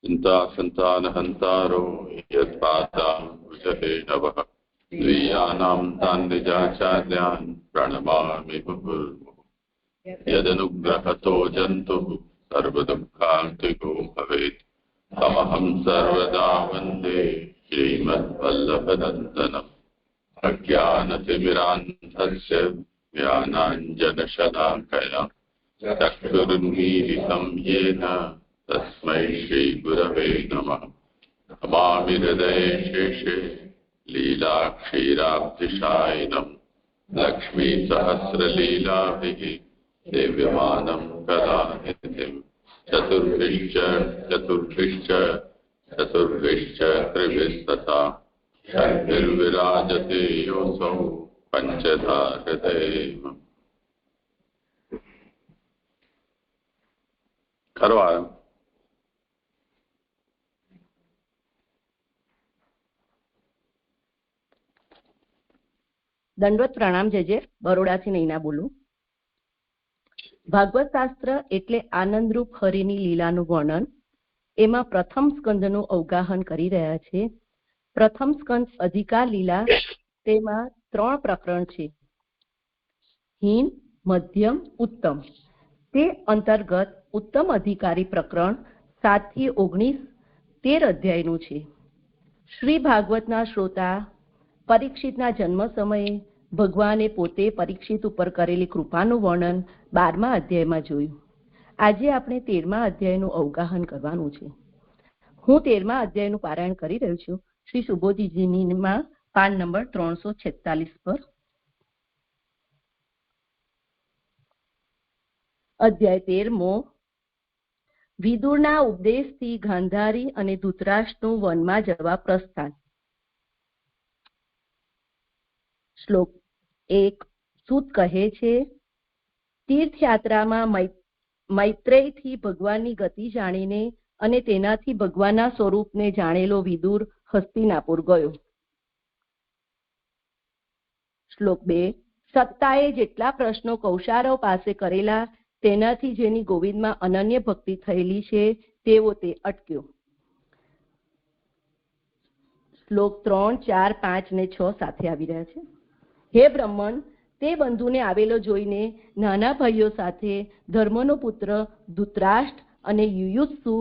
चिन्तासन्तानहन्तारो यत्पादाम्बुजहे नवः द्वियानां तान् निजाचार्यान् प्रणमामि मुहुर्मुहुः यदनुग्रहतो जन्तुः सर्वदुःखान्तिको भवेत् तमहं सर्वदा वन्दे श्रीमद्वल्लभनन्दनम् अज्ञानतिमिरान्धस्य ज्ञानाञ्जनशलाकया चक्षुरुन्मीलितं येन तस्मै श्रीगुरवे नमः। नमामि हृदये शेषे लीलाक्षीराब्धिशायिनं लक्ष्मीसहस्रलीलाभिः सेव्यमानं कलानिधिं चतुर्भिश्च त्रिभिस्तथा षड्भिर्विराजते योऽसौ पञ्चधा हृदयेम। खरो आराम। दंडवत प्रणाम जय बरोडाथी नैना बोलू। भागवत शास्त्र एटले आनंदरूप हरिनी लीलानुं वर्णन। एमां प्रथम स्कंदनुं अवगाहन करी रह्या छे। प्रथम स्कंद अधिकार लीला, तेमां 3 प्रकरण छे, हीन, मध्यम, उत्तम। ते अंतर्गत उत्तम अधिकारी प्रकरण 7 થી 19 13 अध्यायनुं छे। श्री भागवतना श्रोता परीक्षितना जन्म समये भगवाने पोते परीक्षित उपर करेली कृपानुं वर्णन 12મા अध्यायमां जोयुं। આજે આપણે 13મા अध्यायનું अवगाहन करवानुं छे। હું 13મા अध्यायનું पारायण કરી રહ્યો છું। શ્રી સુબોધીજીનીમાં પાન નંબર 346 પર। અધ્યાય 13મો। વિદુરના ઉપદેશથી ગાંધારી અને ધૃતરાષ્ટ્રનું વનમાં જવા પ્રસ્થાન। શ્લોક 1। સૂત કહે છે, તીર્થયાત્રામાં મૈત્રેયથી ભગવાનની ગતિ જાણીને અને તેનાથી ભગવાનના સ્વરૂપને જાણેલો વિદુર હસ્તિનાપુર ગયો। શ્લોક 2। સત્તાએ જેટલા પ્રશ્નો કૌશારવ પાસે કરેલા તેનાથી જેની ગોવિંદમાં અનન્ય ભક્તિ થયેલી છે તેવો તે અટક્યો। શ્લોક 3, 4, 5 ને 6 સાથે આવી રહ્યા છે। હે બ્રહ્મણ, તે બંધુને આવેલો જોઈને નાના ભાઈઓ સાથે ધર્મનો પુત્ર ધૃતરાષ્ટ્ર અને યુયુત્સુ,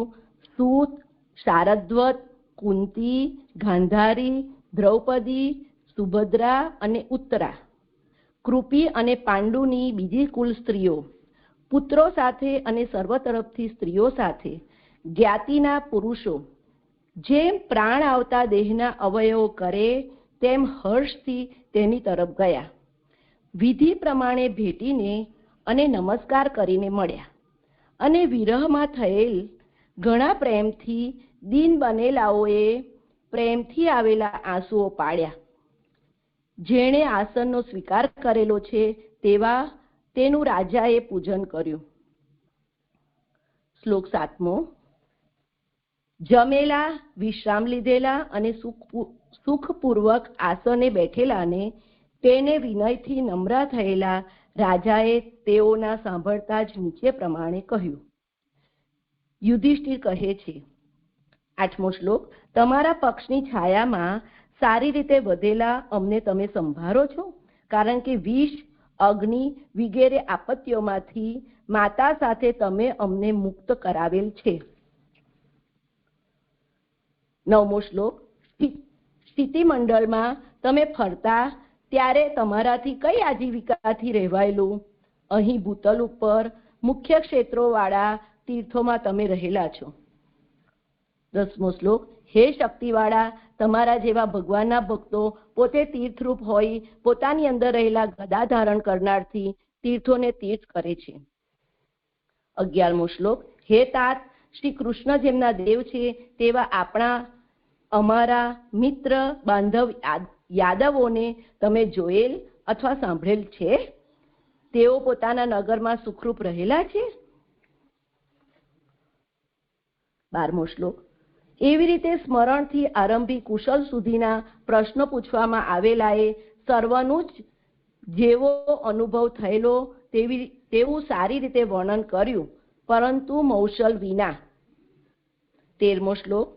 સૂત, શારદ્વત, કુંતી, ગાંધારી, દ્રૌપદી, સુભદ્રા અને ઉત્તરા, કૃપી અને પાંડુની બીજી કુલ સ્ત્રીઓ, પુત્રો સાથે અને સર્વ તરફથી સ્ત્રીઓ સાથે, જ્ઞાતિના પુરુષો, જેમ પ્રાણ આવતા દેહના અવયવો કરે તેમ હર્ષથી તેની તરફ ગયા। વિધિ પ્રમાણે ભેટીને અને નમસ્કાર કરીને મળ્યા અને વિરહમાં થયેલ ઘણા પ્રેમથી દીન બનેલાઓએ પ્રેમથી આવેલા આંસુઓ પાડ્યા। જેણે આસનનો સ્વીકાર કરેલો છે તેવા તેનું રાજાએ પૂજન કર્યું। શ્લોક 7મો। જમેલા, વિશ્રામ લીધેલા અને સુખપૂર્વક આસને બેઠેલાને તેને વિનયથી નમ્ર થયેલા રાજાએ તેઓના સાંભળતા જ નીચે પ્રમાણે કહ્યું। યુધિષ્ઠિર કહે છે, 8મો શ્લોક। તમારા પક્ષની છાયામાં સારી રીતે વધેલા અમને તમે સંભાળો છો, કારણ કે વિષ, અગ્નિ વગેરે આપત્તિઓમાંથી માતા સાથે તમે અમને મુક્ત કરાવેલ છે। 9મો શ્લોક। સ્થિતિમંડળમાં તમે ફરતા ત્યારે તમારાથી કઈ આજીવિકાથી રહેવાયેલું? અહીં ભૂતલ ઉપર મુખ્ય ક્ષેત્રોવાળા તીર્થોમાં તમે રહેલા છો। 10મો શ્લોક। હે શક્તિવાળા, તમારા જેવા ભગવાનના ભક્તો પોતે તીર્થરૂપ હોઈ પોતાની અંદર રહેલા ગદા ધારણ કરનારથી તીર્થોને તીર્થ કરે છે। 11મો શ્લોક। હે तात, શ્રી કૃષ્ણ જેમના દેવ છે તેવા અમારા મિત્ર બાંધવ યાદવોને તમે જોયેલ અથવા સાંભળેલ છે? તેઓ પોતાના નગરમાં સુખરૂપ રહેલા છે। 12મો શ્લોક। એવી રીતે સ્મરણથી આરંભી કુશલ સુધીના પ્રશ્નો પૂછવામાં આવેલાએ સર્વનું જ જેવો અનુભવ થયેલો તેવું સારી રીતે વર્ણન કર્યું, પરંતુ મૌશલ વિના। 13મો શ્લોક.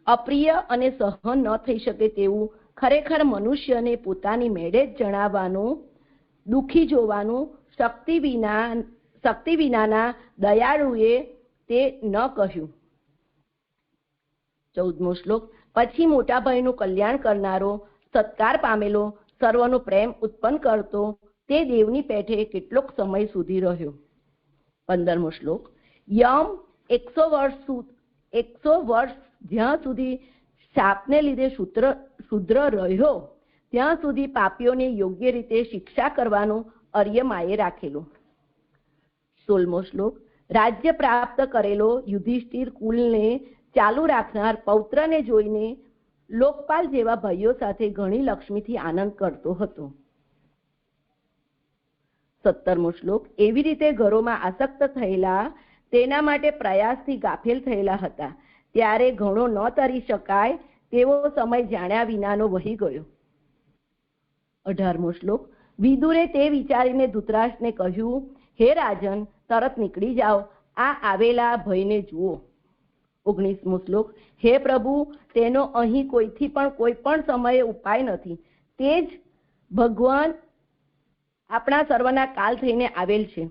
અપ્રિય અને સહન ન થઈ શકે તેવું ખરેખર મનુષ્યને પોતાની મેળે જ જણાવવાનું, દુઃખી જોવાનું શક્તિ વિનાના દયાળુએ તે ન કહ્યું. 14મો શ્લોક. પછી મોટા ભાઈનું કલ્યાણ કરનારો, સત્કાર પામેલો, સર્વનો પ્રેમ ઉત્પન્ન કરતો તે દેવની પેઠે કેટલોક સમય સુધી રહ્યો. 15મો શ્લોક. યમ 100 વર્ષ જ્યાં સુધી શાપને લીધે શુદ્ર રહ્યો ત્યાં સુધી પાપીઓને યોગ્ય રીતે શિક્ષા કરવાનું અર્યમાએ રાખેલું. 16મો શ્લોક. રાજ્ય પ્રાપ્ત કરેલો યુધિષ્ઠિર કુલને ચાલુ રાખનાર પૌત્રને જોઈને લોકપાલ જેવા ભાઈઓ સાથે ઘણી લક્ષ્મીથી આનંદ કરતો હતો. 17મો શ્લોક. એવી રીતે ઘરોમાં આસક્ત થયેલા તેના માટે પ્રયાસથી ગાફેલ થયેલા હતા ત્યારે ઘણો ન તરી શકાય તેવો સમય જાણ્યા વિનાનો વહી ગયો. 18મો શ્લોક. વિદુરે તે વિચારીને ધૃતરાષ્ટ્રને કહ્યું, હે રાજન, તરત નીકળી જાઓ, આ આવેલા ભયને જુઓ. 19મો શ્લોક. હે પ્રભુ, તેનો અહીં કોઈથી પણ કોઈ પણ સમયે ઉપાય નથી. તે જ ભગવાન આપણા સર્વના કાલ થઈને આવેલ છે.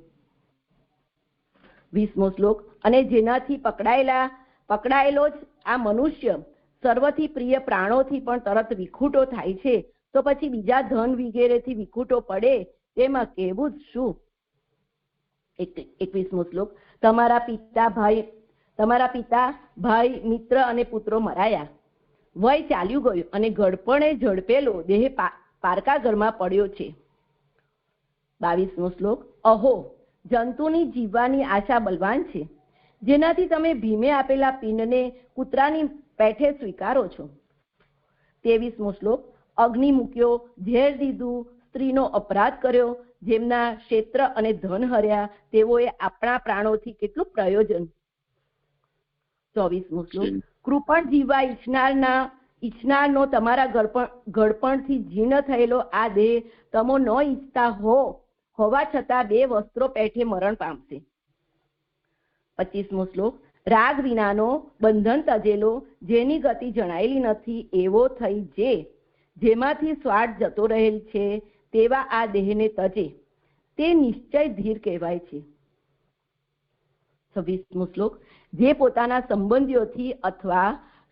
20મો શ્લોક. અને જેનાથી પકડાયેલો જ આ મનુષ્ય સર્વથી પ્રિય પ્રાણોથી પણ તરત વિખૂટો થાય છે, તો પછી બીજા ધન વગેરેથી વિખૂટો પડે તેમાં કહેવું જ શું. 21મો શ્લોક. તમારા પિતા ભાઈ મિત્ર અને પુત્રો મરાયા, વય ચાલ્યું ગયું અને ઘડપણે ઝડપેલો દેહ પારકા ઘરમાં પડ્યો છે. 22મો શ્લોક. અહો, જંતુની જીવવાની આશા બલવાન છે, જેનાથી તમે ભીમે આપેલા પિંડને કૂતરાની પેઠે સ્વીકારો છો. 23મો શ્લોક. અગ્નિ મૂક્યો, ઝેર દીધું, સ્ત્રીનો અપરાધ કર્યો, જેમના ક્ષેત્ર અને ધન હર્યા તેઓએ આપણા પ્રાણોથી કેટલું પ્રયોજન. 24મો શ્લોક. કૃપણ જીવવા ઈચ્છનારનો તમારા ઘડપણથી જીર્ણ થયેલો આ દેહ તમો ન ઈચ્છતા હોવા છતાં 2 વસ્ત્રો પેઠે મરણ પામશે. 25મો શ્લોક. રાગ વિનાનો, બંધન તજેલો, જેની ગતિ જણાયેલી નથી એવો થઈ જેમાંથી સ્વાદ જતો રહેલ છે તેવા આ દેહને તજે, તે નિશ્ચય ધીર કહેવાય છે. 26મો શ્લોક. જે પોતાના સંબંધીઓથી અથવા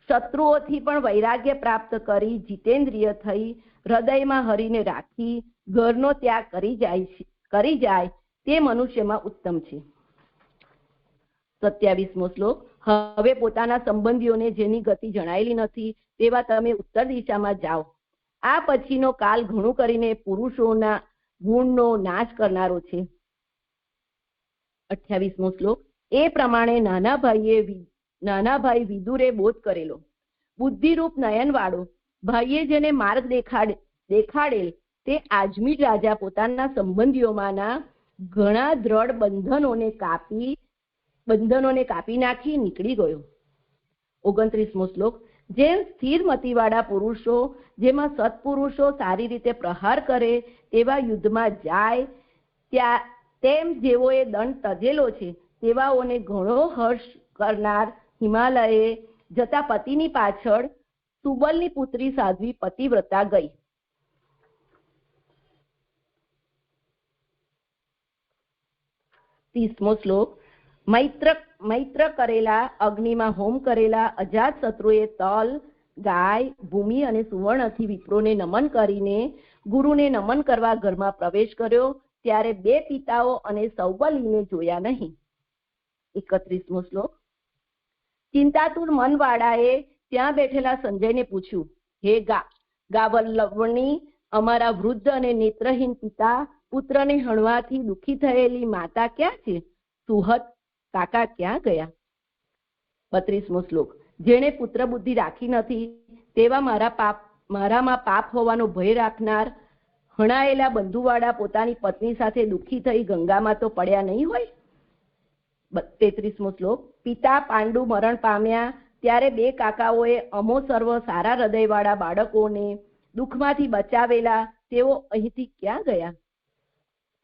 શત્રુઓથી પણ વૈરાગ્ય પ્રાપ્ત કરી જીતેન્દ્રિય થઈ હૃદયમાં હરીને રાખી ઘરનો ત્યાગ કરી જાય તે મનુષ્યમાં ઉત્તમ છે. 27મો શ્લોક. હવે પોતાના સંબંધીઓને જેની ગતિ જણાયેલી નથી તેવા તમે ઉત્તર દિશામાં જાઓ. આ પછીનો કાલ ઘણું કરીને પુરુષોના ગુણનો નાશ કરનારો છે. 28મો શ્લોક. એ પ્રમાણે નાના ભાઈ વિદુરે બોધ કરેલો, બુદ્ધિરૂપ નયનવાળો ભાઈએ જેને માર્ગ દેખાડેલ તે આજમીર રાજા પોતાના સંબંધીઓમાંના ઘણા દ્રઢ બંધનોને કાપી નાખી નીકળી ગયો. 29મો શ્લોક. જેમ સ્થિર મતિવાળા પુરુષો જેમાં સત્પુરુષો સારી રીતે પ્રહાર કરે તેવા યુદ્ધમાં જાય તેમ જેઓએ દંડ તજેલો છે તેવાઓને ઘણો હર્ષ કરનાર હિમાલયે જતા પતિની પાછળ સુબલની પુત્રી સાધ્વી પતિવ્રતા ગઈ. 30મો શ્લોક. મૈત્ર કરેલા, અગ્નિમાં હોમ કરેલા અજાત શત્રુએ તલ, ગાય, ભૂમિ અને સુવર્ણથી વિપ્રોને નમન કરીને ગુરુને નમન કરવા ઘરમાં પ્રવેશ કર્યો ત્યારે 2 પિતાઓ અને સૌબલીને જોયા નહીં. 31મો શ્લોક. ચિંતાતુર મનવાળાએ ત્યાં બેઠેલા સંજયને પૂછ્યું, હે ગાવલ્લવણી, અમારા વૃદ્ધ અને નેત્રહીન પિતા પુત્રને હણવાથી દુઃખી થયેલી માતા ક્યાં છે? સુહદ કાકા ક્યાં ગયા? 32મો શ્લોક. જેણે પુત્ર બુદ્ધિ રાખી નથી તેવા મારામાં પાપ હોવાનો ભય રાખનાર હણાયેલા બંધુવાળા પોતાની પત્ની સાથે દુઃખી થઈ ગંગામાં તો પડ્યા નહીં હોય. 33મો શ્લોક. પિતા પાંડુ મરણ પામ્યા ત્યારે 2 કાકાઓએ અમો સર્વ સારા હૃદયવાળા બાળકોને દુઃખમાંથી બચાવેલા તેઓ અહીંથી ક્યાં ગયા?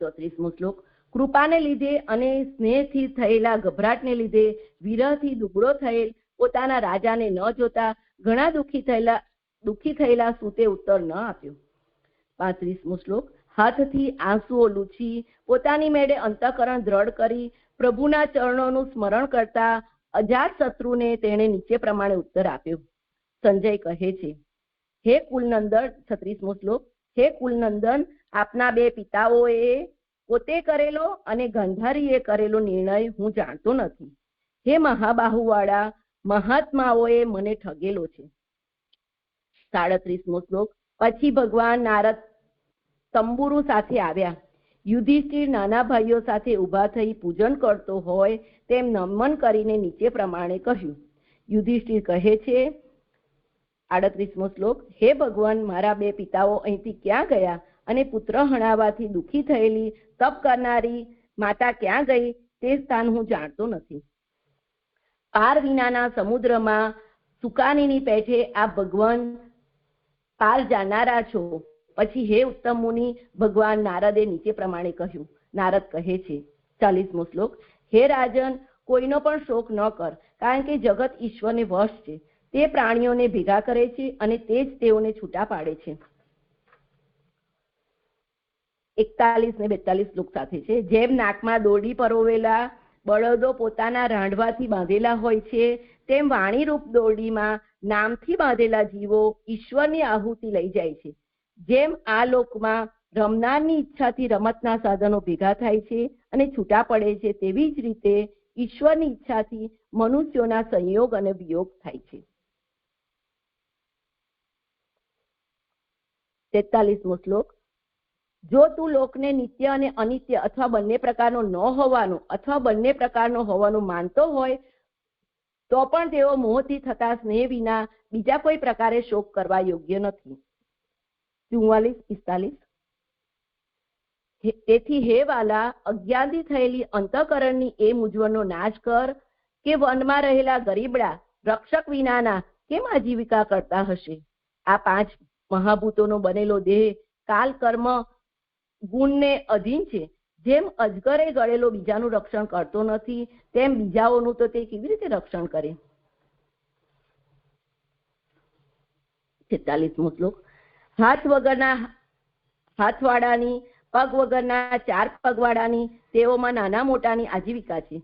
34મો શ્લોક. કૃપાને લીધે અને સ્નેહથી થયેલા ગભરાટને લીધે વિરહથી દુબળો થયેલ પોતાના રાજાને ન જોતા ઘણા દુઃખી થયેલા સૂતે ઉત્તર ન આપ્યો. 35મો શ્લોક. હાથથી આંસુઓ લૂછી પોતાની મેળે અંતઃકરણ દ્રઢ કરી પ્રભુના ચરણોનું સ્મરણ કરતા અજાત શત્રુને તેણે નીચે પ્રમાણે ઉત્તર આપ્યો. સંજય કહે છે, હે કુલનંદન, 36મો શ્લોક. હે કુલનંદન, આપના બે પિતાઓએ પોતે કરેલો અને ગંધારીએ કરેલો નિર્ણય હું જાણતો નથી. હે મહાબાહુવાળા, મહાત્માઓએ મને ઠગેલો છે. 37મો શ્લોક. પછી ભગવાન નારદ તંબુરુ સાથે આવ્યા. યુધિષ્ઠિર નાના ભાઈઓ સાથે ઊભા થઈ પૂજન કરતો હોય તેમ નમન કરીને નીચે પ્રમાણે કહ્યું. યુધિષ્ઠિર કહે છે, 38મો શ્લોક. હે ભગવાન, મારા બે પિતાઓ અહીંથી ક્યાં ગયા અને પુત્ર હણાવાથી દુઃખી થયેલી તપ કરનારી માતા ક્યાં ગઈ તે સ્થાન હું જાણતો નથી. પાર વિનાના સમુદ્રમાં સુકાનીની પેઠે આ ભગવાન પાર જાણનારા છો. પછી હે ઉત્તમ મુનિ, ભગવાન નારદે નીચે પ્રમાણે કહ્યું. નારદ કહે છે, 40મો શ્લોક. હે રાજન, કોઈનો પણ શોક ન કર, કારણ કે જગત ઈશ્વરને વશ છે. તે પ્રાણીઓને ભેગા કરે છે અને તે જ તેઓને છૂટા પાડે છે. 41 ને 42 શ્લોક સાથે છે. જેમ નાકમાં દોરડી પરોવેલા બળદો પોતાના રાંડવાથી બાંધેલા હોય છે, તેમ વાણીરૂપ દોરડીમાં નામથી બાંધેલા જીવો ઈશ્વરની આહુતિ લઈ જાય છે. જેમ આ લોકમાં રમનારની ઈચ્છાથી રમતના સાધનો ભેગા થાય છે અને છૂટા પડે છે, તેવી જ રીતે ઈશ્વરની ઈચ્છાથી મનુષ્યોના સંયોગ અને વિયોગ થાય છે. 43મો શ્લોક. જો તું લોકને નિત્ય અને અનિત્ય અથવા બંને પ્રકારનો ન હોવાનું અથવા બંને પ્રકારનો હોવાનું માનતો હોય તો પણ તેઓ મોહથી થતા સ્નેહ વિના બીજા કોઈ પ્રકારે શોક કરવા યોગ્ય નથી. 44-45. તેથી હે વાલા, અજ્ઞાનથી થયેલી અંતઃકરણની એ મૂંઝવણનો નાશ કર કે વનમાં રહેલા ગરીબડા રક્ષક વિનાના કેમ આજીવિકા કરતા હશે. આ 5 મહાભૂતોનો બનેલો દેહ કાલ કર્મ ગુણને અધીન છે. જેમ અજગરે ગળેલો બીજાનું રક્ષણ કરતો નથી, તેમ બીજાઓનું તો તે કેવી રીતે રક્ષણ કરે. 46મો શ્લોક. હાથ વગરના હાથવાળાની, પગ વગરના 4 પગવાળાની, તેઓમાં નાના મોટાની આજીવિકા છે.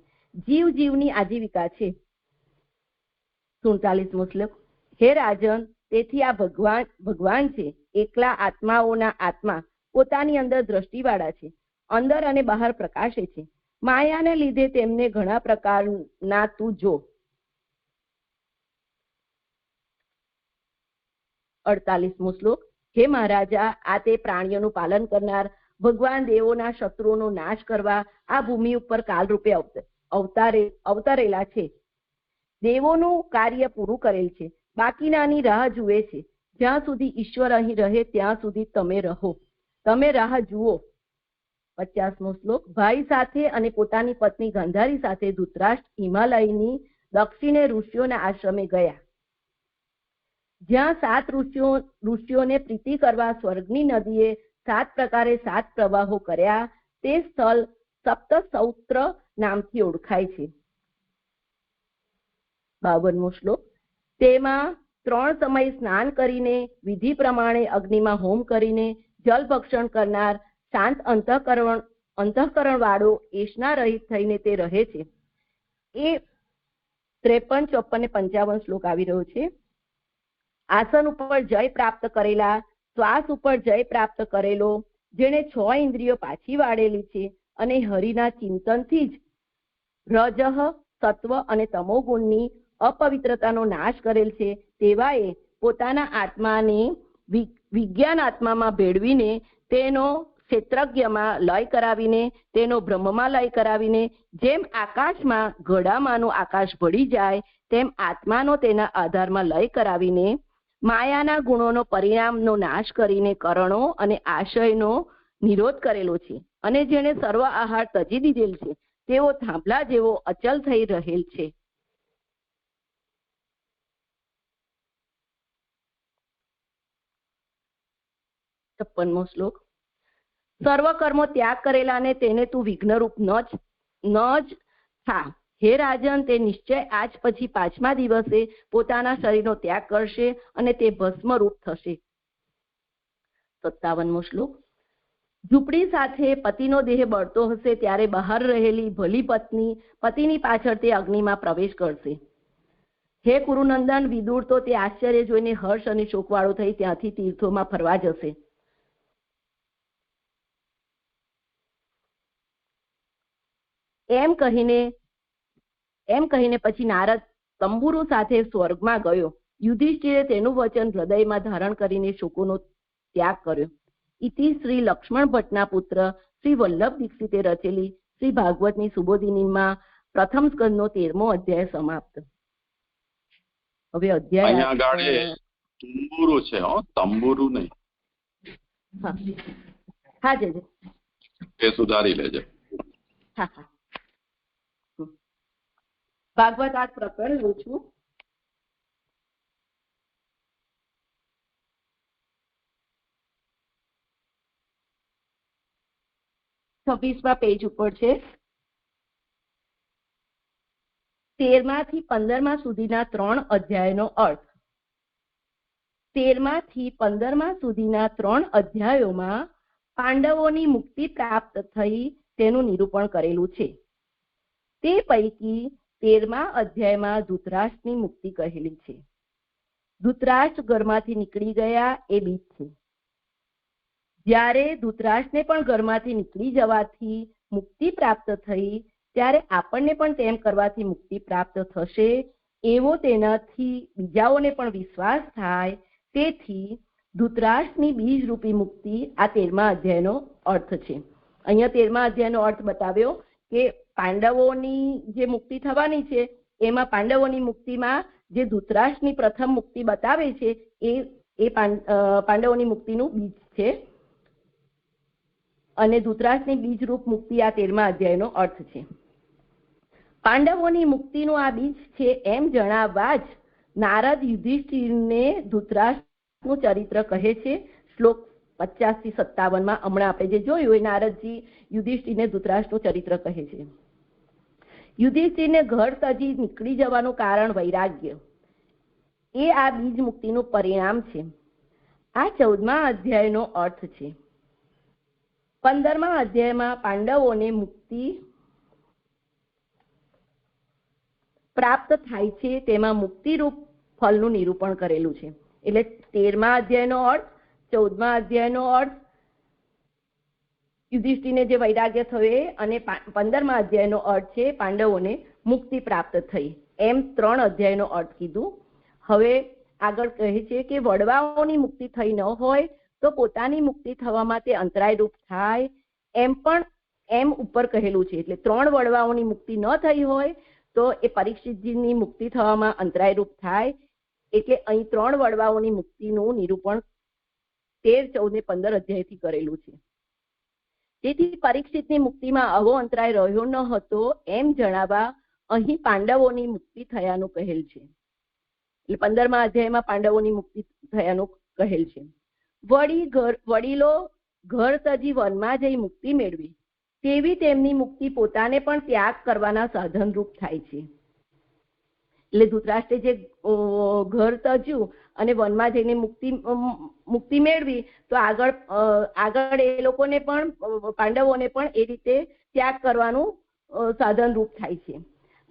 જીવ જીવની આજીવિકા છે. 47મો શ્લોક. હે રાજન, તેથી આ ભગવાન છે. એકલા આત્માઓના આત્મા પોતાની અંદર દ્રષ્ટિવાળા છે, અંદર અને બહાર પ્રકાશે છે. માયાને લીધે તેમને ઘણા પ્રકારના તું જો. 48મો શ્લોક. હે મહારાજા, આ તે પ્રાણીઓનું પાલન કરનાર ભગવાન દેવોના શત્રુઓનો નાશ કરવા આ ભૂમિ ઉપર કાલરૂપે અવતરેલા છે. દેવોનું કાર્ય પૂરું કરેલ છે, બાકીનાની રાહ જુએ છે. જ્યાં સુધી ઈશ્વર અહીં રહે ત્યાં સુધી તમે રહો, તમે રાહ જુઓ. 50મો શ્લોક. ભાઈ સાથે અને પોતાની પત્ની ગંધારી સાથે ધૃતરાષ્ટ્ર હિમાલયની દક્ષિણે ઋષિઓના આશ્રમે ગયા. જ્યાં 7 ઋષિઓને પ્રીતિ કરવા સ્વર્ગની નદીએ 7 પ્રકારે 7 પ્રવાહો કર્યા, તે સ્થળ સપ્તસૌત્ર નામથી ઓળખાય છે. 52મો શ્લોક. તેમાં 3 સમય સ્નાન કરીને, વિધિ પ્રમાણે અગ્નિમાં હોમ કરીને, જલ ભક્ષણ કરનાર, શાંત અંતઃકરણ વાળો, એશના રહિત થઈને તે રહે છે. એ 53, 54 ને 55 શ્લોક આવી રહ્યો છે. આસન ઉપર જય પ્રાપ્ત કરેલા, શ્વાસ ઉપર જય પ્રાપ્ત કરેલો, જેણે 6 ઇન્દ્રિયો પાછી વાળેલી છે અને હરિના ચિંતનથી જ રજઃ, સત્વ અને તમો ગુણની અપવિત્રતાનો નાશ કરેલ છે, તેવાએ પોતાના આત્માને વિજ્ઞાન આત્મામાં ભેળવીને, તેનો ક્ષેત્રજ્ઞમાં લય કરાવીને, તેનો બ્રહ્મમાં લય કરાવીને, જેમ આકાશમાં ઘડામાંનું આકાશ ભળી જાય તેમ આત્માનો તેના આધારમાં લય કરાવીને, માયાના ગુણોનો પરિણામનો નાશ કરીને કરણો અને આશયનો નિરોધ કરેલો છે. અને જેણે સર્વ આહાર તજી દીધેલ છે, તેઓ થાંભલા જેવો અચલ થઈ રહેલ છે. છપ્પનમો શ્લોક. સર્વ કર્મો ત્યાગ કરેલા ને તેને તું વિઘ્નરૂપ ન જ થા. હે રાજન, તે નિશ્ચય આજ પછી 5મા દિવસે પોતાના શરીરનો ત્યાગ કરશે અને તે ભસ્મરૂપ થશે. 57મો શ્લોક. ઝૂંપડી સાથે પતિનો દેહ બળતો હશે ત્યારે બહાર રહેલી ભલી પત્ની પતિની પાછળ તે અગ્નિમાં પ્રવેશ કરશે. હે કુરુનંદન, વિદુર તો તે આશ્ચર્ય જોઈને હર્ષ અને શોકવાળો થઈ ત્યાંથી તીર્થોમાં ફરવા જશે. એમ કહીને પછી નારદ તંબુરુ સાથે સ્વર્ગમાં ગયો. યુધિષ્ઠિરે તેનું વચન હૃદયમાં ધારણ કરીને શોકોનો ત્યાગ કર્યો. ઇતિ શ્રી લક્ષ્મણ ભટ્ટના પુત્ર શ્રી વલ્લભ દીક્ષિતે રચેલી શ્રી ભાગવતની સુબોધિનીમાં પ્રથમ સ્કંદનો 13મો અધ્યાય સમાપ્ત. હવે અધ્યાય તંબુરુ છે, તંબુરુ નહીં. હા જય એ સુધારી લેજે. હા હા. ભાગવત આ પ્રકરણ લઉં છું. છવ્વીસમા પેજ ઉપર છે. 13મા થી 15મા સુધીના 3 અધ્યાયનો અર્થ. 13મા થી 15મા સુધીના 3 અધ્યાયોમાં પાંડવોની મુક્તિ પ્રાપ્ત થઈ તેનું નિરૂપણ કરેલું છે. તે પૈકી 13મા અધ્યાયમાં ધૃતરાષ્ટ્રની મુક્તિ કહેલી છે. ધૃતરાષ્ટ્ર ઘરમાંથી નીકળી ગયા એ બીજ છે. જ્યારે ધૃતરાષ્ટ્રને પણ ઘરમાંથી નીકળી જવાથી મુક્તિ પ્રાપ્ત થઈ ત્યારે આપણને પણ તેમ કરવાથી મુક્તિ પ્રાપ્ત થશે એવો તેનાથી બીજાઓને પણ વિશ્વાસ થાય. તેથી ધૃતરાષ્ટ્રની બીજરૂપી મુક્તિ આ 13મા અધ્યાયનો અર્થ છે. અહીંયા 13મા અધ્યાયનો અર્થ બતાવ્યો કે પાંડવોની જે મુક્તિ થવાની છે એમાં પાંડવોની મુક્તિમાં જે ધૃતરાષ્ટ્રની પ્રથમ મુક્તિ બતાવે છે એ પાંડવોની મુક્તિનું બીજ છે અને ધૃતરાષ્ટ્રની બીજરૂપ મુક્તિ આ 13મા અધ્યાયનો અર્થ છે. પાંડવોની મુક્તિનું આ બીજ છે એમ જણાવવા જ નારદ યુધિષ્ઠિરને ધૃતરાષ્ટ્રનું ચરિત્ર કહે છે. શ્લોક 50 થી 57માં હમણાં આપણે જે જોયું એ નારદજી યુધિષ્ઠિરને ધૃતરાષ્ટ્રનું ચરિત્ર કહે છે. યુધિષ્ઠિરને ઘર તજી નીકળી જવાનું કારણ વૈરાગ્ય એ આ બીજ મુક્તિનું પરિણામ છે. આ 14મા અધ્યાયનો અર્થ છે. 15મા અધ્યાયમાં પાંડવોને મુક્તિ પ્રાપ્ત થાય છે તેમાં મુક્તિરૂપ ફળનું નિરૂપણ કરેલું છે. એટલે 13મા અધ્યાયનો અર્થ, 14મા અધ્યાયનો અર્થ યુધિષ્ઠિરને જે વૈરાગ્ય થયો અને 15મા અધ્યાયનો અર્થ છે પાંડવોને મુક્તિ પ્રાપ્ત થઈ. એમ 3 અધ્યાયનો અર્થ કીધું. હવે આગળ કહે છે કે વડવાઓની મુક્તિ થઈ ન હોય તો પોતાની મુક્તિ થવામાં તે અંતરાયરૂપ થાય એમ ઉપર કહેલું છે. એટલે 3 વડવાઓની મુક્તિ ન થઈ હોય તો એ પરીક્ષિતજીની મુક્તિ થવામાં અંતરાયરૂપ થાય. એટલે અહીં 3 વડવાઓની મુક્તિનું નિરૂપણ 13, 14 ને 15 અધ્યાયથી કરેલું છે. તેથી પરીક્ષિતની મુક્તિમાં આવો અંતરાય રહ્યો ન હતો એમ જણાવવા અહીં પાંડવોની મુક્તિ થયાનું કહેલ છે. એટલે 15મા અધ્યાયમાં પાંડવોની મુક્તિ થયાનું કહેલ છે. વડીલો ઘર તજી વનમાં જઈ મુક્તિ મેળવી તેવી તેમની મુક્તિ પોતાને પણ ત્યાગ કરવાના સાધનરૂપ થાય છે. એટલે ધૃતરાષ્ટ્રે જે ઘર તજ્યું અને વનમાં જઈને મુક્તિ મેળવી તો આગળ એ લોકોને પણ પાંડવોને પણ એ રીતે ત્યાગ કરવાનું સાધનરૂપ થાય છે.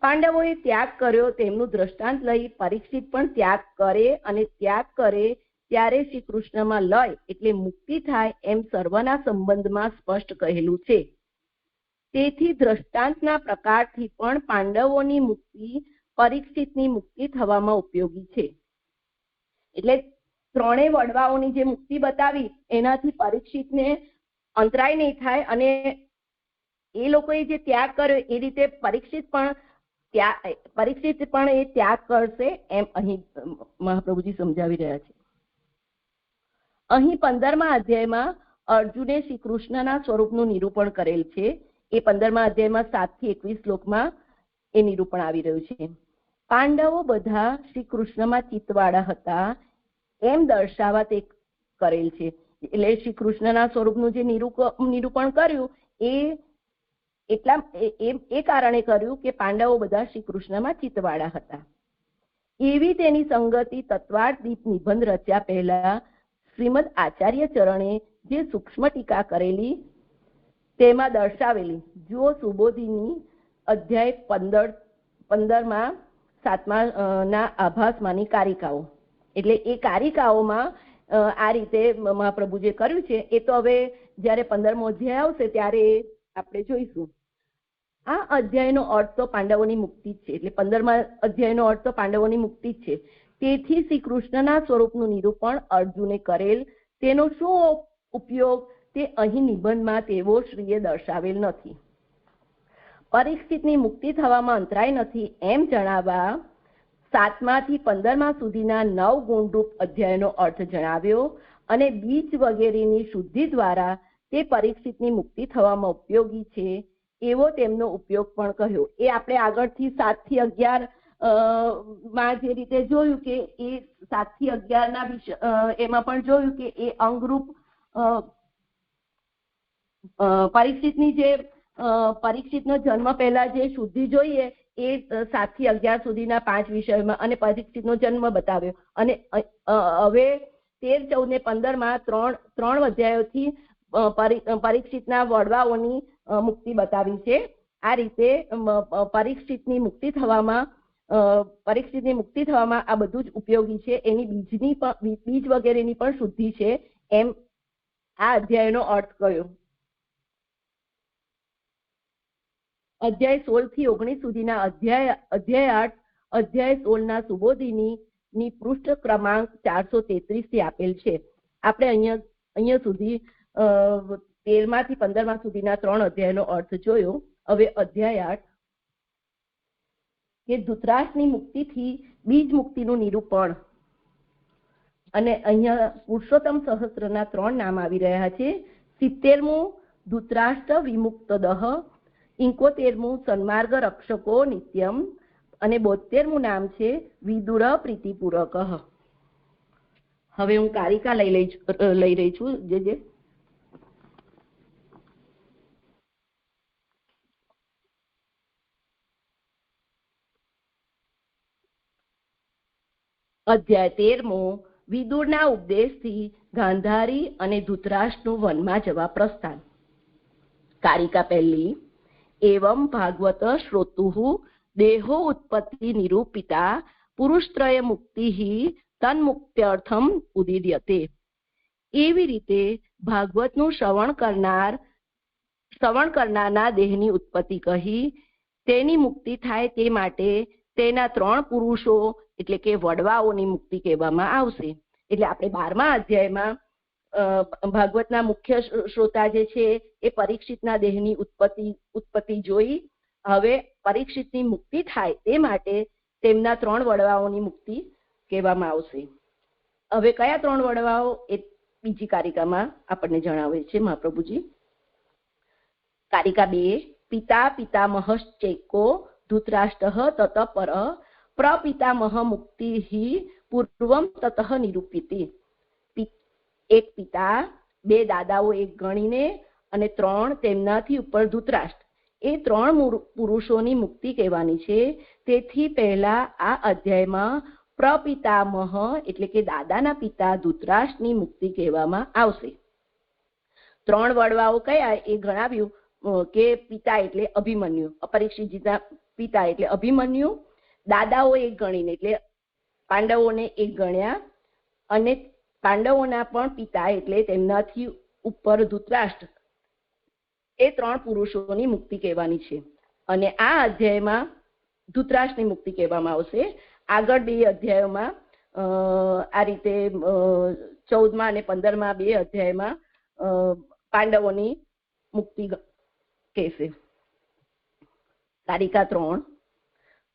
પાંડવોએ ત્યાગ કર્યો તેમનું દ્રષ્ટાંત લઈ પરીક્ષિત પણ ત્યાગ કરે અને ત્યાગ કરે ત્યારે શ્રી કૃષ્ણમાં લય એટલે મુક્તિ થાય એમ સર્વના સંબંધમાં સ્પષ્ટ કહેલું છે. તેથી દ્રષ્ટાંતના પ્રકારથી પણ પાંડવોની મુક્તિ પરીક્ષિતની મુક્તિ થવામાં ઉપયોગી છે. એટલે 3 વડવાઓની જે મુક્તિ બતાવી એનાથી પરીક્ષિતને અંતરાય નહીં થાય અને એ લોકોએ જે ત્યાગ કર્યો એ રીતે પરીક્ષિત પણ એ ત્યાગ કરશે એમ અહીં મહાપ્રભુજી સમજાવી રહ્યા છે. અહીં 15મા અધ્યાયમાં અર્જુને શ્રી કૃષ્ણના સ્વરૂપનું નિરૂપણ કરેલ છે. એ 15મા અધ્યાયમાં 7 થી 21 શ્લોકમાં એ નિરૂપણ આવી રહ્યું છે. પાંડવો બધા શ્રી કૃષ્ણમાં ચિત્તવાળા હતા એમ દર્શાવવા તે કરેલ છે. એટલે શ્રી કૃષ્ણના સ્વરૂપનું જે નિરૂપણ કર્યું એ એટલા એ કારણે કર્યું કે પાંડવો બધા શ્રી કૃષ્ણમાં ચિત્તવાળા હતા. એવી તેની સંગતિ તત્વાર્થદીપ નિબંધ રચ્યા પહેલા શ્રીમદ આચાર્ય ચરણે જે સૂક્ષ્મ ટીકા કરેલી તેમાં દર્શાવેલી જુઓ સુબોધિની અધ્યાય 15માં 7મા ના આભાસમાંની કારિકાઓ. એટલે એ કારિકાઓમાં આ રીતે મહાપ્રભુ જે કર્યું છે એ તો હવે જ્યારે 15મો અધ્યાય આવશે ત્યારે આપણે જોઈશું. આ અધ્યાયનો અર્થ તો પાંડવોની મુક્તિ જ છે. એટલે 15મા અધ્યાયનો અર્થ તો પાંડવોની મુક્તિ જ છે. તેથી શ્રી કૃષ્ણના સ્વરૂપનું નિરૂપણ અર્જુને કરેલ તેનો શું ઉપયોગ તે અહીં નિબંધમાં તેવો શ્રીએ દર્શાવેલ નથી. પરીક્ષિતની મુક્તિ થવામાં અંતરાય નથી એમ જણાવવા 7માથી 15મા સુધીના 9 ગુણરૂપ અધ્યાયનો અર્થ જણાવ્યો અને બીજ વગેરેની શુદ્ધિ દ્વારા તે પરીક્ષિતની મુક્તિ થવામાં ઉપયોગી છે એવો તેમનો ઉપયોગ પણ કહ્યો. એ આપણે આગળથી 7 થી 11 માં જે રીતે જોયું કે એ 7 થી 11 એમાં પણ જોયું કે એ અંગરૂપ પરીક્ષિતની જે પરીક્ષિતનો જન્મ પહેલા જે શુદ્ધિ જોઈએ એ 7 થી 11 સુધીના 5 વિષયોમાં અને પરીક્ષિતનો જન્મ બતાવ્યો અને હવે 13, 14 ને 15માં ત્રણ અધ્યાયોથી પરીક્ષિતના વડવાઓની મુક્તિ બતાવી છે. આ રીતે પરીક્ષિતની મુક્તિ થવામાં આ બધું જ ઉપયોગી છે. એની બીજ વગેરેની પણ શુદ્ધિ છે એમ આ અધ્યાયનો અર્થ કયો. અધ્યાય 16 થી 19 સુધીના અધ્યાય 8 અધ્યાય 16 ના સુબોધિની પૃષ્ઠ ક્રમાંક 433 થી આપેલ છે. આપણે અહીંયા સુધી 13માંથી 15મા સુધીના 3 અધ્યાયનો અર્થ જોયો. હવે અધ્યાય 8 કે ધૃતરાષ્ટ્રની મુક્તિથી બીજ મુક્તિનું નિરૂપણ અને અહીંયા પુરુષોત્તમ સહસ્ત્રના 3 નામ આવી રહ્યા છે. 70મું ધૃતરાષ્ટ્ર વિમુક્તદઃ, 71મું સન્માર્ગ રક્ષકો નિત્યમ અને 72મું નામ છે વિદુર પ્રીતિપૂર્વક. હવે હું કારિકા લઈ રહી છું. જે અધ્યાય 13મો વિદુરના ઉપદેશથી ગાંધારી અને ધૃતરાષ્ટ્રનું વનમાં જવા પ્રસ્થાન. કારિકા પહેલી. એવં ભાગવત શ્રોતુઃ દેહો ઉત્પત્તિ નિરૂપિતા પુરુષત્રય મુક્તિ તન્મુક્ત્યર્થમ ઉદીર્યતે. એવી રીતે ભાગવતનું શ્રવણ કરનારના દેહની ઉત્પત્તિ કહી તેની મુક્તિ થાય તે માટે તેના 3 પુરુષો એટલે કે વડવાઓની મુક્તિ કહેવામાં આવશે. એટલે આપણે 12મા અધ્યાયમાં ભાગવતના મુખ્ય શ્રોતા જે છે એ પરીક્ષિતના દેહની ઉત્પત્તિ જોઈ. હવે પરીક્ષિતની મુક્તિ થાય તે માટે તેમના 3 વડવાઓની મુક્તિ કહેવામાં આવશે. હવે કયા 3 વડવાઓ એ બીજી કારિકામાં આપણને જણાવે છે મહાપ્રભુજી. કારિકા 2. પિતા પિતામહશ્ચૈકો ધૃતરાષ્ટ્ર તત પર પ્રપિતામહ મુક્તિ પૂર્વમ તતઃ નિરૂપિતી. 1 પિતા, 2 દાદાઓ એક ગણીને અને 3 તેમનાથી ઉપર ધૃતરાષ્ટ્ર, એ 3 પુરુષોની મુક્તિ કહેવાની છે. તેથી પહેલા આ અધ્યાયમાં પ્રપિતામહ એટલે કે દાદાના પિતા ધૃતરાષ્ટ્રની મુક્તિ કહેવામાં આવશે. 3 વડવાઓ કયા એ ગણાવ્યું કે પિતા એટલે અભિમન્યુ, અપરીક્ષિતજીના પિતા એટલે અભિમન્યુ, દાદાઓ એક ગણીને એટલે પાંડવોને એક ગણ્યા અને પાંડવોના પણ પિતા એટલે તેમનાથી ઉપર ધૃતરાષ્ટ્ર, એ 3 પુરુષોની મુક્તિ કહેવાની છે. અને આ અધ્યાયમાં ધૃતરાષ્ટ્રની મુક્તિ કહેવામાં આવશે. આગળ 2 અધ્યાયોમાં આ રીતે 14મા અને 15મા 2 અધ્યાયમાં પાંડવોની મુક્તિ કહેશે. કારિકા 3.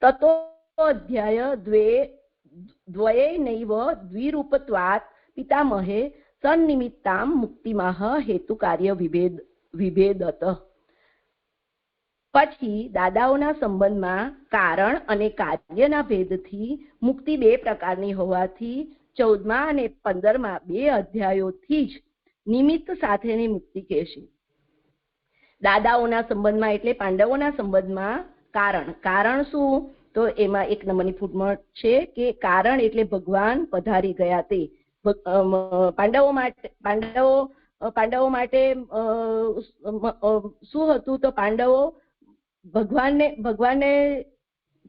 તતો અધ્યાય દ્વયૈનૈવ દ્વિરૂપત્વાत् પિતામહે સન્નિમિત્તામ મુક્તિમાહ હેતુ કાર્ય વિભેદત. પછી દાદાઓના સંબંધમાં કારણ અને કાર્યના ભેદથી મુક્તિ 2 પ્રકારની હોવાથી 14મા અને 15મા 2 અધ્યાયોથી જ નિમિત્ત સાથેની મુક્તિ કહેશે. દાદાઓના સંબંધમાં એટલે પાંડવોના સંબંધમાં કારણ શું? તો એમાં 1 નંબરની ફૂટનોટ છે કે કારણ એટલે ભગવાન પધારી ગયા તે. પાંડવો માટે શું હતું? તો પાંડવો ભગવાનને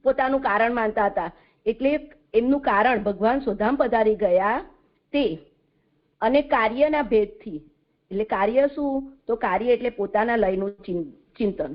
પોતાનું કારણ માનતા હતા, એટલે એમનું કારણ ભગવાન સ્વધામ પધારી ગયા તે. અને કાર્યના ભેદથી, એટલે કાર્ય શું? તો કાર્ય એટલે પોતાના લયનું ચિંતન.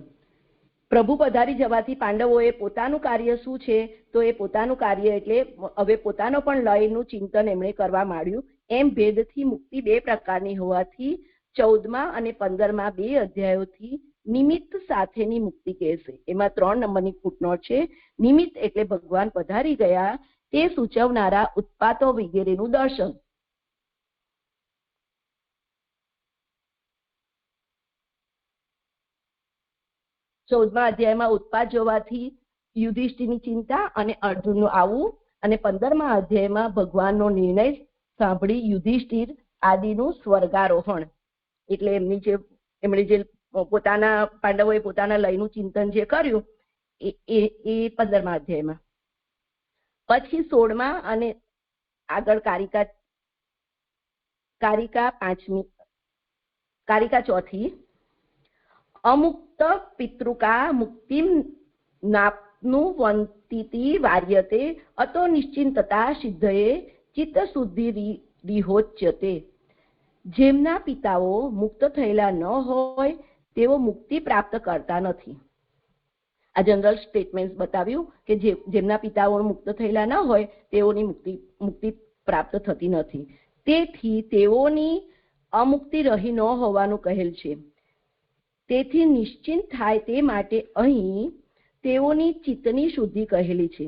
પ્રભુ પધારી જવાથી પાંડવોએ પોતાનું કાર્ય શું છે? તો એ પોતાનું કાર્ય એટલે હવે પોતાનો પણ લયનું ચિંતન એમણે કરવા માંડ્યું. એમ ભેદથી મુક્તિ 2 પ્રકારની હોવાથી 14મા અને 15મા 2 અધ્યાયોથી નિમિત્ત સાથેની મુક્તિ કહેશે. એમાં 3 નંબરની ફૂટનોટ છે. નિમિત્ત એટલે ભગવાન પધારી ગયા તે સૂચવનારા ઉત્પાતો વગેરેનું દર્શન. ચૌદમા અધ્યાયમાં ઉત્પાત જોવાથી યુધિષ્ઠિરની ચિંતા અને અર્જુનનું આવું, અને 15મા અધ્યાયમાં ભગવાનનો નિર્ણય સાંભળી યુધિષ્ઠિર આદિનું સ્વર્ગારોહણ. એટલે એમણે જે પાંડવોએ પોતાના લયનું ચિંતન જે કર્યું એ 15મા અધ્યાયમાં. પછી 16મા અને આગળ કારિકા ચોથી અમુક્ત પિતૃકા મુક્તિમ નાપ્નુવન્તિતિ વાર્યતે અતો નિશ્ચિંતતા સિદ્ધયે ચિત્તશુદ્ધિરિહોચ્યતે. જેમના પિતાઓ મુક્ત થયેલા ન હોય તેઓ મુક્તિ પ્રાપ્ત કરતા નથી. આ જનરલ સ્ટેટમેન્ટ બતાવ્યું કે જેમના પિતાઓ મુક્ત થયેલા ન હોય તેઓની મુક્તિ પ્રાપ્ત થતી નથી. તેથી તેઓની અમુક્તિ રહી ન હોવાનું કહેલ છે. તેથી નિશ્ચિંત થાય તે માટે અહીં તેઓની ચિત્તની શુદ્ધિ કહેલી છે.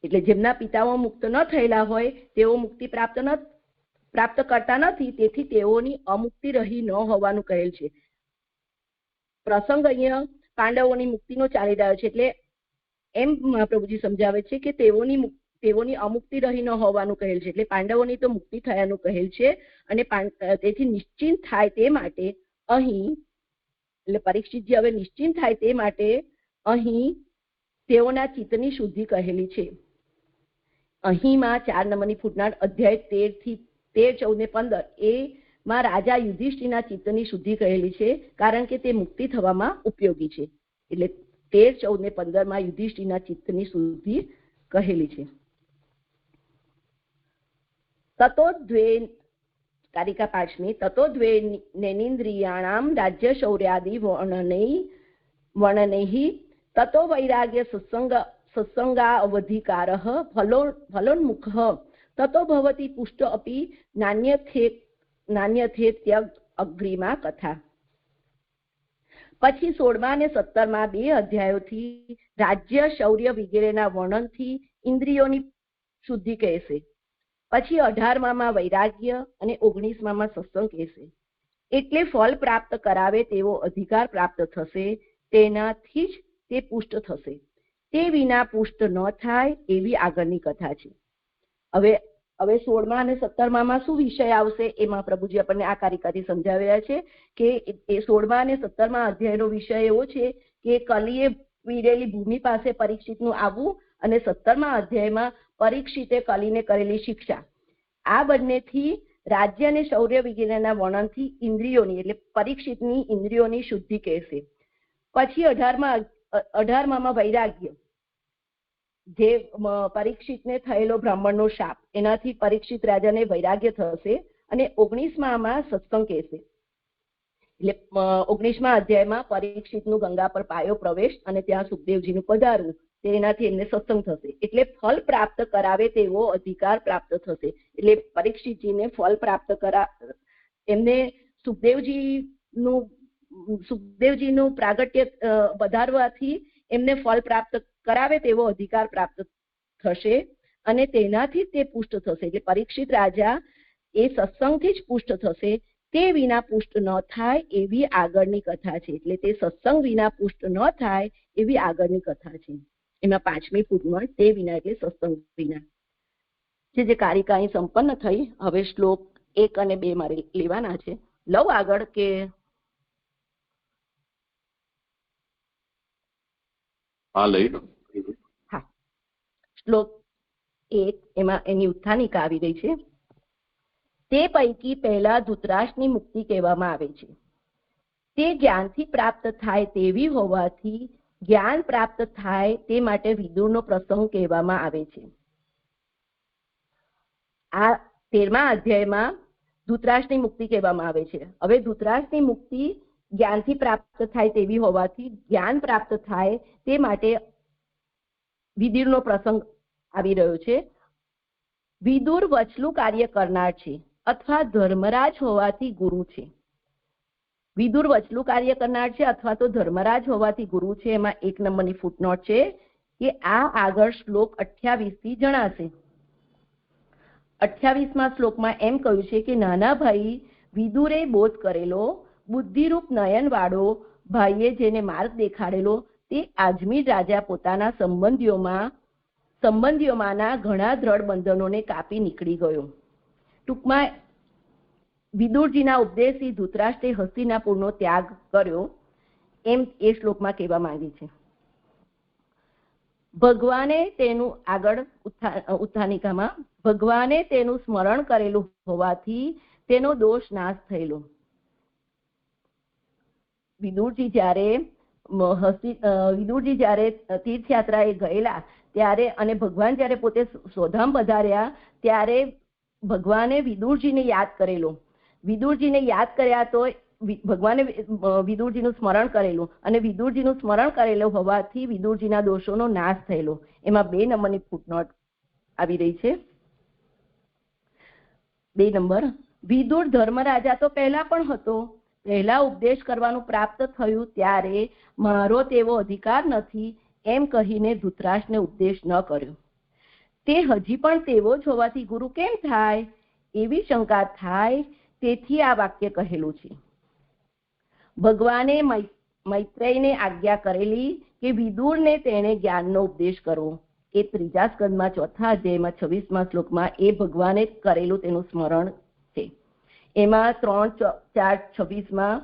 એટલે જેમના પિતાઓ મુક્ત ન થયેલા હોય તેઓ મુક્તિ પ્રાપ્ત કરતા નથી, તેથી તેઓની અમુક્તિ રહી ન હોવાનું કહેલ છે. પ્રસંગ અહીંયા પાંડવોની મુક્તિનો ચાલી રહ્યો છે, એટલે એમ મહાપ્રભુજી સમજાવે છે કે તેઓની અમુક્તિ રહી ન હોવાનું કહેલ છે, એટલે પાંડવોની તો મુક્તિ થયાનું કહેલ છે. અને તેથી નિશ્ચિંત થાય તે માટે અહીં, એટલે પરીક્ષિતજી હવે નિશ્ચિંત થાય તે માટે અહીં તેઓના ચિત્તની શુદ્ધિ કહેલી છે. અહીંમાં 4 નંબરની ફૂટનોટ અધ્યાય 13, 14 ને 15 એમાં રાજા યુધિષ્ઠિરના ચિત્તની શુદ્ધિ કહેલી છે, કારણ કે તે મુક્તિ થવામાં ઉપયોગી છે. એટલે 13, 14 ને 15માં યુધિષ્ઠિરના ચિત્તની શુદ્ધિ કહેલી છે. કારિકા 5મી તતો દ્વે નેન્દ્રિયાણામ રાજ્ય શૌર્યાદિ વર્ણનૈઃ તતો વૈરાગ્ય સત્સંગાવધિકારઃ ફલોન્મુખઃ તતો ભવતિ પુષ્ટ અપી નાન્યથેત્યગ અગ્રિમા કથા. પછી 16મા અને 17મા 2 અધ્યાયોથી રાજ્ય શૌર્ય વગેરેના વર્ણનથી ઇન્દ્રિયોની શુદ્ધિ કહેશે. પછી 18માં વૈરાગ્ય અને 19માં સત્સંગ કહેશે. એટલે ફળ પ્રાપ્ત કરાવે તેવો અધિકાર પ્રાપ્ત થશે, તેનાથી જ તે પુષ્ટ થશે. તે વિના પુષ્ટ ન થાય એવી આગળની કથા છે. હવે 16મા અને 17માં શું વિષય આવશે એમાં પ્રભુજી આપણને આ કારિકાથી સમજાવી રહ્યા છે કે એ 16મા અને 17મા અધ્યાયનો વિષય એવો છે કે કલીએ વીરેલી ભૂમિ પાસે પરીક્ષિતનું આવવું, અને 17મા અધ્યાયમાં પરીક્ષિતે કલીને કરેલી શિક્ષા. આ બંનેથી રાજ્ય અને શૌર્ય વગેરેના વર્ણનથી ઇન્દ્રિયોની, એટલે પરીક્ષિતની ઇન્દ્રિયોની શુદ્ધિ કહેશે. પછી 18માં વૈરાગ્ય, જે પરીક્ષિતને થયેલો બ્રાહ્મણનો શાપ, એનાથી પરીક્ષિત રાજાને વૈરાગ્ય થશે. અને 19માં સત્સંગ કહેશે. એટલે 19મા અધ્યાયમાં પરીક્ષિતનું ગંગા પર પાયો પ્રવેશ અને ત્યાં સુખદેવજીનું પધારવું, તેનાથી એમને સત્સંગ થશે. એટલે ફળ પ્રાપ્ત કરાવે તેવો અધિકાર પ્રાપ્ત થશે. એટલે પરીક્ષિતજીને ફળ પ્રાપ્ત એમને સુખદેવજીનું પ્રાગટ્ય વધારવાથી એમને ફળ પ્રાપ્ત કરાવે તેવો અધિકાર પ્રાપ્ત થશે, અને તેનાથી તે પુષ્ટ થશે. એટલે પરીક્ષિત રાજા એ સત્સંગથી જ પુષ્ટ થશે, તે વિના પુષ્ટ ન થાય એવી આગળની કથા છે. એટલે તે સત્સંગ વિના પુષ્ટ ન થાય એવી આગળની કથા છે. એમાં 5મી ફૂટનોટ તે વિના એટલે સત્સંગ વિના જે કારિકા અહીં સંપન્ન થઈ. હવે શ્લોક 1 અને 2 મારે લેવાના છે. લવ આગળ કે હા લઈ લો. હા, શ્લોક 1 એમાં એની ઉત્થાનિકા આવી રહી છે. તે પૈકી પહેલા ધૃતરાષ્ટ્રની મુક્તિ કહેવામાં આવે છે. તે જ્ઞાનથી પ્રાપ્ત થાય તેવી હોવાથી જ્ઞાન પ્રાપ્ત થાય તે માટે વિદુરનો પ્રસંગ કહેવામાં આવે છે. આ 13મા અધ્યાયમાં ધૃતરાષ્ટ્રની મુક્તિ કહેવામાં આવે છે. હવે ધૃતરાષ્ટ્રની મુક્તિ જ્ઞાનથી પ્રાપ્ત થાય તેવી હોવાથી જ્ઞાન પ્રાપ્ત થાય તે માટે વિદુરનો પ્રસંગ આવી રહ્યો છે. વિદુર વચલું કાર્ય કરનાર છે અથવા ધર્મરાજ હોવાથી ગુરુ છે. વિદુર વચલું કાર્ય કરનાર છે અથવા તો ધર્મરાજ હોવાથી ગુરુ છે. એમાં 1 નંબરની ફૂટનોટ છે કે આ આગળ શ્લોક 28 થી જણાશે. 28મા શ્લોકમાં એમ કહ્યું છે કે નાના ભાઈ વિદુરે બોધ કરેલો બુદ્ધિરૂપ નયન વાળો ભાઈએ જેને માર્ગ દેખાડેલો તે આજમીર રાજા પોતાના સંબંધીઓમાંના ઘણા દ્રઢ બંધનોને કાપી નીકળી ગયો. ટૂંકમાં વિદુરજીના ઉપદેશથી ધૃતરાષ્ટ્રે હસ્તિનાપુરનો ત્યાગ કર્યો એમ એ શ્લોકમાં કહેવા માંગે છે. ભગવાને તેનું આગળ ઉત્થાનિકામાં ભગવાને તેનું સ્મરણ કરેલું હોવાથી તેનો દોષ નાશ થયેલો. વિદુરજી જ્યારે તીર્થયાત્રાએ ગયેલા ત્યારે અને ભગવાન જ્યારે પોતે સ્વધામ પધાર્યા ત્યારે ભગવાને વિદુરજીને યાદ કરેલો. વિદુરજીને યાદ કર્યા તો ભગવાને વિદુરજીનું સ્મરણ કરેલું અને વિદુરજીનું સ્મરણ કરેલું હોવાથી વિદુરજીના દોષોનો નાશ થયેલો. એમાં 2 નંબરની ફૂટનોટ આવી રહી છે. 2 નંબર, વિદુર ધર્મરાજા તો પહેલા પણ હતો. પહેલા ઉપદેશ કરવાનું પ્રાપ્ત થયું ત્યારે મારો તેવો અધિકાર નથી એમ કહીને ધૃતરાષ્ટ્રને ઉપદેશ ન કર્યો. તે હજી પણ તેવો જ હોવાથી ગુરુ કેમ થાય એવી શંકા થાય તેથી આ વાક્ય કહેલું છે. ભગવાને મૈત્રેયને આજ્ઞા કરેલી કે વિદુરને તેણે જ્ઞાનનો ઉપદેશ કરવો. એ 3જા સ્કંદમાં 4થા અધ્યાયમાં 26મા શ્લોકમાં એ ભગવાને કરેલું તેનું સ્મરણ છે. એમાં 3, 4, 26માં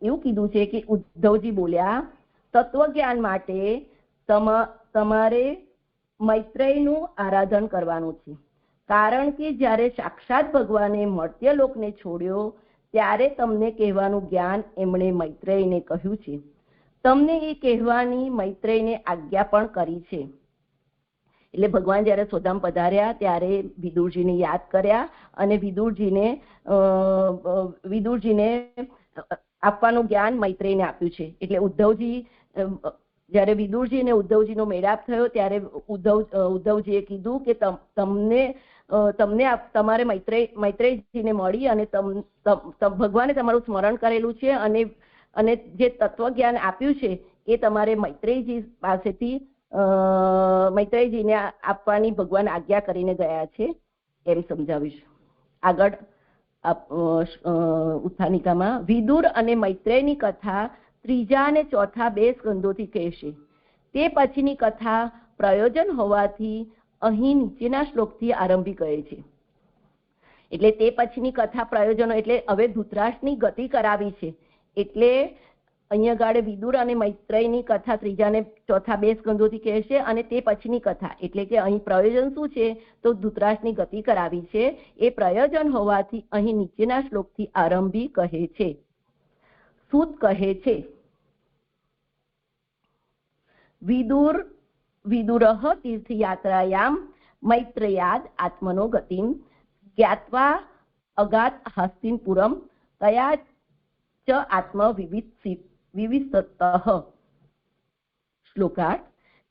એવું કીધું છે કે ઉદ્ધવજી બોલ્યા તત્વજ્ઞાન માટે તમારે મૈત્રેયનું આરાધન કરવાનું છે. કારણ કે જ્યારે સાક્ષાત ભગવાને મર્ત્યલોકને છોડ્યો ત્યારે તમને કહેવાનું જ્ઞાન એમણે મૈત્રેયને કહ્યું છે. તમને એ કહેવાની મૈત્રેયને આજ્ઞા પણ કરી છે. એટલે ભગવાન જ્યારે સ્વધામ પધાર્યા ત્યારે વિદુરજીને યાદ કર્યા અને વિદુરજીને આપવાનું જ્ઞાન મૈત્રેયને આપ્યું છે. એટલે ઉદ્ધવજી જ્યારે વિદુરજી અને ઉદ્ધવજીનો મેળાપ થયો ત્યારે ઉદ્ધવજીએ કીધું કે તમને તમારે મૈત્રેયજીને મળી અને ભગવાને તમારું સ્મરણ કરેલું છે અને જે તત્વજ્ઞાન આપ્યું છે એ તમારે મૈત્રેયજી પાસેથી મૈત્રેયજીને આપવાની ભગવાન આજ્ઞા કરીને ગયા છે એમ સમજાવીશ. આગળ ઉત્થાનિકામાં વિદુર અને મૈત્રેયની કથા 3જા અને 4થા 2 સ્કંદોથી કહેશે. તે પછીની કથા પ્રયોજન હોવાથી અહીં નીચેના શ્લોકથી આરંભી કહે છે. એટલે તે પછીની કથા પ્રયોજનો એટલે હવે ધૃતરાષ્ટ્રની ગતિ કરાવી છે. એટલે અહીંયા ગાળે વિદુર અને મૈત્રેયની કથા 3જા અને 4થા 2 સ્કંદોથી કહેશે અને તે પછીની કથા એટલે કે અહીં પ્રયોજન શું છે તો ધૃતરાષ્ટ્રની ગતિ કરાવી છે. એ પ્રયોજન હોવાથી અહીં નીચેના શ્લોકથી આરંભી કહે છે. સૂત કહે છે વિદુરઃ તીર્થયાત્રાયામ મૈત્રેયાદ આત્મનો ગતિમ જ્ઞાત્વા અગાત હસ્તિનપુરમ તયા ચ આત્મ વિવિસ્તતઃ. શ્લોકાર્થ.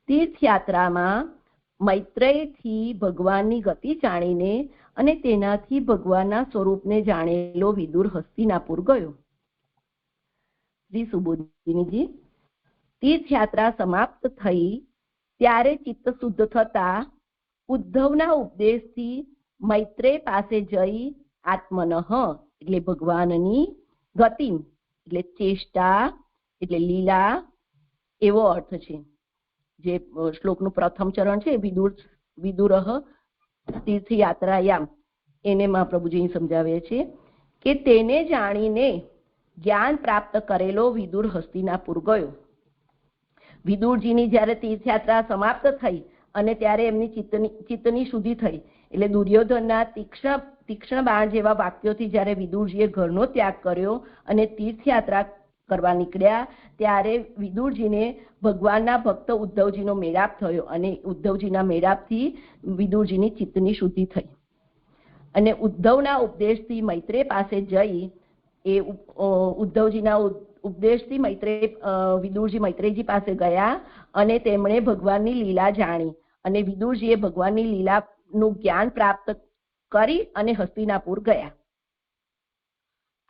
તીર્થયાત્રામાં મૈત્રેયથી ભગવાનની ગતિ જાણીને અને તેનાથી ભગવાનના સ્વરૂપને જાણેલો વિદુર હસ્તિનાપુર ગયો. શ્રી સુબોધિનીજી, તીર્થયાત્રા સમાપ્ત થઈ ત્યારે ચિત્ત શુદ્ધ થતા ઉદ્ધવના ઉપદેશથી મૈત્રેય પાસે જઈ આત્મનઃ એટલે ભગવાનની ગતિ એટલે ચેષ્ટા એટલે લીલા એવો અર્થ છે. જે શ્લોકનું પ્રથમ ચરણ છે વિદુરઃ તીર્થયાત્રાયામ એને મહાપ્રભુજી સમજાવે છે કે તેને જાણીને જ્ઞાન પ્રાપ્ત કરેલો વિદુર હસ્તિનાપુર ગયો. વિદુરજીની જ્યારે તીર્થયાત્રા સમાપ્ત થઈ અને ત્યારે એમની ચિત્તની શુદ્ધિ થઈ, એટલે દુર્યોધનના તીક્ષ્ણ બાણ જેવા વાક્યોથી જ્યારે વિદુરજીએ ઘરનો ત્યાગ કર્યો અને તીર્થયાત્રા કરવા નીકળ્યા, ત્યારે વિદુરજીને ભગવાનના ભક્ત ઉદ્ધવજીનો મેળાપ થયો અને ઉદ્ધવજીના મેળાપથી વિદુરજીની ચિત્તની શુદ્ધિ થઈ. અને ઉદ્ધવના ઉપદેશથી મૈત્રેય પાસે જઈ એ ઉદ્ધવજીના ઉપદેશથી વિદુરજી મૈત્રેયજી પાસે ગયા અને તેમણે ભગવાનની લીલા જાણી અને વિદુરજીએ ભગવાનની લીલાનું જ્ઞાન પ્રાપ્ત કરી અને હસ્તિનાપુર ગયા.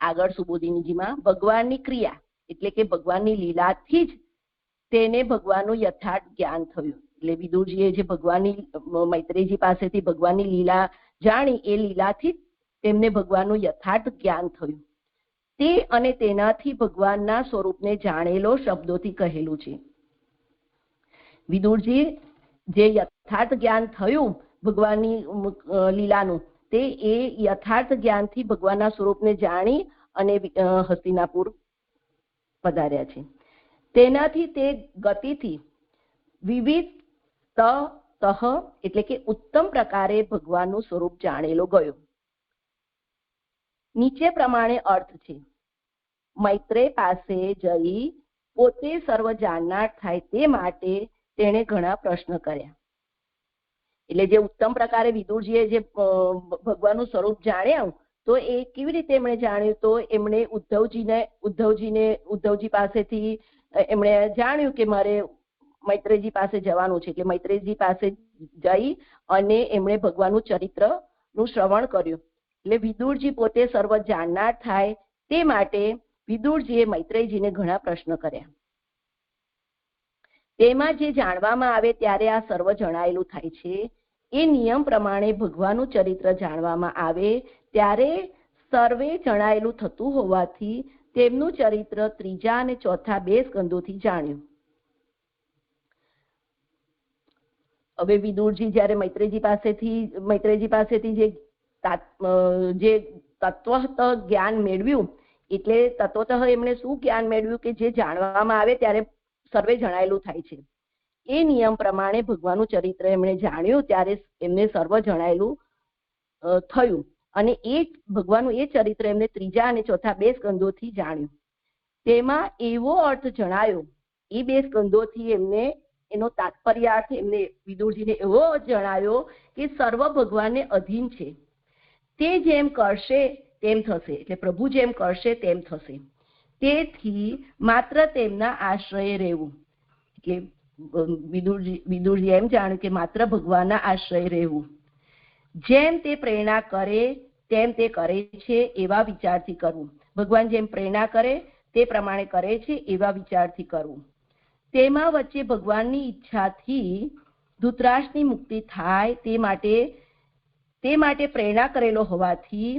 આગળ સુબોધિનીજીમાં ભગવાનની ક્રિયા એટલે કે ભગવાનની લીલાથી જ તેને ભગવાનનું યથાર્થ જ્ઞાન થયું. એટલે વિદુરજીએ જે ભગવાનની મૈત્રેયજી પાસેથી ભગવાનની લીલા જાણી એ લીલાથી તેમને ભગવાનનું યથાર્થ જ્ઞાન થયું. તે અને તેનાથી ભગવાનના સ્વરૂપને જાણેલો શબ્દોથી કહેલું છે. વિદુરજી જે યથાર્થ જ્ઞાન થયું ભગવાનની લીલાનું, તે એ યથાર્થ જ્ઞાનથી ભગવાનના સ્વરૂપને જાણી અને હસ્તિનાપુર પધાર્યા છે. તેનાથી તે ગતિથી વિવિધ એટલે કે ઉત્તમ પ્રકારે ભગવાનનું સ્વરૂપ જાણેલો ગયો. નીચે પ્રમાણે અર્થ છે. મૈત્રેય પાસે જઈ પોતે સર્વ જાણનાર થાય તે માટે તેણે ઘણા પ્રશ્ન કર્યા. એટલે જે ઉત્તમ પ્રકારે વિદુરજીએ જે ભગવાનનું સ્વરૂપ જાણ્યા, તો એ કેવી રીતે એમણે જાણ્યું? તો એમણે ઉદ્ધવજી પાસેથી એમણે જાણ્યું કે મારે મૈત્રેયજી પાસે જવાનું છે. એટલે મૈત્રેયજી પાસે જઈ અને એમણે ભગવાનનું ચરિત્રનું શ્રવણ કર્યું. એટલે વિદુરજી પોતે સર્વ જાણનાર થાય તે માટે વિદુરજીએ મૈત્રેયજીને ઘણા પ્રશ્ન કર્યા. તેમાં જે જાણવામાં આવે ત્યારે આ સર્વ જણાયેલું થાય છે. એ નિયમ પ્રમાણે ભગવાનનું ચરિત્ર જાણવામાં આવે ત્યારે સર્વે જણાયેલું થતું હોવાથી તેમનું ચરિત્ર ત્રીજા અને ચોથા 2 સ્કંદોથી જાણ્યું. હવે વિદુરજી જ્યારે મૈત્રેયજી પાસેથી જે તત્વતઃ જ્ઞાન મેળવ્યું, એટલે તત્વતઃ એમણે શું જ્ઞાન મેળવ્યું કે જે જાણવામાં આવે ત્યારે સર્વે જણાયેલું થાય છે. એ નિયમ પ્રમાણે ભગવાનનું ચરિત્ર એમણે જાણ્યું ત્યારે એમને સર્વ જણાયેલું થયું અને એ ભગવાનનું એ ચરિત્ર એમને ત્રીજા અને ચોથા 2 સ્કંદોથી જાણ્યું. તેમાં એવો અર્થ જણાયો, એ 2 સ્કંદોથી એમને એનો તાત્પર્યાર્થ એમને વિદુરજીને એવો જણાયો કે સર્વ ભગવાનને અધીન છે. તે જેમ કરશે તેમ થશે, એટલે પ્રભુ જેમ કરશે તેમ થશે. તેથી માત્ર તેમના આશ્રયે રહેવું. એટલે વિદુરજી એમ જાણ્યું કે માત્ર ભગવાનના આશ્રય રહેવું. જેમ તે પ્રેરણા કરે તેમ તે કરે છે એવા વિચારથી કરવું. ભગવાન જેમ પ્રેરણા કરે તે પ્રમાણે કરે છે એવા વિચારથી કરવું. તેમાં વચ્ચે ભગવાનની ઈચ્છાથી ધૃતરાષ્ટ્રની મુક્તિ થાય તે માટે પ્રેરણા કરેલો હોવાથી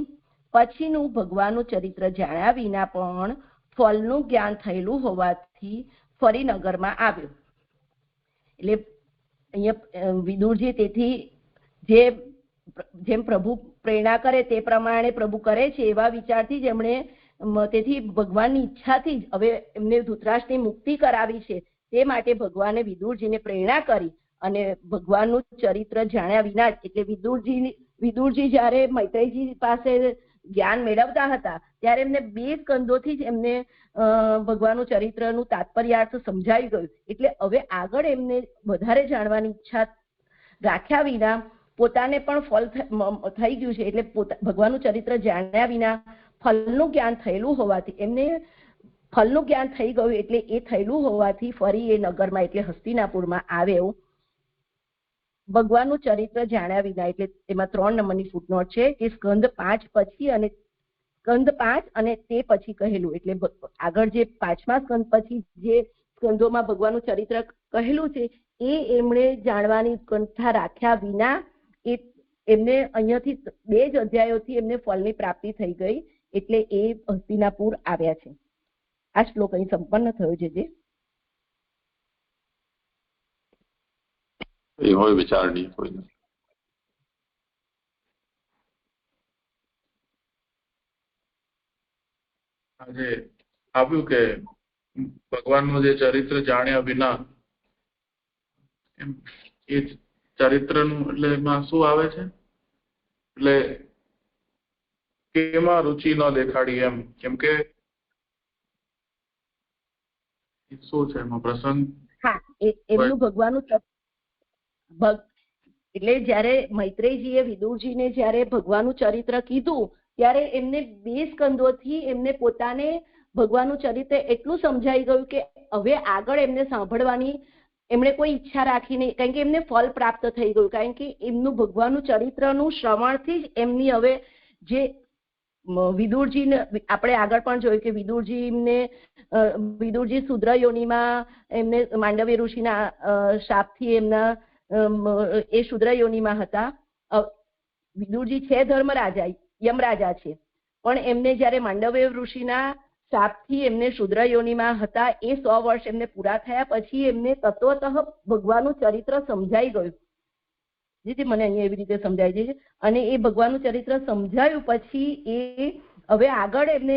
પછીનું ભગવાનનું ચરિત્ર જાણ્યા વિના પણ ફળનું જ્ઞાન થયેલું હોવાથી ફરી નગરમાં આવ્યો. એટલે અહીંયા વિદુરજી તેથી જેમ પ્રભુ પ્રેરણા કરે તે પ્રમાણે પ્રભુ કરે છે એવા વિચારથી જ એમણે તેથી ભગવાનની ઈચ્છાથી જ હવે એમને ધૃતરાષ્ટ્રની મુક્તિ કરાવી છે. તે માટે ભગવાને વિદુરજીને પ્રેરણા કરી અને ભગવાનનું ચરિત્ર જાણ્યા વિના જ, એટલે વિદુરજી જ્યારે મૈત્રેયજી પાસે જ્ઞાન મેળવતા હતા ત્યારે એમને 2 સ્કંદોથી જ એમને ભગવાનનું ચરિત્રનું તાત્પર્યાર્થ સમજાઈ ગયું. એટલે હવે આગળ એમને વધારે જાણવાની ઈચ્છા રાખ્યા વિના પોતાને પણ ફળ થઈ ગયું છે. એટલે ભગવાનનું ચરિત્ર જાણ્યા વિના ફળનું જ્ઞાન થયેલું હોવાથી એમને ફળનું જ્ઞાન થઈ ગયું. એટલે એ થયેલું હોવાથી ફરી એ નગરમાં એટલે હસ્તિનાપુરમાં આવ્યો. ભગવાનનું ચરિત્ર જાણ્યા વિના, એટલે એમાં 3 નંબરની ફૂટનોટ છે કે સ્કંદ 5 પછી અને સ્કંદ 5 અને તે પછી કહેલું. એટલે આગળ જે 5મા સ્કંદ પછી જે સ્કંદોમાં ભગવાનનું ચરિત્ર કહેલું છે એ એમણે જાણવાની ઉત્કંઠા રાખ્યા વિના એમને અહીંયાથી 2 જ અધ્યાયોથી એમને ફળની પ્રાપ્તિ થઈ ગઈ. એટલે એ હસ્તિનાપુર આવ્યા છે. આ શ્લોક અહીં સંપન્ન થયો છે. જે એ હોય વિચારણી કોઈને આજે આવ્યું કે ભગવાનનું જે ચરિત્ર જાણ્યા વિના એમ એ ચરિત્રનું એટલે એમાં શું આવે છે, એટલે કેમાં રુચિ ન દેખાડી એમ, કેમ કે શું છે એમાં પ્રસંગ? હા, એમનું ભગવાનનું એટલે જ્યારે મૈત્રેયજીએ વિદુરજીને જ્યારે ભગવાનનું ચરિત્ર કીધું ત્યારે એમને 2 સ્કંદોથી એમને પોતાને ભગવાનનું ચરિત્ર એટલું સમજાઈ ગયું કે હવે આગળ એમને સાંભળવાની એમણે કોઈ ઈચ્છા રાખી નહીં, કારણ કે એમને ફળ પ્રાપ્ત થઈ ગયું, કારણ કે એમનું ભગવાનનું ચરિત્રનું શ્રવણથી જ એમની હવે જે વિદુરજીને આપણે આગળ પણ જોયું કે વિદુરજી શુદ્ર યોનિમાં એમને માંડવ્ય ઋષિના શાપથી એમના એ શુદ્ર યોનિમાં હતા. વિદુરજી છે ધર્મરાજા, યમરાજા છે, પણ એમને જ્યારે માંડવ્ય ઋષિના શાપથી એમને શુદ્ર યોનિમાં હતા એ 100 વર્ષ એમને પૂરા થયા પછી એમને તત્વતઃ ભગવાનનું ચરિત્ર સમજાઈ ગયું. જે મને અહીંયા એવી રીતે સમજાય છે, અને એ ભગવાનનું ચરિત્ર સમજાયું પછી એ હવે આગળ એમને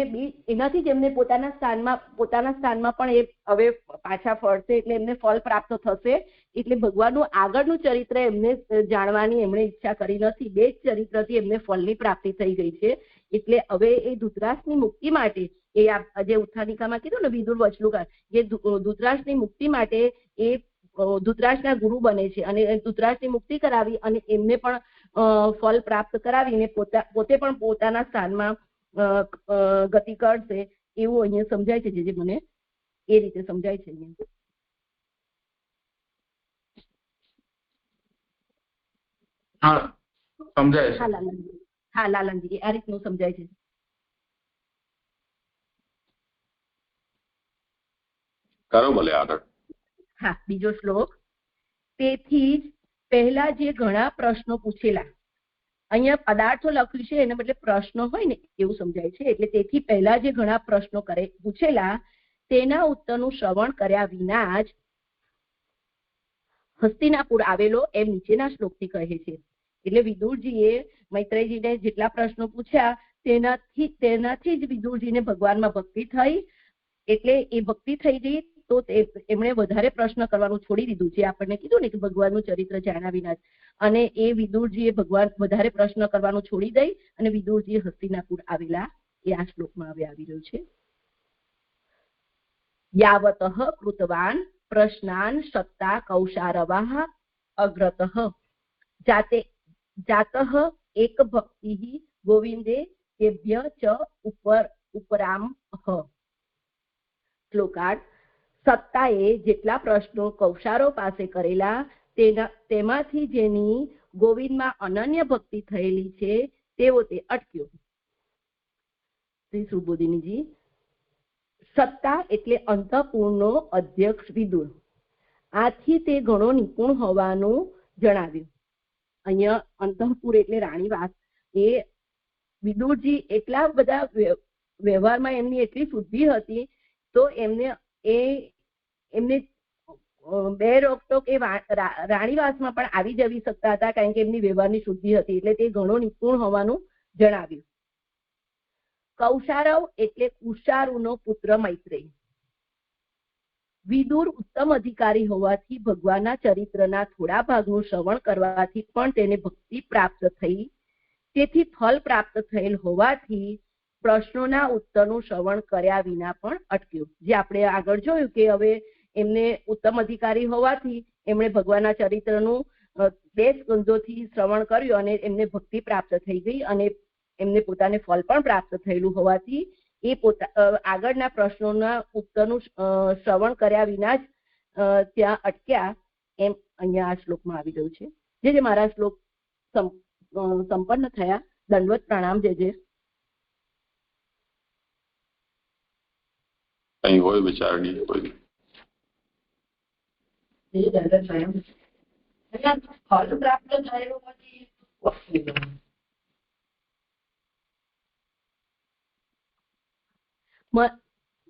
એનાથી જ એમને પોતાના સ્થાનમાં પણ એ હવે પાછા ફરશે, એટલે એમને ફળ પ્રાપ્ત થશે. એટલે ભગવાનનું આગળનું ચરિત્ર એમને જાણવાની એમણે ઈચ્છા કરી નથી, 2 જ ચરિત્રથી એમને ફળની પ્રાપ્તિ થઈ ગઈ છે. એટલે હવે એ ધૃતરાષ્ટ્રની મુક્તિ માટે એ જે ઉત્થાનિકામાં કીધું ને વિદુર વચલુકાર, એ ધૃતરાષ્ટ્રની મુક્તિ માટે એ ધૃતરાષ્ટ્રના ગુરુ બને છે અને ધૃતરાષ્ટ્રની મુક્તિ કરાવી અને એમને પણ ફળ પ્રાપ્ત કરાવીને પોતે પણ પોતાના સ્થાનમાં ગતિ કરશે એવું અહીંયા સમજાય છે. જે મને એ રીતે સમજાય છે. હા, સમજાય છે. હા લાલનજી, આ રીતનું સમજાય છે. કરો ભલે આગળ. હા, બીજો શ્લોક. તેથી જ પહેલા જે ઘણા પ્રશ્નો પૂછેલા, અહીંયા પદાર્થો લખ્યું છે એના બદલે પ્રશ્નો હોય ને એવું સમજાય છે. એટલે તેથી પહેલા જે ઘણા પ્રશ્નો પૂછેલા તેના ઉત્તરનું શ્રવણ કર્યા વિના જ હસ્તિનાપુર આવેલો એમ નીચેના શ્લોકથી કહે છે. એટલે વિદુરજીએ મૈત્રેયજીને જેટલા પ્રશ્નો પૂછ્યા તેનાથી જ વિદુરજીને ભગવાનમાં ભક્તિ થઈ. એટલે એ ભક્તિ થઈ ગઈ તો એમણે વધારે પ્રશ્ન કરવાનું છોડી દીધું, જે આપણને કીધું ને કે ભગવાનનું ચરિત્ર જાણ્યા વિના જ. અને એ વિદુરજીએ વધારે પ્રશ્ન કરવાનું છોડી દઈ અને વિદુરજી હસ્તિનાપુર આવેલા એ આ શ્લોકમાં હવે આવી રહ્યું છે. યાવતઃ કૃતવાન પ્રશ્નાન શક્તા કૌશારવાહ અગ્રતઃ જાતઃ એક ભક્તિ ગોવિંદે તેભ્ય ચ ઉપરામઃ. શ્લોકાર્થ. સત્તાએ જેટલા પ્રશ્નો કૌશારો પાસે કરેલા તેમાંથી જેની ગોવિંદમાં અનન્ય ભક્તિ થયેલી છે તેવો તે અટક્યો. શ્રી સુબોધિનીજી. સત્તા એટલે અંતઃપુરનો અધ્યક્ષ વિદુર, આથી તે ઘણો નિપુણ હોવાનું જણાવ્યું. અહીંયા અંતઃપુર એટલે રાણીવાસ. એ વિદુરજી એટલા બધા વ્યવહારમાં એમની એટલી શુદ્ધિ હતી તો એમને બે રોકટોક એ રાણીવાસમાં પણ આવી જવી શકતા હતા, કારણ કે એમની વ્યવહારની શુદ્ધિ હતી. એટલે તે ઘણો નિપુણ હોવાનું જણાવ્યું. કૌશારવ એટલે કુશારુનો પુત્ર મૈત્રેય. વિદુર ઉત્તમ અધિકારી હોવાથી ભગવાનના ચરિત્રના થોડા ભાગનું શ્રવણ કરવાથી પણ તેને ભક્તિ પ્રાપ્ત થઈ. તેથી ફળ પ્રાપ્ત થયેલ હોવાથી પ્રશ્નોના ઉત્તરનું શ્રવણ કર્યા વિના પણ અટક્યું. જે આપણે આગળ જોયું કે હવે એમને ઉત્તમ અધિકારી હોવાથી એમણે ભગવાનના ચરિત્રનું 2 સ્કંદોથી શ્રવણ કર્યું અને એમને ભક્તિ પ્રાપ્ત થઈ ગઈ અને એમને પોતાને ફળ પણ પ્રાપ્ત થયેલું હોવાથી એ આગળના પ્રશ્નોના ઉત્તરનું શ્રવણ કર્યા વિના જ ત્યાં અટક્યા એમ અહીંયા આ શ્લોકમાં આવી ગયું છે. જે મારા શ્લોક સંપન્ન થયા. દંડવત પ્રણામ. જે કઈ હોય વિચારણી કોઈ ફળ પ્રાપ્ત થયેલું પછી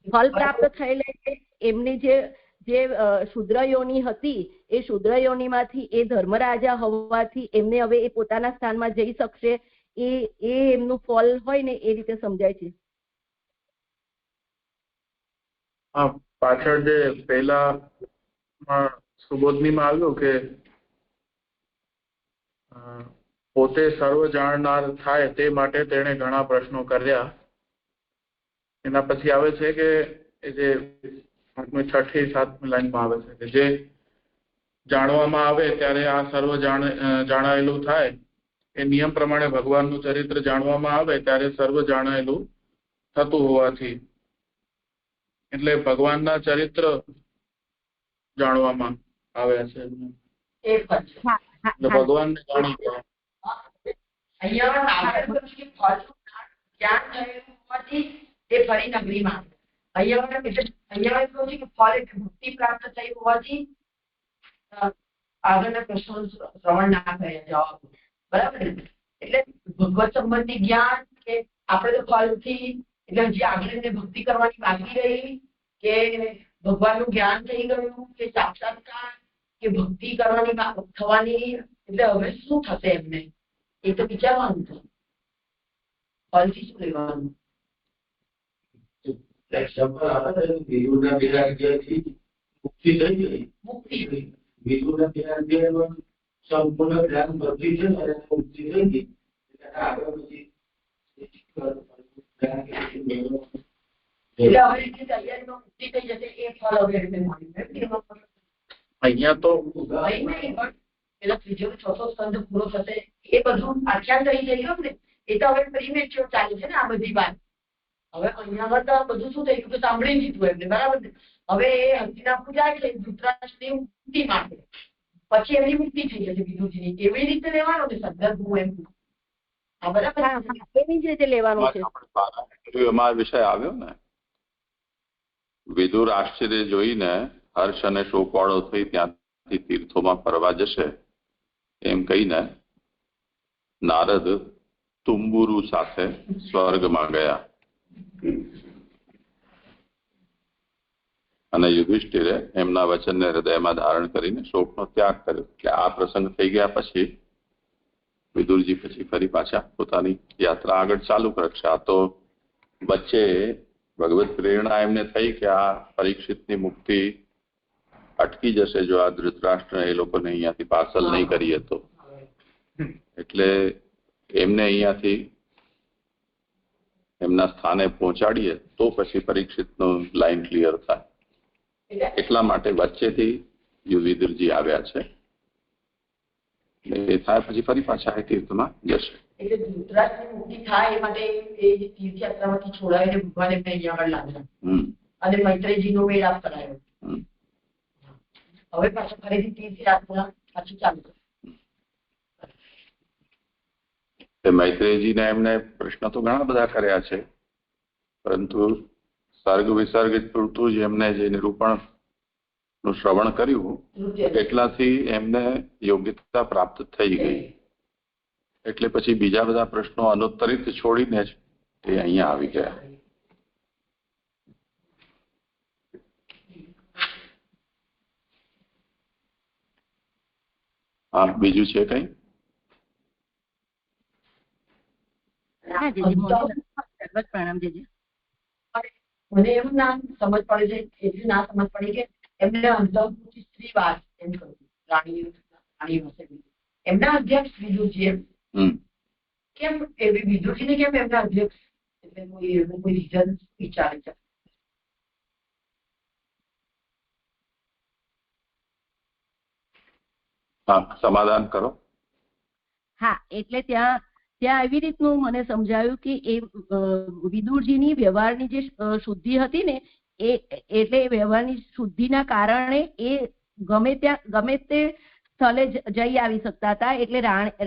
ફળ પ્રાપ્ત થયેલ એમની જે શુદ્ર યોની હતી એ શુદ્ર યોનીમાંથી એ ધર્મરાજા હોવાથી એમને હવે એ પોતાના સ્થાનમાં જઈ શકશે એ એમનું ફળ હોય ને એ રીતે સમજાય છે. પાછળ જે પહેલા સુબોધનીમાં આવ્યું કે પોતે સર્વ જાણનાર થાય તે માટે તેણે ઘણા પ્રશ્નો કર્યા. એના પછી આવે છે કે જે 6મી 7મી લાઈનમાં આવે છે કે જે જાણવામાં આવે ત્યારે આ સર્વ જાણાયેલું થાય. એ નિયમ પ્રમાણે ભગવાનનું ચરિત્ર જાણવામાં આવે ત્યારે સર્વ જાણાયેલું થતું હોવાથી, એટલે ભગવાનના ચરિત્ર જાણવામાં આવ્યા છે. એટલે ભગવાનને જાણી ગયા. અહીંયા જ્ઞાન થયેલું હોવાથી તે ફરી નગરીમાં. અહીંયા કહ્યું છે કે ફળ એટલે મુક્તિ પ્રાપ્ત થઈ હોવાથી આગળના પ્રશ્નો શ્રવણ ના કર્યા જવાબ. બરાબર ને? એટલે ભગવત સંબંધી જ્ઞાન કે આપણે તો ફળથી એટલે હજી આગળ એમને ભક્તિ કરવાની બાકી રહી કે ભગવાનનું જ્ઞાન થઈ ગયું કે સાક્ષાત્કાર કે ભક્તિ કરવાની થવાની, એટલે હવે શું થશે એમને એ તો વિચારવાનું છે. ફળથી શું લેવાનું? મુક્તિ થઈ ગઈ. મુક્તિ વિદુરના જ્ઞાન સંપૂર્ણ જ્ઞાન બદલી છે અને મુક્તિ થઈ ગઈ. આગળ પછી મુક્તિ થઈ જશે એ ફળ હવે અહીંયા તો પેલા ત્રીજો ચોથો સ્કંદ પૂરો થશે એ બધું આખ્યાન થઈ ગયું ને, એ તો હવે પ્રીમેચ્યોર ચાલે છે ને આ બધી વાત. હવે અહીંયા તો બધું શું થઈ ગયું કે સાંભળી લીધું એમને. બરાબર ને? હવે એ હસ્તિનાપુર જાય છે ધૃતરાષ્ટ્રની મુક્તિ માટે, પછી એમની મુક્તિ થઈ જશે વિદુરજીની. એવી રીતે લેવાનો ને સંદર્ભ હું એમ. હા બરાબર, એવી જ રીતે લેવાનું છે. એમાં વિષય આવ્યો ને, વિદુર આશ્ચર્ય જોઈને હર્ષ અને શોકવાળો થઈ ત્યાંથી તીર્થોમાં ફરવા જશે એમ કહીને નારદ તુંબુરુ સાથે સ્વર્ગમાં ગયા. અને યુધિષ્ઠિરે એમના વચનને હૃદયમાં ધારણ કરીને શોકનો ત્યાગ કર્યો. એટલે આ પ્રસંગ થઈ ગયા પછી વિદુરજી પછી ફરી પાછા પોતાની યાત્રા આગળ ચાલુ કરશે. આ તો વચ્ચે ભગવત પ્રેરણા એમને થઈ કે આ પરીક્ષિતની મુક્તિ અટકી જશે જો આ ધૃતરાષ્ટ્ર એ લોકોને અહીંયાથી પાર્સલ નહીં કરીએ તો. એટલે એમને અહીંયાથી એમના સ્થાને પહોંચાડીએ તો પછી પરીક્ષિતનું લાઈન ક્લિયર થાય. એટલા માટે વચ્ચેથી વિદુરજી આવ્યા છે. એ થાય પછી ફરી પાછા એ તીર્થમાં જશે. એટલે ધૃતરાષ્ટ્રની મુક્તિ થાય એ માટે એ તીર્થયાત્રામાંથી છોડાવીને ભગવાન એમને અહીંયા આગળ લાવ્યા અને મૈત્રેયજીનો મેળાપ કરાયો. હવે પાછું ફરીથી તીર્થયાત્રા પાછી ચાલુ કરે. મૈત્રેયજીને એમને પ્રશ્ન તો ઘણા બધા કર્યા છે, પરંતુ સર્ગ વિસર્ગ પૂરતું જ એમને જે નિરૂપણ નું શ્રવણ કર્યું એટલાથી એમને યોગ્યતા પ્રાપ્ત થઈ ગઈ. એટલે પછી બીજા બધા પ્રશ્નો અનુત્તરિત છોડીને જ એ અહીંયા આવી ગયા. હા, બીજું છે કઈ? પ્રણામ જીજી. મને એવું ના સમજ પડે છે, એટલી ના સમજ પડી કે એમને અંતઃપુરથી સ્ત્રી વાત એમ કહ્યું. રાણી હશે એમના અધ્યક્ષ વિદુરજી એમ કેમ એવી વિદુરજીને કેમ એમના અધ્યક્ષ એટલે કોઈ રીઝન વિચારે છે? હા, સમાધાન કરો. હા, એટલે ત્યાં એવી રીતનું મને સમજાયું કે એ વિદુરજીની વ્યવહારની જે શુદ્ધિ હતી ને એ એટલે વ્યવહારની શુદ્ધિના કારણે એ ગમે તે સ્થળે જઈ આવી શકતા હતા. એટલે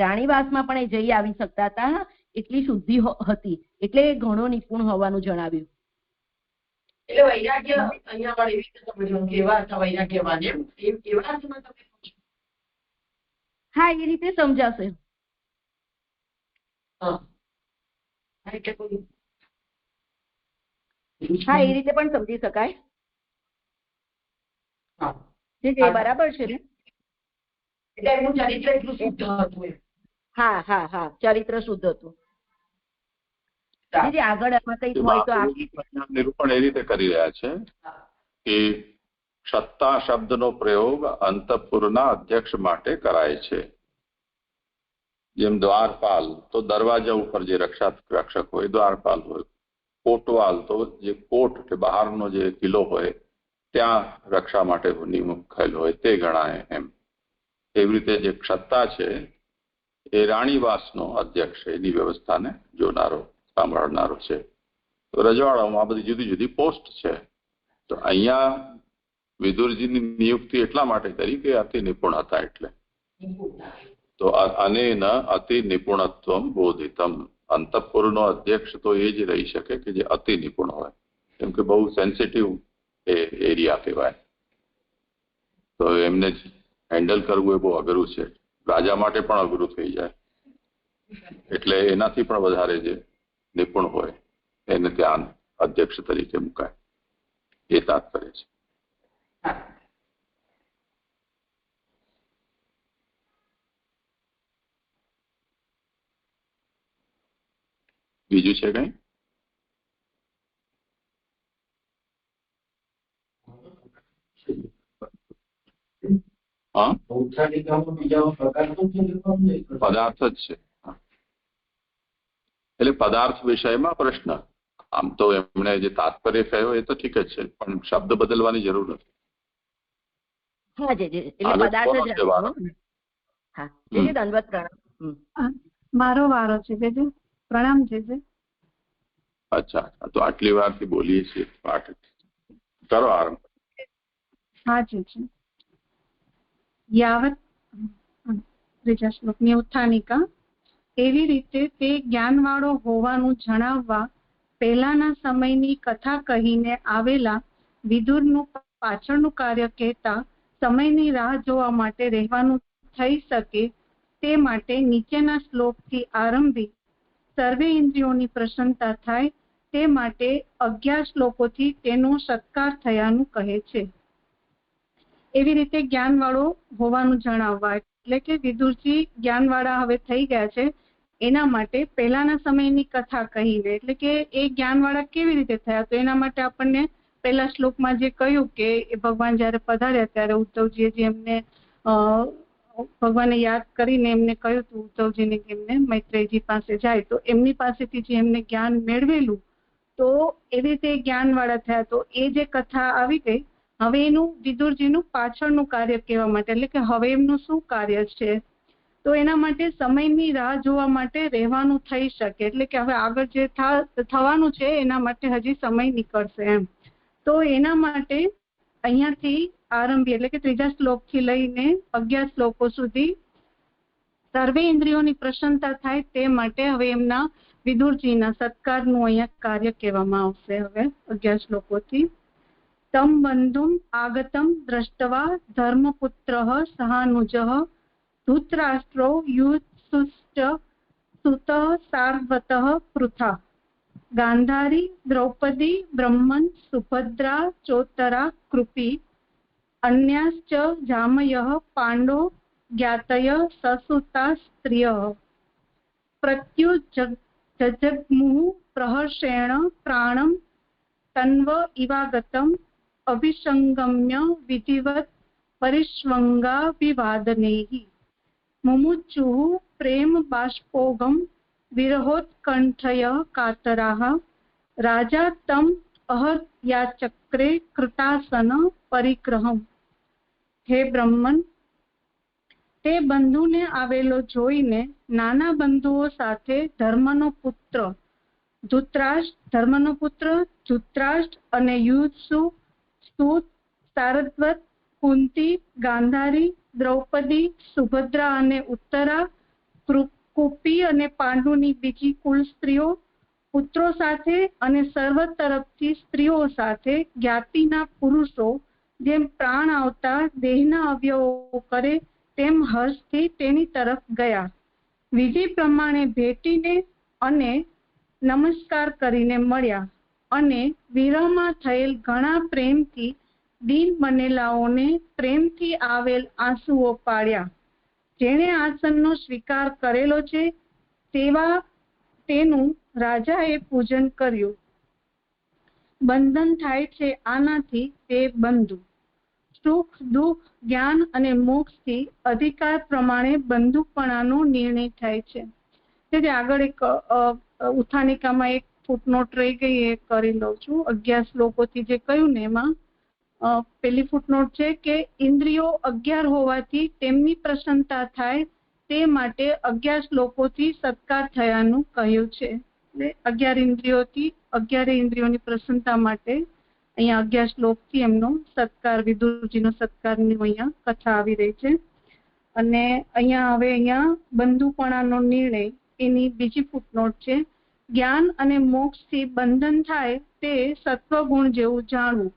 રાણીવાસમાં પણ એ જઈ આવી શકતા હતા. એટલી શુદ્ધિ હતી. એટલે ઘણો નિપુણ હોવાનું જણાવ્યું. એટલે વૈરાગ્ય અહીંયા પણ એવી રીતે સમજવાનું કે એવા હતા વૈરાગ્યવાન એમ એવા અર્થમાં તમે પૂછો? હા, એ રીતે સમજાશે. હા, એ રીતે પણ સમજી શકાય. બરાબર છે ને? એટલે એમનું ચરિત્ર એટલું શુદ્ધ હતું એમ. હા, ચરિત્ર શુદ્ધ હતું. આગળ એમાં કઈ હોય તો નિરૂપણ એ રીતે કરી રહ્યા છે કે સત્તા શબ્દનો પ્રયોગ અંતઃપુરના અધ્યક્ષ માટે કરાય છે. જેમ દ્વારપાલ તો દરવાજા ઉપર જે રક્ષક હોય દ્વારપાલ હોય. કોટવાલ તો જે કોટ કે બહારનો જે કિલ્લો હોય ત્યાં રક્ષા માટે નિમણૂક થયેલ હોય તે ગણાય. એમ એવી રીતે જે સત્તા છે એ રાણીવાસનો અધ્યક્ષ છે, એની વ્યવસ્થાને જોનારો સાંભળનારો છે. તો રજવાડાઓમાં બધી જુદી જુદી પોસ્ટ છે. તો અહીંયા વિદુરજીની નિયુક્તિ એટલા માટે કરી કે અતિ નિપુણ હતા એટલે. તો અનેન અતિ નિપુણત્વમ બોધિતમ. અંતઃપુરનો અધ્યક્ષ તો એ જ રહી શકે કે જે અતિ નિપુણ હોય, કેમ કે બહુ સેન્સિટિવ એરિયા કહેવાય. તો એમને જ હેન્ડલ કરવું એ બહુ અઘરું છે. રાજા માટે પણ અઘરું થઈ જાય. એટલે એનાથી પણ વધારે જે નિપુણ હોય એને ત્યાં અધ્યક્ષ તરીકે મુકાય, એ તાત્પર્ય છે. બીજું છે કઈ? હા, પદાર્થ જ છે. એટલે પદાર્થ વિષયમાં પ્રશ્ન. આમ તો એમણે જે તાત્પર્ય કહ્યો એ તો ઠીક જ છે, પણ શબ્દ બદલવાની જરૂર નથી. હા જી, એટલે પદાર્થ જ રાખો. હા જી, દંડવત પ્રણામ. મારો વારો છે બેજો. પ્રણામ છે. અચ્છા, તો આટલી વારથી બોલીએ છીએ. કરો આરંભ. હા જી. યાવત ત્રીજા શ્લોકની ઉત્થાનિકા. એવી રીતે તે જ્ઞાનવાળો હોવાનું જણાવવા પહેલાના સમયની કથા કહીને આવેલા વિદુરનું પાછળનું કાર્ય કહેતા સમયની રાહ જોવા માટે રહેવાનું થઈ શકે તે માટે નીચેના શ્લોકથી આરંભી સર્વે ઇન્દ્રિયોની પ્રસન્નતા થાય તે માટે 11 શ્લોકોથી તેનો સત્કાર થયાનું કહે છે. એવી રીતે જ્ઞાનવાળો હોવાનું જણાવવા એટલે કે વિદુરજી જ્ઞાનવાળા હવે થઈ ગયા છે એના માટે પહેલાના સમયની કથા કહીને, એટલે કે એ જ્ઞાનવાળા કેવી રીતે થયા, તો એના માટે આપણને પહેલા શ્લોકમાં જે કહ્યું કે ભગવાન જયારે પધાર્યા ત્યારે ઉદ્ધવજીએ જે એમને ભગવાને યાદ કરીને એમને કહ્યું હતું ઉદ્ધવજીને કે એમને મૈત્રેયજી પાસે જાય, તો એમની પાસેથી જે એમને જ્ઞાન મેળવેલું તો એવી રીતે જ્ઞાનવાળા થયા. તો એ જે કથા આવી ગઈ. હવે એનું વિદુરજીનું પાછળનું કાર્ય કહેવા માટે, એટલે કે હવે એમનું શું કાર્ય છે, તો એના માટે સમયની રાહ જોવા માટે રહેવાનું થઈ શકે, એટલે કે હવે આગળ જે થવાનું છે એના માટે હજી સમય નીકળશે એમ. તો એના માટે અહીંયાથી આરંભી એટલે કે ત્રીજા શ્લોકથી લઈને 11 શ્લોકો સુધી સર્વે ઇન્દ્રિયોની પ્રસન્નતા થાય તે માટે હવે એમના વિદુરજીના સત્કારનું અહીંયા કાર્ય કહેવામાં આવશે. હવે 11 શ્લોકોથી. તમ બંધુમ આગતમ દ્રષ્ટવા ધર્મપુત્રઃ સહાનુજઃ ધૃતરાષ્ટ્રો યુત્સુશ્ચ સુતઃ સાર્વતઃ પૃથા ગાંધારી દ્રૌપદી બ્રહ્મન સુભદ્રા ચોતરા કૃપી અન્યાશ્ચ જામયઃ પાંડો જ્ઞાતય સસુતા સ્ત્રિયઃ પ્રત્યુજજગ્મુઃ પ્રહર્ષેણ પ્રાણમ તન્વ ઇવાગતમ અભિસંગમ્ય વિધિવત પરિષ્વંગા વિવાદનૈઃ મુમુચુઃ પ્રેમ બાષ્પોગમ વિરહોત્કંઠય કાતરાઃ રાજા તમ અહયાચક્રે કૃતાસન પરિગ્રહમ. હે બ્રહ્મન, તે બંધુને આવેલો જોઈને નાના બંધુઓ સાથે ધર્મનો પુત્ર ધૃતરાષ્ટ્ર અને યુત્સુ, સૂત, સારદ્વત, કુંતી, ગાંધારી, દ્રૌપદી, સુભદ્રા અને ઉત્તરા, કુપી અને પાંડુની બીજી કુલ સ્ત્રીઓ, પુત્રો સાથે અને સર્વ તરફથી સ્ત્રીઓ સાથે જ્ઞાતિના પુરુષો જેમ પ્રાણ આવતા દેહના અવયવો કરે તેમ હર્ષથી તેની તરફ ગયા. વિધિ પ્રમાણે ભેટીને અને નમસ્કાર કરીને મળ્યા અને વિરહમાં થયેલ ઘણા પ્રેમથી દીન બનેલાઓને પ્રેમથી આવેલ આંસુઓ પાડ્યા. જેણે આસનનો સ્વીકાર કરેલો છે તેવા તેનું રાજાએ પૂજન કર્યું. બંધન થાય છે આનાથી તે બંધુ. સુખ દુઃખ જ્ઞાન અને મોક્ષથી અધિકાર પ્રમાણે બંધુપણાનો નિર્ણય થાય છે. તેથી આગળ એક ઉત્થાનિકામાં એક ફૂટનોટ રહી ગઈ, એ કરી લઉં છું. 11 શ્લોકોથી જે કહ્યું ને એમાં પેલી ફૂટનોટ છે કે ઇન્દ્રિયો 11 હોવાથી તેમની પ્રસન્નતા થાય તે માટે 11 શ્લોકોથી સત્કાર થયાનું કહ્યું છે. 11 ઇન્દ્રિયોથી 11 ઇન્દ્રિયોની પ્રસન્નતા માટે અહીંયા 11 શ્લોકથી એમનો સત્કાર, વિદુરજીનો સત્કારની અહીંયા કથા આવી રહી છે. અને અહીંયા બંધુપણાનો નિર્ણય એની બીજી ફૂટનોટ છે. જ્ઞાન અને મોક્ષથી બંધન થાય તે સત્વગુણ જેવું જાણવું,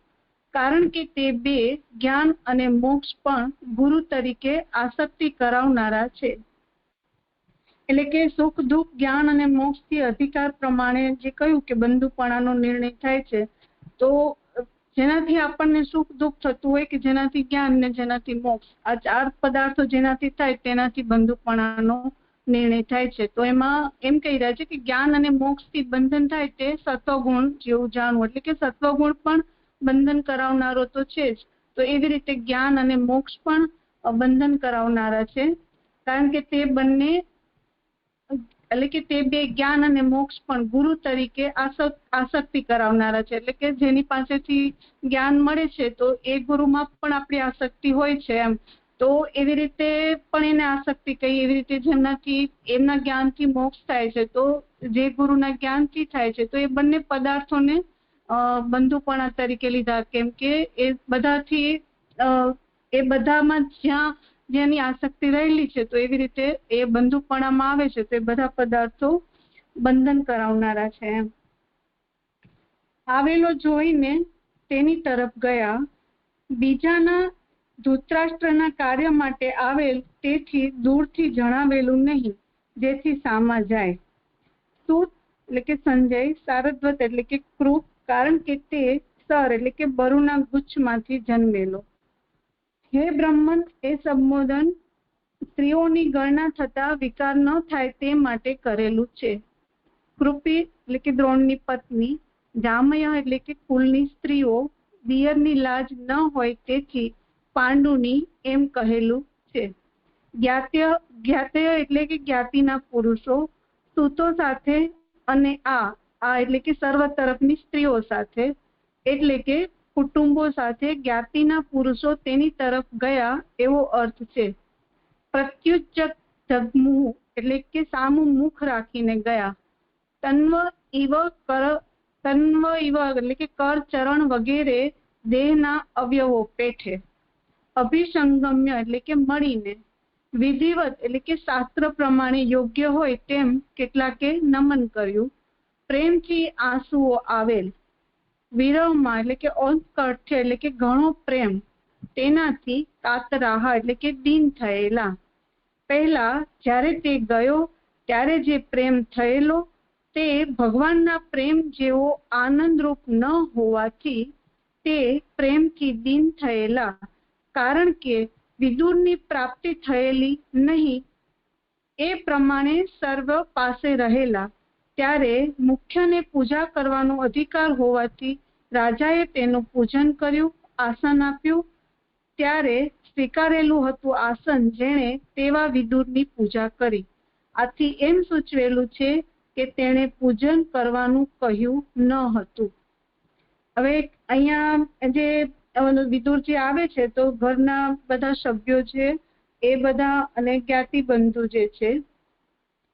કારણ કે તે બે જ્ઞાન અને મોક્ષ પણ ગુરુ તરીકે આસક્તિ કરાવનારા છે. એટલે કે સુખ દુઃખ જ્ઞાન અને મોક્ષથી અધિકાર પ્રમાણે જે કહ્યું કે બંધુપણાનો નિર્ણય થાય છે, તો જેનાથી આપણને સુખ દુઃખ થતું હોય કે જેનાથી જ્ઞાન ને જેનાથી મોક્ષ, આ 4 પદાર્થો જેનાથી થાય તેનાથી બંધુપણાનો નિર્ણય થાય છે. તો એમાં એમ કહી રહ્યા છે કે જ્ઞાન અને મોક્ષથી બંધન થાય તે સત્વગુણ જેવું જાણવું, એટલે કે સત્વગુણ પણ બંધન કરાવનારો તો છે જ, તો એવી રીતે જ્ઞાન અને મોક્ષ પણ બંધન કરાવનારા છે. કારણ કે તે બંને, એટલે કે તે બે જ્ઞાન અને મોક્ષ પણ ગુરુ તરીકે આસક્તિ કરાવનારા છે. એટલે કે જેની પાસેથી જ્ઞાન મળે છે તો એ ગુરુમાં પણ આપણી આસક્તિ હોય છે એમ. તો એવી રીતે પણ એને આસક્તિ કહી, એવી રીતે જેમનાથી એમના જ્ઞાનથી મોક્ષ થાય છે, તો જે ગુરુના જ્ઞાનથી થાય છે, તો એ બંને પદાર્થોને બંધુપણા તરીકે લીધા. કેમ કે એ બધાથી એ બધામાં જેની આસક્તિ રહેલી છે, તો એવી રીતે એ બંધુપણામાં આવે છે, તો એ બધા પદાર્થો બંધન કરાવનારા છે એમ. આવેલો જોઈને તેની તરફ ગયા, બીજાના ધૃતરાષ્ટ્રના કાર્ય માટે આવેલ તેથી દૂરથી જણાવેલું નહીં, જેથી સામા જાય. સૂત એટલે કે સંજય, સારદ્વત એટલે કે કૃપ, કારણ કે તે સર એટલે કે બરુના ગુચ્છમાંથી જન્મેલો. હે બ્રહ્મન, એ સંબોધન સ્ત્રીઓની ગણના થતા વિકાર ન થાય તે માટે કરેલું છે. કૃપી એટલે કે દ્રોણની પત્ની, જામય એટલે કે કુલની સ્ત્રીઓ, દિયરની લાજ ન હોય તેથી પાંડુની એમ કહેલું છે. જ્ઞાત્ય એટલે કે જ્ઞાતિના પુરુષો, સૂતો સાથે અને આ એટલે કે સર્વ તરફની સ્ત્રીઓ સાથે, એટલે કે કુટુંબો સાથે જ્ઞાતિના પુરુષો તેની તરફ ગયા એવો અર્થ છે. પ્રત્યુચ્ચ જગમુહ એટલે કે સામું મુખ રાખીને ગયા. તન્વ ઇવ એટલે કે કર ચરણ વગેરે દેહના અવયવો પેઠે. અભિસંગમ્ય એટલે કે મળીને. વિધિવત એટલે કે શાસ્ત્ર પ્રમાણે યોગ્ય હોય તેમ કેટલાકે નમન કર્યું. પ્રેમથી આંસુઓ આવેલ. વિરહમાં એટલે કે ઔત્કંઠ્ય એટલે કે ઘણો પ્રેમ, તેનાથી કાતરાહા એટલે કે દીન થયેલા. પહેલા જ્યારે તે ગયો ત્યારે જે પ્રેમ થયેલો તે ભગવાનના પ્રેમ જેવો આનંદરૂપ ન હોવાથી તે પ્રેમથી દીન થયેલા. કારણ કે વિદુરની પ્રાપ્તિ થયેલી નહીં એ પ્રમાણે સર્વ પાસે રહેલા, ત્યારે મુખ્યને પૂજા કરવાનો અધિકાર હોવાથી રાજાએ તેનું પૂજન કર્યું, આસન આપ્યું. ત્યારે સ્વીકારેલું હતું આસન જેણે તેવા વિદુરની પૂજા કરી. આથી એમ સૂચવેલું છે કે તેણે પૂજન કરવાનું કહ્યું ન હતું. હવે અહીંયા જે વિદુરજી આવે છે તો ઘરના બધા સભ્યો છે એ બધા અને જ્ઞાતિ બંધુ જે છે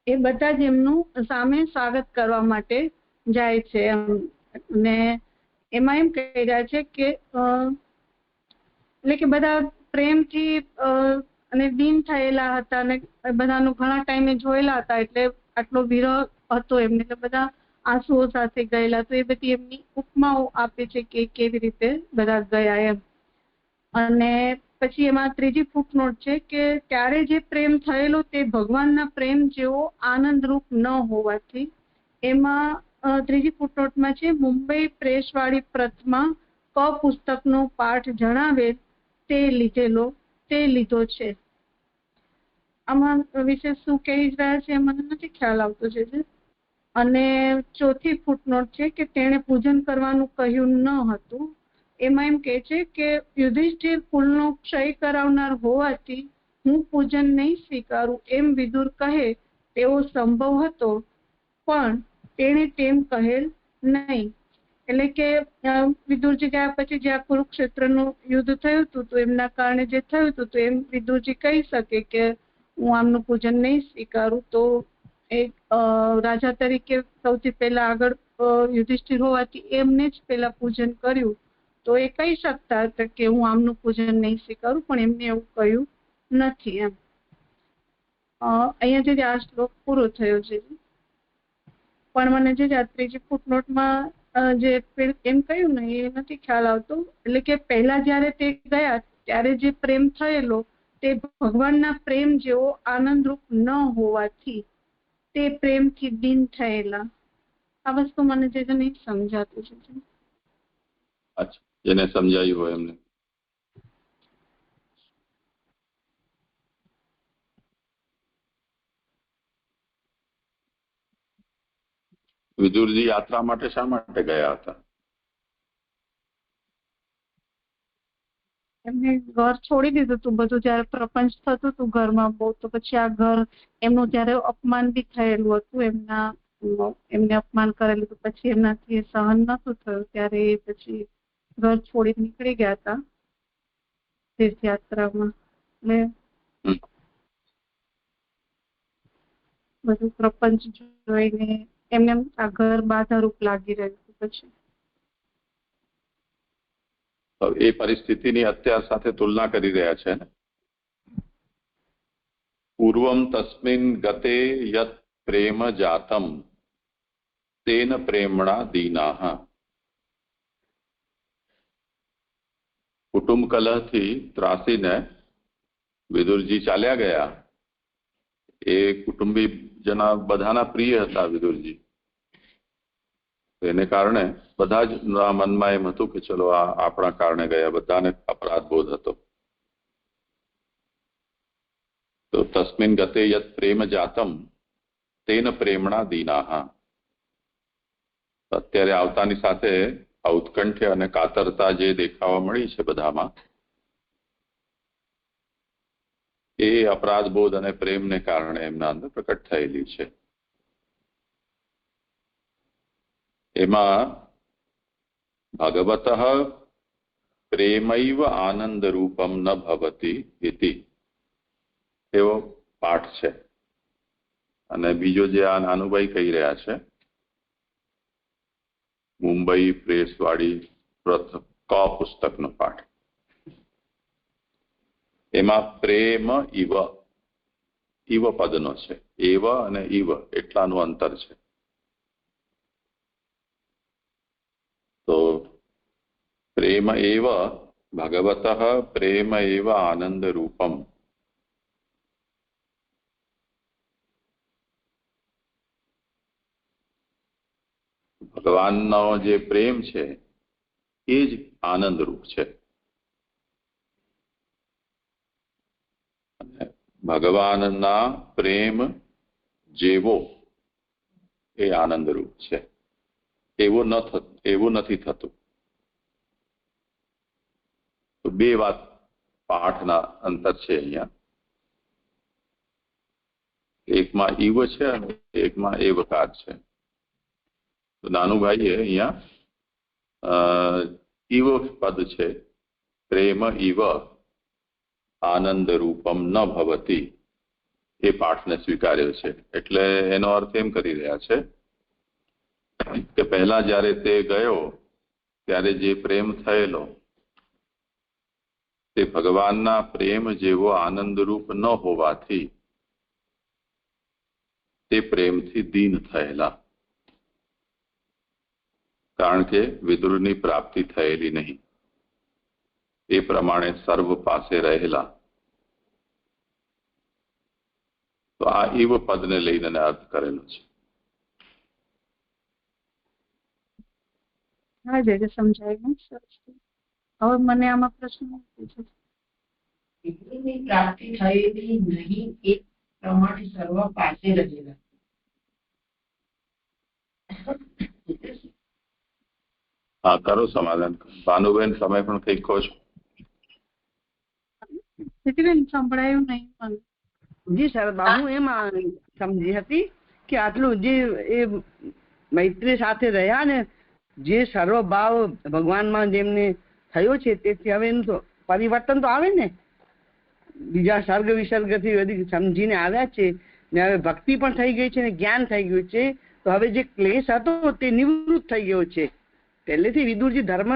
એ બધા જ એમનું સામે સ્વાગત કરવા માટે જાય છે. અને એમાં એમ કહી રહ્યા છે કે એટલે કે બધા પ્રેમથી અને દીન થયેલા હતા અને બધાનું ઘણા ટાઈમે જોયેલા હતા, એટલે આટલો વિરહ હતો એમને, એટલે બધા આંસુઓ સાથે ગયેલા. તો એ બધી એમની ઉપમાઓ આપે છે કે કેવી રીતે બધા ગયા એમ. અને પછી એમાં ત્રીજી ફૂટનોટ છે કે ત્યારે જે પ્રેમ થયેલો તે ભગવાનના પ્રેમ જેવો આનંદરૂપ ન હોવાથી, એમાં ત્રીજી ફૂટનોટમાં છે મુંબઈ પ્રેસવાળી પ્રથમા ક પુસ્તકનો પાઠ જણાવેલ તે લીધો છે. આમાં વિશે શું કહી રહ્યા છે મને નથી ખ્યાલ આવતો છે. અને ચોથી ફૂટનોટ છે કે તેણે પૂજન કરવાનું કહ્યું ન હતું. એમાં એમ કે છે કે યુધિષ્ઠિર કુલનો ક્ષય કરાવનાર હોવાથી હું પૂજન નહીં સ્વીકારું એમ વિદુર કહે તેવો સંભવ હતો, પણ તેણે તેમ કહેલ નહીં. એટલે કે વિદુરજી ગયા પછી જ્યાં કુરુક્ષેત્રનું યુદ્ધ થયું હતું તો એમના કારણે જે થયું હતું તો એમ વિદુરજી કહી શકે કે હું આમનું પૂજન નહીં સ્વીકારું. તો એક રાજા તરીકે સૌથી પહેલા આગળ યુધિષ્ઠિર હોવાથી એમને જ પહેલા પૂજન કર્યું, તો એ કહી શકતા હતા કે હું આમનું પૂજન નહીં સ્વીકારું, પણ એમને એવું કહ્યું નથી. એમ અહીંયા જે આ શ્લોક પૂરો થયો છે. પણ મને જે ત્રીજી ફૂટનોટમાં જે એમ કહ્યું ને એ નથી ખ્યાલ આવતો. એટલે કે પહેલા જયારે તે ગયા ત્યારે જે પ્રેમ થયેલો તે ભગવાનના પ્રેમ જેવો આનંદરૂપ ન હોવાથી તે પ્રેમથી દીન થયેલા. આ વસ્તુ મને જે નહીં સમજાતું છે. અચ્છા, જેને સમજાયું હોય એમને. વિદુરજી યાત્રા માટે શા માટે ગયા હતા? એમને ઘર છોડી દીધું હતું બધું, જયારે પ્રપંચ થતું હતું ઘરમાં બહુ, તો પછી આ ઘર એમનું જયારે અપમાન બી થયેલું હતું, એમને અપમાન કરેલું હતું, પછી એમનાથી સહન નતું થયું ત્યારે પછી ઘર છોડી નીકળી ગયા હતા તીર્થયાત્રામાં. એટલે બધું પ્રપંચ જોઈને એમને આ ઘર બાધારૂપ લાગી રહ્યું હતું. પછી એ પરિસ્થિતિની અત્યાર સાથે તુલના કરી રહ્યા છે ને. પૂર્વમ તસ્મિન ગતે યત પ્રેમ જાતમ તેન પ્રેમણા દીનાહ. કુટુંબ કલહથી ત્રાસીને વિદુરજી ચાલ્યા ગયા. એ કુટુંબી જના બધાના પ્રિય હતા વિદુરજી. એને કારણે બધા જ મનમાં એમ હતું કે ચલો આ આપણા કારણે ગયા, બધાને અપરાધ બોધ હતો. તો તસ્મિન ગતે યત પ્રેમ જાતમ તેન પ્રેમણા દીનાહ. અત્યારે આવતાની સાથે આ ઉત્કંઠ અને કાતરતા જે દેખાવા મળી છે બધામાં, એ અપરાધ બોધ અને પ્રેમને કારણે એમના અંદર પ્રકટ થયેલી છે. એમાં ભગવતઃ પ્રેમૈવ આનંદ રૂપમ ન ભવતી ઇતિ એવો પાઠ છે. અને બીજો જે આ નાનુભાઈ કહી રહ્યા છે, મુંબઈ પ્રેસ વાળી ક પુસ્તકનો પાઠ, એમાં પ્રેમ ઇવ પદનો છે. એવ અને ઇવ એટલાનું અંતર છે. તો પ્રેમ એવ ભગવતઃ પ્રેમ એવ આનંદ રૂપમ. ભગવાનનો જે પ્રેમ છે એ જ આનંદ રૂપ છે. ભગવાનના પ્રેમ જેવો એ આનંદ રૂપ છે. એવું નથી થતું. તો બે વાત પાઠના અંતર છે અહીંયા. એકમાં ઈવ છે અને એકમાં એવકાર છે. તો નાનુભાઈએ અહીંયા ઈવ પદ છે, પ્રેમ ઈવ આનંદ રૂપમ ન ભવતી, એ પાઠને સ્વીકાર્યો છે. એટલે એનો અર્થ એમ કરી રહ્યા છે કે પહેલા જ્યારે તે ગયો ત્યારે જે પ્રેમ થયેલો તે ભગવાનના પ્રેમ જેવો આનંદરૂપ ન હોવાથી તે પ્રેમથી દીન થયેલા. કારણ કે વિદુરની પ્રાપ્તિ થયેલી નહીં, એ પ્રમાણે સર્વ પાસે રહેલા. તો આ ઈવ પદને લઈને અર્થ કરેલો છે. હા, જે સમજાય સરસ. હવે મને આમાં પ્રશ્ન પૂછે, વિદુરની પ્રાપ્તિ થયેલી નહીં એ પ્રમાણે સર્વ પાસે રહેલા. હા, કરો સમાધાન. ભાનુબેન, તમે પણ કંઈક કહો છો? સ્થિતિબેન સંભળાયું નહીં પણ. જી શારદા, હું એમ સમજી હતી કે આટલું જે એ મૈત્રી સાથે રહ્યા ને, જે સર્વભાવ ભગવાનમાં જેમને થયો છે, તેથી હવે એનું તો પરિવર્તન તો આવે ને. બીજા સર્ગ વિસર્ગથી બધી સમજીને આવ્યા છે ને, હવે ભક્તિ પણ થઈ ગઈ છે ને જ્ઞાન થઈ ગયું છે. તો હવે જે ક્લેશ હતો તે નિવૃત્ત થઈ ગયો છે. પહેલેથી વિદુરજી ધર્મ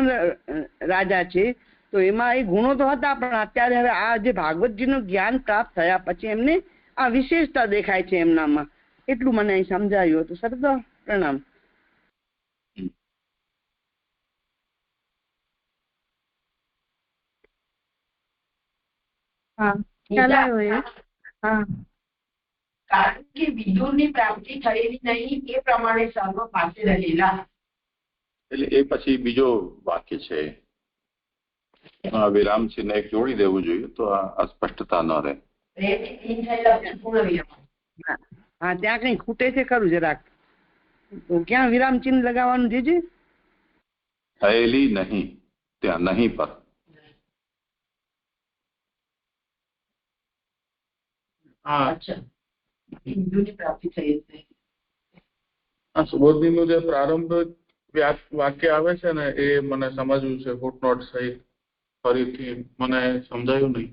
રાજા છે, તો એમાં એ ગુણો તો હતા, પણ અત્યારે હવે આ જે ભાગવતજીનું જ્ઞાન પ્રાપ્ત થયા પછી એમને આ વિશેષતા દેખાય છે એમનામાં. એટલું મને અહીં સમજાયું હતું. સરદા, પ્રણામ. હા, ખ્યાલ આવ્યો એ. હા, કારણ કે વિદુરની પ્રાપ્તિ થયેલી નહીં એ પ્રમાણે સર્વ પાસે રહેલા. એટલે એ પછી બીજો વાક્ય છે, વિરામ ચિહ્ન એક જોડી દેવું જોઈએ, તો આ અસ્પષ્ટતા ન રહે. પ્રેમથી લીન થયેલા પૂર્ણ વિરામ. હા, ત્યાં કઈ ખૂટે છે ખરું જરાક, તો ક્યાં વિરામ ચિહ્ન લગાવવાનું છે? થયેલી નહીં, ત્યાં નહીં પર. હા, અચ્છા, વિદુરની પ્રાપ્તિ થયેલી નહીં. આ સુબોધનીનું જે પ્રારંભ વાક્ય આવે છે ને, એ મને સમજવું છે ફૂટનોટ સહિત. ફરીથી મને સમજાયું નહીં.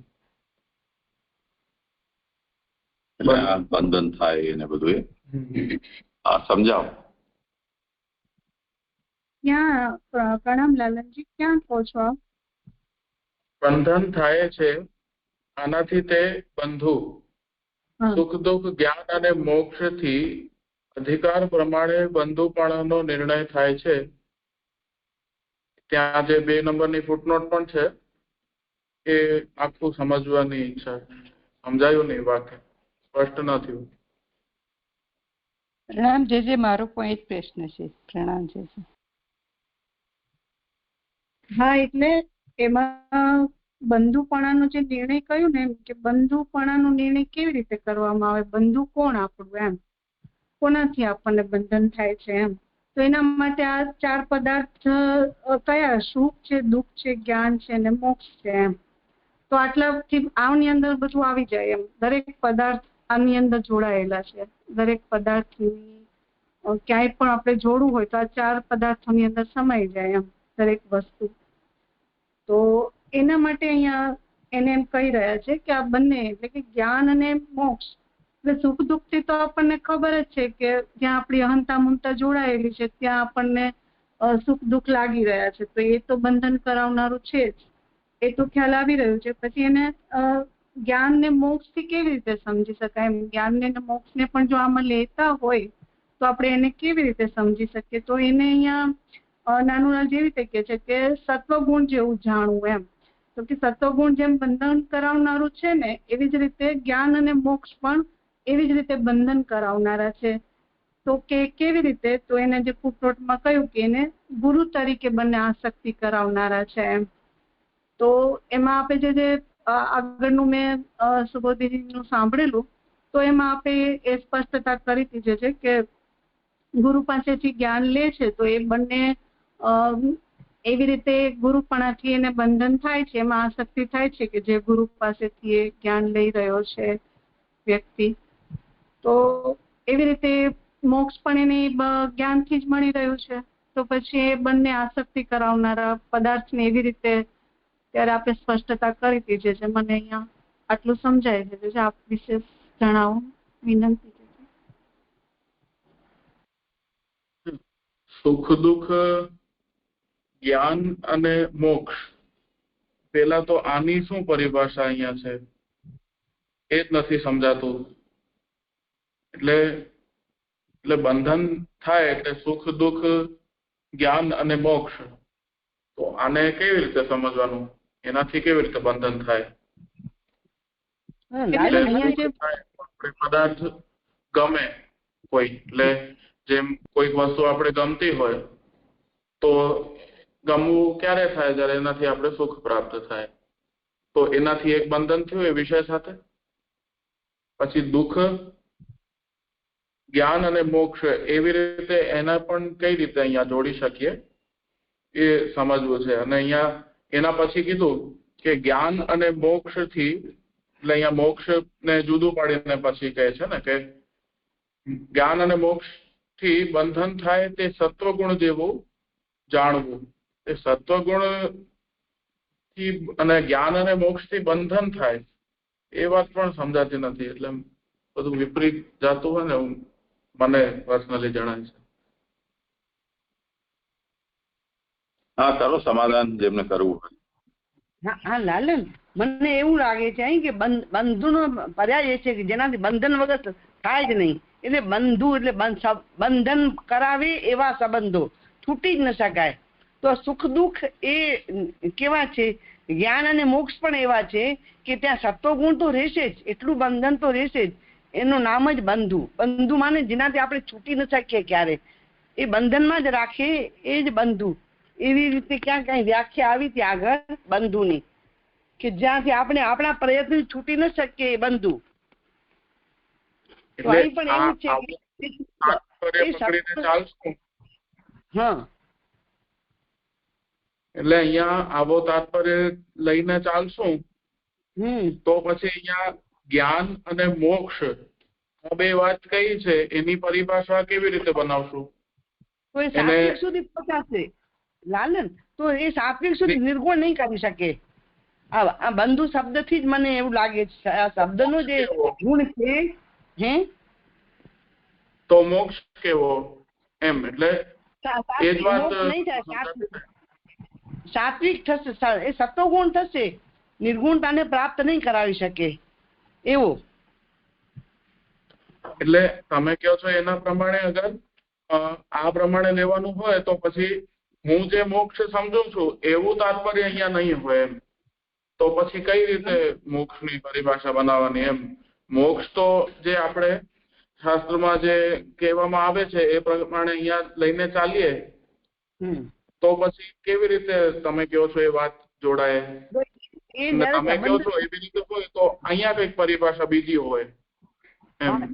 એટલે આ બંધન થાય એને બધું એ સમજાવો. ક્યાં પ્રણામ લાલનજી, ક્યાં કહો છો આપ? બંધન થાય છે, આનાથી તે બંધુ હા. સુખ દુઃખ જ્ઞાન અને મોક્ષ થી અધિકાર પ્રમાણે બંધુપણાનો નિર્ણય થાય છે. ત્યાં જે 2 નંબરની ફૂટનોટ પણ છે, એ આખું સમજવાની ઈચ્છા. સમજાયું નહીં, વાક્ય સ્પષ્ટ ન થયું. પ્રણામ જે મારો પણ એ જ પ્રશ્ન છે. પ્રણામ જે. હા, એટલે એમાં બંધુપણાનો જે નિર્ણય કહ્યું ને, કે બંધુપણાનો નિર્ણય કેવી રીતે કરવામાં આવે, બંધુ કોણ આપણું, એમ કોનાથી આપણને બંધન થાય છે એમ. તો એના માટે આ 4 પદાર્થ કયા? સુખ છે, દુઃખ છે, જ્ઞાન છે અને મોક્ષ છે એમ. તો આટલાથી આની અંદર બધું આવી જાય એમ. દરેક પદાર્થ આની અંદર જોડાયેલા છે. દરેક પદાર્થની ક્યાંય પણ આપણે જોડવું હોય તો આ 4 પદાર્થોની અંદર સમાઈ જાય એમ, દરેક વસ્તુ. તો એના માટે અહીંયા એને એમ કહી રહ્યા છે કે આ બંને, એટલે કે જ્ઞાન અને મોક્ષ, એટલે સુખ દુઃખથી તો આપણને ખબર જ છે કે જ્યાં આપણી અહંતા મમતા જોડાયેલી છે ત્યાં આપણને સુખ દુઃખ લાગી રહ્યા છે, તો એ તો બંધન કરાવનારું છે જ, એ તો ખ્યાલ આવી રહ્યું છે. પછી એને જ્ઞાન ને મોક્ષથી કેવી રીતે સમજી શકાય એમ, જ્ઞાન ને મોક્ષને પણ જો આમાં લેતા હોય તો આપણે એને કેવી રીતે સમજી શકીએ? તો એને અહીંયા નાનું જેવી રીતે કહે છે કે સત્વગુણ જેવું જાણવું એમ. તો કે સત્વગુણ જેમ બંધન કરાવનારું છે ને, એવી જ રીતે જ્ઞાન અને મોક્ષ પણ એવી જ રીતે બંધન કરાવનારા છે. તો કે કેવી રીતે? તો એને જે ફૂટનોટમાં કહ્યું કે એને ગુરુ તરીકે બંને આસક્તિ કરાવનારા છે એમ. તો એમાં આપણે જે આગળનું મેં સુબોધીજીનું સાંભળેલું, તો એમાં આપણે એ સ્પષ્ટતા કરી દીધી છે કે ગુરુ પાસેથી જ્ઞાન લે છે તો એ બંને એવી રીતે ગુરુપણાથી એને બંધન થાય છે, એમાં આસક્તિ થાય છે કે જે ગુરુ પાસેથી એ જ્ઞાન લઈ રહ્યો છે વ્યક્તિ. તો એવી રીતે મોક્ષ પણ એને જ્ઞાનથી જ મળી રહ્યું છે. તો પછી એ બંને આસક્તિ કરાવનારા પદાર્થને એવી રીતે ત્યારે આપણે સ્પષ્ટતા કરી દીધી છે. મને અહીંયા આટલું સમજાય છે, આપ વિશેષ જણાવો વિનંતી છે. સુખ દુઃખ જ્ઞાન અને મોક્ષ, પેલા તો આની શું પરિભાષા અહીંયા છે એ જ નથી સમજાતું. એટલે બંધન થાય એટલે સુખ દુઃખ જ્ઞાન અને મોક્ષ, તો આને કેવી રીતે સમજવાનું? એનાથી કેવી રીતે બંધન થાય? પદાર્થ ગમે કોઈ, એટલે જેમ કોઈક વસ્તુ આપણે ગમતી હોય તો ગમવું ક્યારે થાય? જ્યારે એનાથી આપણે સુખ પ્રાપ્ત થાય. તો એનાથી એક બંધન થયું એ વિષય સાથે. પછી દુઃખ જ્ઞાન અને મોક્ષ, એવી રીતે એના પણ કઈ રીતે અહીંયા જોડી શકીએ? એ સમજવું છે. અને અહીંયા એના પછી કીધું કે જ્ઞાન અને મોક્ષ થી, એટલે અહીંયા મોક્ષ ને જુદું પાડીને પછી કહે છે ને કે જ્ઞાન અને મોક્ષ થી બંધન થાય તે સત્વગુણ જેવું જાણવું. એ સત્વગુણ થી અને જ્ઞાન અને મોક્ષ થી બંધન થાય એ વાત પણ સમજાતી નથી. એટલે બધું વિપરીત જાતું હોય ને એવું મને પર્સનલી જણાય છે. હા, કરો સમાધાન જેમને કરવું હોય. હા લાલન, મને એવું લાગે છે અહીં કે બંધુનો પર્યાય એ છે કે જેનાથી બંધન વગર થાય જ નહીં. એટલે બંધુ એટલે બંધન કરાવે એવા સંબંધો, છૂટી જ ન શકાય. તો સુખ દુઃખ એ કેવા છે, જ્ઞાન અને મોક્ષ પણ એવા છે કે ત્યાં સત્વગુણ તો રહેશે જ, એટલું બંધન તો રહેશે જ. એનું નામ જ બંધુ. બંધુ માને જેનાથી આપણે છૂટી ન શકીએ ક્યારે, એ બંધનમાં જ રાખે એ જ બંધુ. એવી રીતે ક્યાં કઈ વ્યાખ્યા આવી હતી આગળ બંધુની, કે જ્યાંથી આપણે આપણા પ્રયત્ન છૂટી ન શકીએ એ બંધુ. તો અહીં પણ એવું છે કે હા, એટલે અહીંયા આવો તાત્પર્ય લઈને ચાલશું તો પછી અહીંયા જ્ઞાન અને મોક્ષ આ બે વાત કઈ છે એની પરિભાષા કેવી રીતે બનાવશું? તો એ સાત્વિક સુધી પહોંચાશે લાલન. તો એ સાત્વિક સુધી નિર્ગુણ નહીં કરી શકે. આ બંધુ શબ્દ થી જ મને એવું લાગે છે આ શબ્દનો જે ગુણ છે. હે તો મોક્ષ કેવો એમ? એટલે એ જ વાત સાત્વિક થશે, એ સત્વગુણ થશે, નિર્ગુણતાને પ્રાપ્ત નહીં કરાવી શકે એવો. એટલે તમે કહો છો એના પ્રમાણે અગર આ પ્રમાણે લેવાનું હોય તો પછી હું જે મોક્ષ સમજુ છું એવું તાત્પર્ય અહીંયા નહીં હોય એમ. તો પછી કઈ રીતે મોક્ષની પરિભાષા બનાવવાની એમ? મોક્ષ તો જે આપણે શાસ્ત્રમાં જે કહેવામાં આવે છે એ પ્રમાણે અહીંયા લઈને ચાલીએ તો પછી કેવી રીતે તમે કહો છો એ વાત જોડાય? તમે કહો છો એવી રીતે હોય તો અહીંયા કઈક પરિભાષા બીજી હોય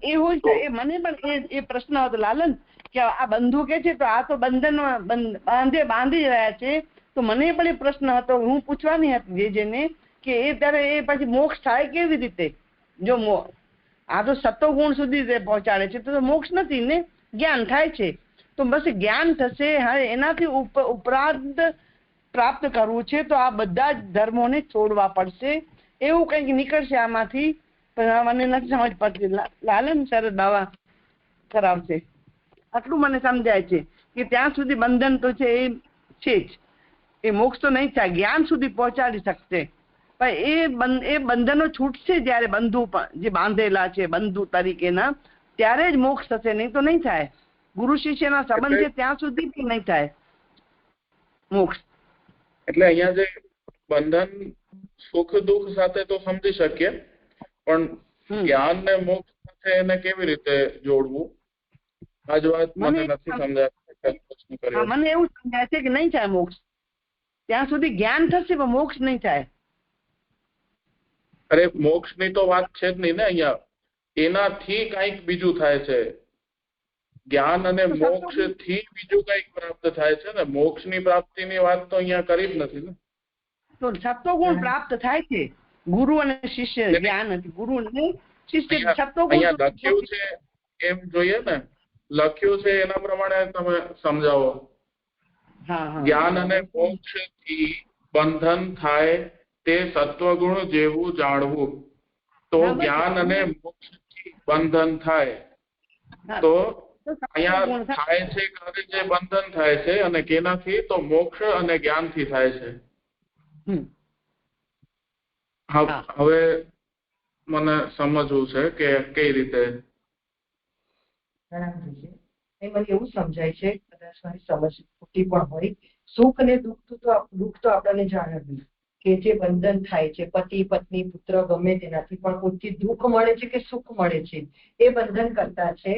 એ હોય છે. એ મને પણ એ પ્રશ્ન હતો લાલન કે આ બંધુ કે છે તો આ તો બંધન બાંધી રહ્યા છે. તો મને પણ એ પ્રશ્ન હતો, હું પૂછવાની હતી જેને કે એ ત્યારે એ પછી મોક્ષ થાય કેવી રીતે? જો આ તો સત્વગુણ સુધી પહોંચાડે છે તો મોક્ષ નથી ને, જ્ઞાન થાય છે. તો બસ જ્ઞાન થશે. હવે એનાથી ઉપરાંત પ્રાપ્ત કરવું છે તો આ બધા જ ધર્મોને છોડવા પડશે એવું કંઈક નીકળશે આમાંથી. પણ મને નથી સમજ પડતી. લાલન શરદ બાવા કરાવશે. આટલું મને સમજાય છે કે ત્યાં સુધી બંધન તો છે એ છે જ, એ મોક્ષ તો નહીં થાય, જ્ઞાન સુધી પહોંચાડી શકશે. પણ એ બંધનો છૂટશે જયારે બંધુ જે બાંધેલા છે બંધુ તરીકેના, ત્યારે જ મોક્ષ થશે, નહીં તો નહીં થાય. ગુરુ શિષ્યના સંબંધ છે ત્યાં સુધી પણ નહીં થાય મોક્ષ. એટલે અહીંયા જે બંધન સુખ દુઃખ સાથે તો સમજી શકીએ, પણ જ્ઞાન ને મોક્ષ સાથે એને કેવી રીતે જોડવું આ જ વાત મને નથી સમજાય. મને એવું સમજાય છે કે નહીં થાય મોક્ષ. ત્યાં સુધી જ્ઞાન થશે પણ મોક્ષ નહીં થાય. અરે મોક્ષ ની તો વાત છે જ નહીં ને અહીંયા. એનાથી કઈક બીજું થાય છે. જ્ઞાન અને મોક્ષ થી બીજું કઈક પ્રાપ્ત થાય છે ને. મોક્ષ ની પ્રાપ્તિ ની વાત તો અહીંયા કરી જ નથી ને. તો સત્વગુણ પ્રાપ્ત થાય છે ગુરુ અને શિષ્ય. જ્ઞાન નથી, ગુરુ અને શિષ્ય સત્વગુણ અહીંયા લખ્યું છે એમ જોઈએ ને, લખ્યું છે એના પ્રમાણે તમે સમજાવો. જ્ઞાન અને મોક્ષ થી બંધન થાય તે સત્વગુણ જેવું જાણવું. તો જ્ઞાન અને મોક્ષ થી બંધન થાય તો અહીંયા થાય છે કે જે બંધન થાય છે અને કેનાથી? તો મોક્ષ અને જ્ઞાન થી થાય છે. હવે મને સમજવું છે કે કઈ રીતે. મને એવું સમજાય છે, કદાચ મારી સમજ ખોટી પણ હોય, સુખ અને દુઃખ તો આપણને જાણવું કે જે બંધન થાય છે પતિ પત્ની પુત્ર ગમે તેનાથી, પણ કોઈથી દુઃખ મળે છે કે સુખ મળે છે એ બંધન કરતા છે.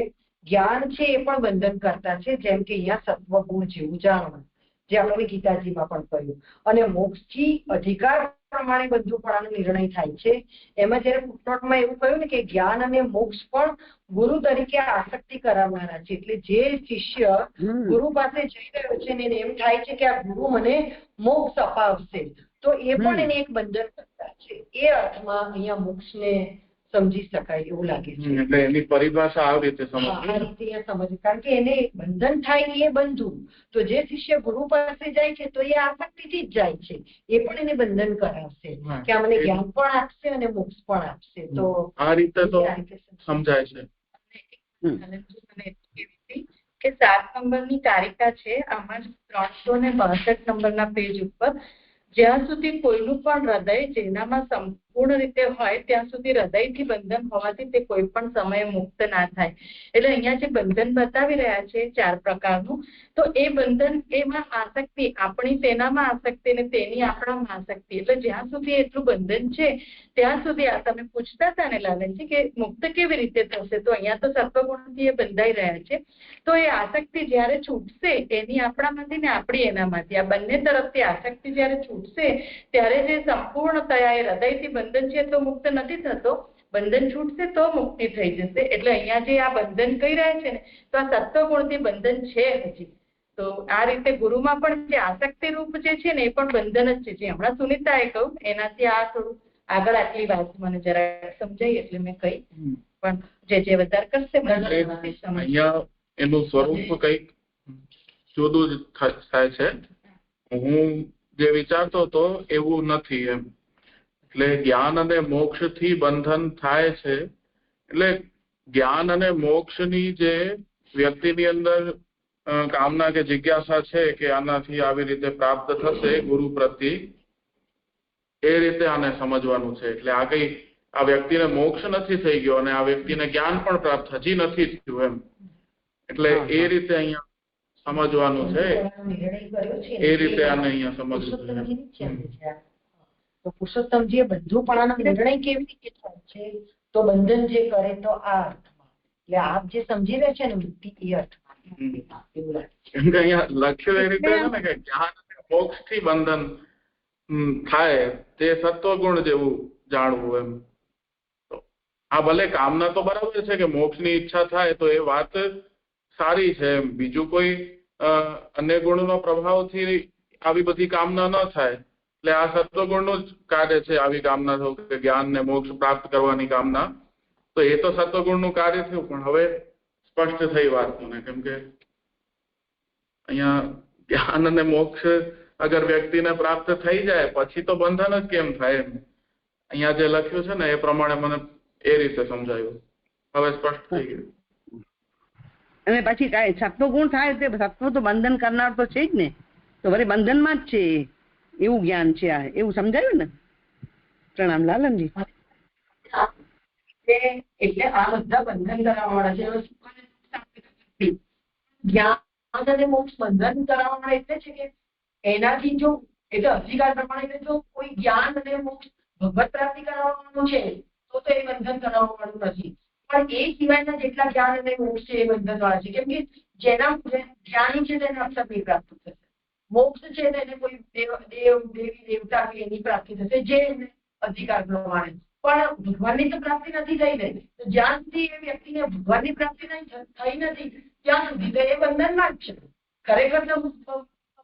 જ્ઞાન છે એ પણ બંધન કરતા છે, જેમ કે અહીંયા સત્વગુણ જેવું જાણવું. જે આપણે ગીતાજીમાં પણ કહ્યું. અને મોક્ષથી અધિકાર પ્રમાણે બંધુપણાનો નિર્ણય થાય છે. એમાં જયારે ફૂટનોટમાં એવું કહ્યું ને કે જ્ઞાન અને મોક્ષ પણ ગુરુ તરીકે આસક્તિ કરાવનારા છે. એટલે જે શિષ્ય ગુરુ પાસે જઈ રહ્યો છે ને એને એમ થાય છે કે આ ગુરુ મને મોક્ષ અપાવશે, તો એ પણ એને એક બંધન કરતા છે. એ અર્થમાં અહીંયા મોક્ષને સમજી શકાય એવું લાગે છે. એટલે એની પરિભાષા આ રીતે આ રીતે સમજ, કારણ કે એને બંધન થાય એ બંધુ. તો જે શિષ્ય ગુરુ પાસે જાય છે તો એ આસક્તિથી જ જાય છે, એ પણ એને બંધન કરાવશે કે આ મને જ્ઞાન પણ આપશે અને મોક્ષ પણ આપશે. તો આ રીતે તો સમજાય છે. કે 7 નંબરની કારિકા છે, આમાં જ 362 નંબરના પેજ ઉપર જ્યાં સુધી કોઈનું પણ હૃદય જેનામાં સંપૂર્ણ રીતે હોય ત્યાં સુધી હૃદયથી બંધન હોવાથી તે કોઈ પણ સમયે મુક્ત ના થાય. એટલે અહીંયા જે બંધન બતાવી રહ્યા છે 4 પ્રકારનું, તો એ બંધન એમાં આસક્તિ, આપણી તેનામાં આસક્તિ ને તેની આપણામાં આસક્તિ. એટલે જ્યાં સુધી એટલું બંધન છે ત્યાં સુધી આ તમે પૂછતા હતા ને લાલનજી કે મુક્ત કેવી રીતે થશે, તો અહીંયા તો સત્વગુણથી એ બંધાઈ રહ્યા છે. તો એ આસક્તિ જયારે છૂટશે એની આપણામાંથી ને આપણી એનામાંથી, આ બંને તરફથી આસક્તિ જયારે છૂટશે ત્યારે જે સંપૂર્ણતયા એ હૃદયથી બંધન છે તો મુક્ત નથી થતો, બંધન છૂટશે તો મુક્તિ થઈ જશે. એટલે અહીંયા જે આ બંધન કહી રહ્યા છે ને તો આ સત્વગુણથી બંધન છે હજી. તો આ રીતે ગુરુમાં પણ જે આસક્તિ રૂપ જે છે ને એ પણ બંધન જ છે, જે હમણાં સુનિતાએ કહ્યું એનાથી આ થોડું આગળ આટલી વાત મને જરા સમજાઈ એટલે મેં કહી. પણ જે વધારે કરશે અહીંયા એનું સ્વરૂપ કઈક જુદું જ થાય છે. હું જે વિચારતો હતો એવું નથી એમ. એટલે જ્ઞાન અને મોક્ષ થી બંધન થાય છે, એટલે જ્ઞાન અને મોક્ષની જે વ્યક્તિની અંદર કામના કે જિજ્ઞાસા છે કે આનાથી આવી રીતે પ્રાપ્ત થશે ગુરુ પ્રત્યે, એ રીતે આને સમજવાનું છે. એટલે આ કઈ આ વ્યક્તિને મોક્ષ નથી થઈ ગયો અને આ વ્યક્તિને જ્ઞાન પણ પ્રાપ્ત હજી નથી થયું એમ. એટલે એ રીતે અહીંયા સમજવાનું છે, એ રીતે આને અહીંયા સમજવું છે. તો પુરુષોત્તમજીએ બંધુપણાનો નિર્ણય કેવી રીતે થાય છે, તો બંધન જે કરે તો આ અર્થમાં, એટલે આપ જે સમજી રહ્યા છે ને મુક્તિ એ અર્થમાં એવું લાગે છે. કેમ કે અહીંયા લખ્યું એ રીતે છે ને કે જ્ઞાન અને મોક્ષ થી બંધન થાય તે સત્વગુણ જેવું જાણવું એમ. તો આ ભલે કામના તો બરાબર છે કે મોક્ષની ઈચ્છા થાય તો એ વાત સારી છે એમ. બીજું કોઈ અન્ય ગુણનો પ્રભાવથી આવી બધી કામના ન થાય, એટલે આ સત્વગુણનું જ કાર્ય છે આવી કામના થવું કે જ્ઞાન ને મોક્ષ પ્રાપ્ત કરવાની કામના. તો એ તો સત્વગુણનું કાર્ય થયું. પણ હવે સ્પષ્ટ થઈ વાત મને, કેમ કે અહીંયા જ્ઞાન અને મોક્ષ અગર વ્યક્તિને પ્રાપ્ત થઈ જાય પછી તો બંધન જ કેમ થાય એમ. અહીંયા જે લખ્યું છે ને એ પ્રમાણે મને એ રીતે સમજાયું. હવે સ્પષ્ટ થઈ ગયું. અને પછી કાંઈ સત્વગુણ થાય તે સત્વ તો બંધન કરનાર તો છે જ ને, તો વળી બંધનમાં જ છે એવું જ્ઞાન છે આ, એવું સમજાયું ને? પ્રણામ લાલનજી. એટલે આ બધા બંધન કરાવવાવાળા છે. જ્ઞાન અને મોક્ષ બંધન કરાવવાવાળા એટલે છે કે એનાથી જો એટલે અધિકાર પ્રમાણે જો કોઈ જ્ઞાન અને મોક્ષ ભગવત પ્રાપ્તિ કરાવવાનું છે તો એ બંધન કરાવવાનું નથી. પણ એ સિવાયના જેટલા જ્ઞાન અને મોક્ષ છે એ બંધન વાળા છે. કેમ કે જેના જ્ઞાની છે તેને અક્ષર પ્રાપ્ત થશે, મોક્ષ છે તેને કોઈ દેવી દેવતા કે એની પ્રાપ્તિ થશે જે અધિકાર પ્રમાણે. પણ ભગવાનની તો પ્રાપ્તિ નથી થઈ ને, તો જ્યાં સુધી એ વ્યક્તિને ભગવાનની પ્રાપ્તિ થઈ નથી ત્યાં સુધી તો એ બંધનમાં જ છે. ખરેખર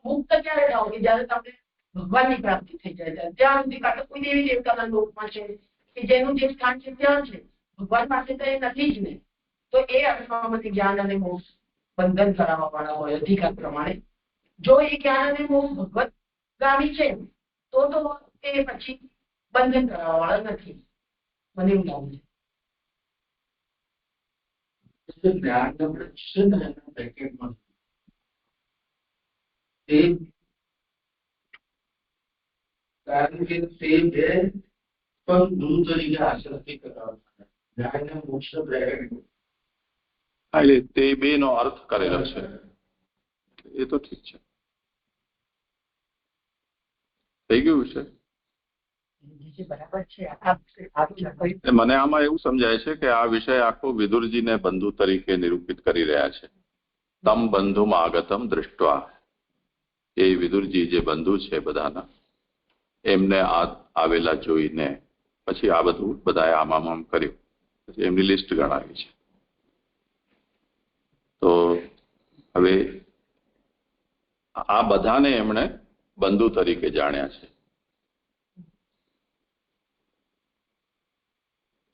મુક્ત ક્યારે થાવ કે જયારે તમને ભગવાનની પ્રાપ્તિ થઈ જાય ત્યાં સુધી, કાં તો કોઈ દેવી દેવતાના લોકમાં છે કે જેનું જે સ્થાન છે ત્યાં છે, ભગવાન પાસે તો એ નથી જ ને. તો એ અર્થમાં જ્ઞાન અને મોક્ષ બંધન કરાવવા વાળા હોય અધિકાર પ્રમાણે. જો એ જ્ઞાન અને મોક્ષ ભગવત ગામી છે તો એ પછી બંધન કરાવવા વાળા નથી, મને એવું લાગે છે. જ્ઞાન છે ને એના પેકેટમાં કારણ કે તે બે પણ ગુરુ તરીકે આસક્તિ કરાવતા જ્ઞાન અને મોક્ષ બ્રેકેટ. એટલે તે બે નો અર્થ કરેલો છે, એ તો ઠીક છે. થઈ ગયું છે. મને આમાં એવું સમજાય છે કે આ વિષય આખો વિદુરજીને બંધુ તરીકે નિરૂપિત કરી રહ્યા છે. તમ બંધુમ આગતમ દૃષ્ટવા, એ વિદુરજી જે બંધુ છે બધાના, એમને આવેલા જોઈને પછી આ બધું બધાએ આમ કર્યું, પછી એમની લિસ્ટ ગણાવી છે. તો હવે આ બધાને એમણે બંધુ તરીકે જાણ્યા છે.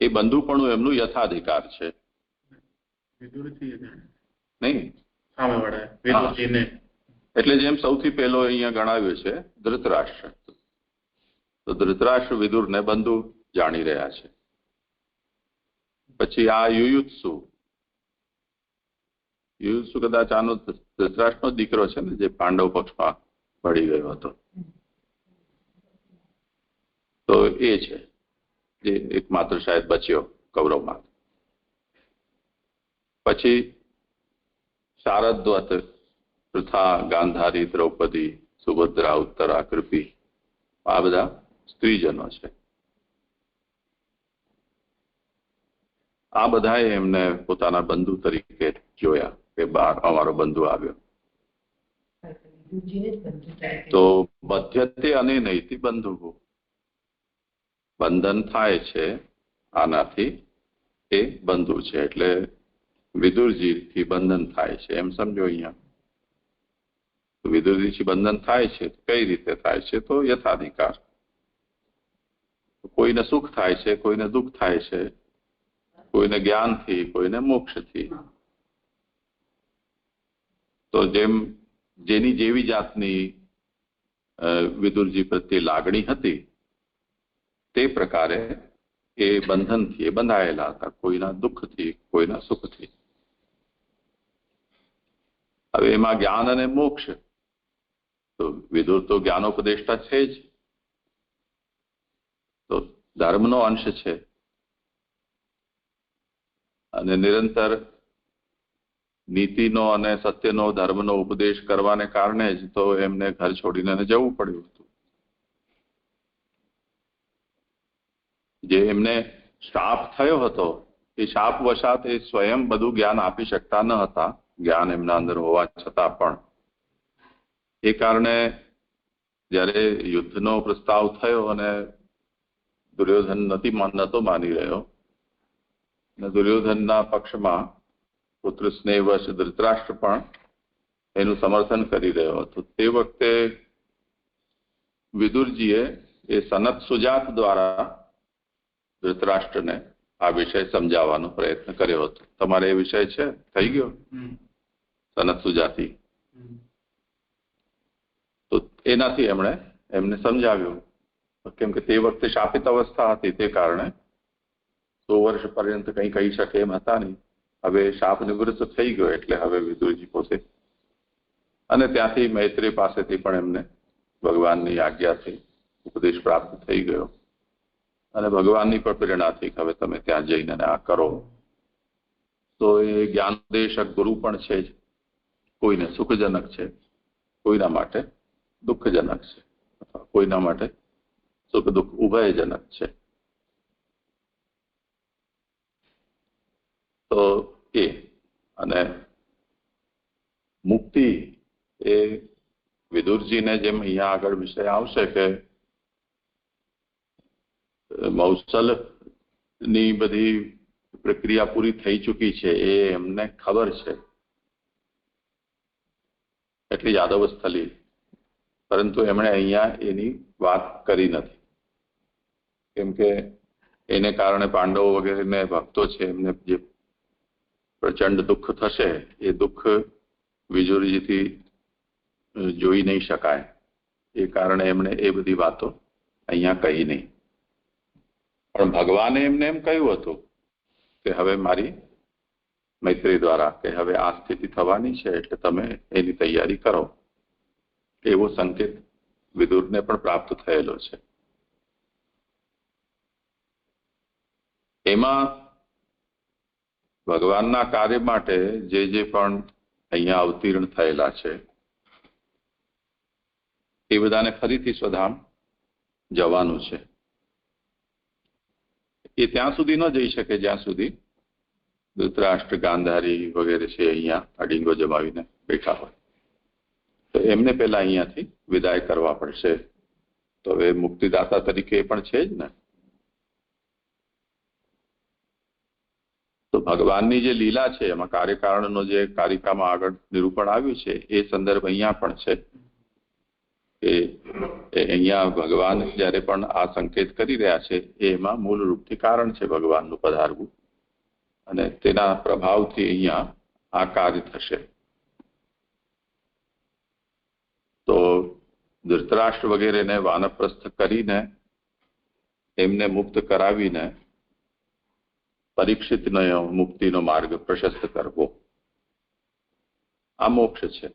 એ બંધુપણું એમનું યથાધિકાર છે. નહીં, એટલે જેમ સૌથી પહેલો અહીંયા ગણાવ્યું છે ધૃતરાષ્ટ્ર, તો ધૃતરાષ્ટ્ર વિદુરને બંધુ જાણી રહ્યા છે. પછી આ યુયુત્સુ કદાચ આનો ધૃતરાષ્ટ્રનો દીકરો છે ને, જે પાંડવ પક્ષમાં ભળી ગયો હતો, તો એ છે જે એકમાત્ર શાયદ બચ્યો કૌરવમાં. પછી શારદ્વત, પૃથા, ગાંધારી, દ્રૌપદી, સુભદ્રા, ઉત્તરા, કૃપી, આ બધા સ્ત્રીજનો છે. આ બધાએ એમને પોતાના બંધુ તરીકે જોયા કે બાર અમારો બંધુ આવ્યો. તો બધ્યતે અને નૈતિ બંધુ, બંધન થાય છે આનાથી, એ બંધુ છે. એટલે વિદુરજીથી બંધન થાય છે એમ સમજો. અહીંયા વિદુરજીથી બંધન થાય છે, કઈ રીતે થાય છે? તો યથાધિકાર. કોઈને સુખ થાય છે, કોઈને દુઃખ થાય છે, કોઈને જ્ઞાનથી, કોઈને મોક્ષથી. તો જેની જેવી જાતની વિદુરજી પ્રત્યે લાગણી હતી તે પ્રકારે એ બંધનથી એ બંધાયેલા હતા, કોઈના દુઃખથી, કોઈના સુખથી. હવે એમાં જ્ઞાન અને મોક્ષ, તો વિદુર તો જ્ઞાનોપદેષ્ટા છે જ, તો ધર્મનો અંશ છે, અને નિરંતર નીતિનો અને સત્યનો, ધર્મનો ઉપદેશ કરવાને કારણે જ તો એમને ઘર છોડીને જવું પડ્યું હતું. જે એમને શાપ થયો હતો, એ શાપ વશાત એ સ્વયં બધું જ્ઞાન આપી શકતા ન હતા, જ્ઞાન એમના અંદર હોવા છતાં પણ. એ કારણે જ્યારે યુદ્ધનો પ્રસ્તાવ થયો અને દુર્યોધન નહોતો માની રહ્યો, અને દુર્યોધનના પક્ષમાં પુત્ર સ્નેહવશ ધૃતરાષ્ટ્ર પણ એનું સમર્થન કરી રહ્યો હતો. તે વખતે વિદુરજીએ એ સનત સુજાત દ્વારા ધૃતરાષ્ટ્રને આ વિષય સમજાવવાનો પ્રયત્ન કર્યો હતો. તમારે એ વિષય છે, થઈ ગયો સનત સુજાતી, તો એનાથી એમને સમજાવ્યું. કેમ કે તે વખતે શાપિત અવસ્થા હતી, તે કારણે 100 વર્ષ પર્યંત કંઈ કહી શકે એમ હતા નહીં. હવે શાપ નિવૃત્ત થઈ ગયો એટલે હવે વિદુરજી પોતે, અને ત્યાંથી મૈત્રી પાસેથી પણ એમને ભગવાનની આજ્ઞાથી ઉપદેશ પ્રાપ્ત થઈ ગયો, અને ભગવાનની પણ પ્રેરણાથી હવે તમે ત્યાં જઈને આ કરો. તો એ જ્ઞાનોપદેશક ગુરુ પણ છે જ. કોઈને સુખજનક છે, કોઈના માટે દુઃખજનક છે, અથવા કોઈના માટે સુખ દુઃખ ઉભયજનક છે. તો એ અને મુક્તિ એ વિદુરજીને જેમ અહીંયા આગળ વિષય આવશે કે મૌસલની બધી પ્રક્રિયા પૂરી થઈ ચૂકી છે, એ એમને ખબર છે, એટલે યાદવ સ્થલી, પરંતુ એમણે અહીંયા એની વાત કરી નથી. કેમ કે એને કારણે પાંડવો વગેરેને ભક્તો છે એમને જે પ્રચંડ દુઃખ થશે, એ દુઃખ વિદુરજીથી જોઈ નહીં શકાય, એ કારણે એમણે એ બધી વાતો અહીંયા કહી નહીં. પણ ભગવાને એમને એમ કહ્યું હતું કે હવે મારી મૈત્રી દ્વારા કે હવે આ સ્થિતિ થવાની છે, એટલે તમે એની તૈયારી કરો. એવો સંકેત વિદુરને પણ પ્રાપ્ત થયેલો છે. એમાં ભગવાનના કાર્ય માટે જે પણ અહીંયા અવતીર્ણ થયેલા છે, એ બધાને ફરીથી સ્વધામ જવાનું છે. એ ત્યાં સુધી ન જઈ શકે જ્યાં સુધી ધૃતરાષ્ટ્ર, ગાંધારી વગેરે છે અહીંયા અડીંગો જમાવીને બેઠા હોય. તો એમને પહેલા અહીંયાથી વિદાય કરવા પડશે. તો હવે મુક્તિદાતા તરીકે એ પણ છે જ ને. તો ભગવાનની જે લીલા છે એમાં કાર્યકારણનો જે કારિકામાં આગળ નિરૂપણ આવ્યું છે એ સંદર્ભ અહીંયા પણ છે કે અહીંયા ભગવાન જ્યારે પણ આ સંકેત કરી રહ્યા છે એમાં મૂળ રૂપથી કારણ છે ભગવાનનું પધારવું, અને તેના પ્રભાવથી અહીંયા આ કાર્ય થશે. તો ધૃતરાષ્ટ્ર વગેરેને વાનપ્રસ્થ કરીને એમને મુક્ત કરાવીને પરીક્ષિતનો મુક્તિનો માર્ગ પ્રશસ્ત કરવો, આ મોક્ષ છે.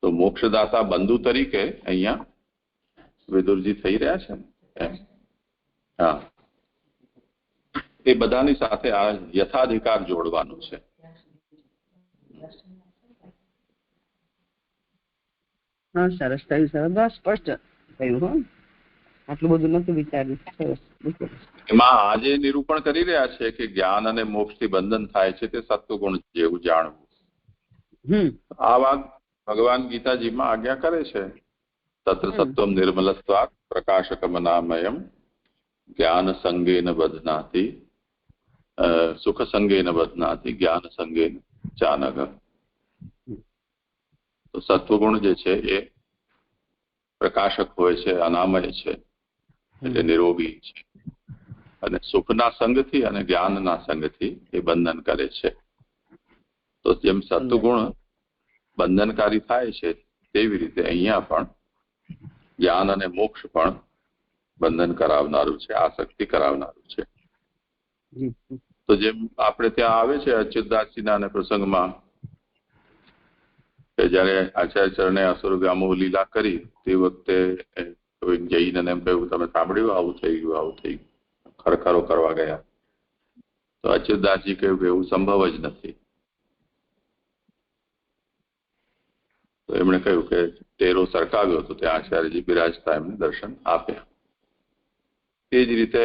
તો મોક્ષદાતા બંધુ તરીકે અહીંયા વિદુરજી થઈ રહ્યા છે ને એમ. હા, એ બધાની સાથે આ યથાધિકાર જોડવાનું છે. હા, સરસ થયું, સરસ, બસ સ્પષ્ટ થયું. હા, આટલું બધું નતું વિચાર્યું. સરસ. એમાં આજે નિરૂપણ કરી રહ્યા છે કે જ્ઞાન અને મોક્ષથી બંધન થાય છે તે સત્વગુણ જેવું જાણવું. આ વાત ભગવાન ગીતાજીમાં આજ્ઞા કરે છે. તત્ર સત્વમ નિર્મલત્વાत् પ્રકાશકમનામયમ જ્ઞાન સંગેન બધનાતિ સુખ સંગેન બધનાતિ જ્ઞાન સંગેન ચાનઘ. તો સત્વગુણ જે છે એ પ્રકાશક હોય છે, અનામય છે, એટલે નિરોગી છે, અને સુખના સંગથી અને જ્ઞાનના સંગથી એ બંધન કરે છે. તો જેમ સત્વગુણ બંધનકારી થાય છે તેવી રીતે અહીંયા પણ જ્ઞાન અને મોક્ષ પણ બંધન કરાવનારું છે, આસક્તિ કરાવનારું છે. તો જેમ આપણે ત્યાં આવે છે અચ્યુતદાસજીના અને પ્રસંગમાં કે જયારે આચાર્ય ચરણે અસુરગામો લીલા કરી તે વખતે જઈને એમ કહ્યું, તમે સાંભળ્યું આવું થઈ ગયું, આવું થઈ ગયું, ખરખરો કરવા ગયા. તો અચ્યુતદાસજી કહ્યું કે એવું સંભવ જ નથી. તો એમણે કહ્યું કે ટેરો સરકાવ્યો તો ત્યાં આચાર્યજી બિરાજતા એમને દર્શન આપ્યા. તે જ રીતે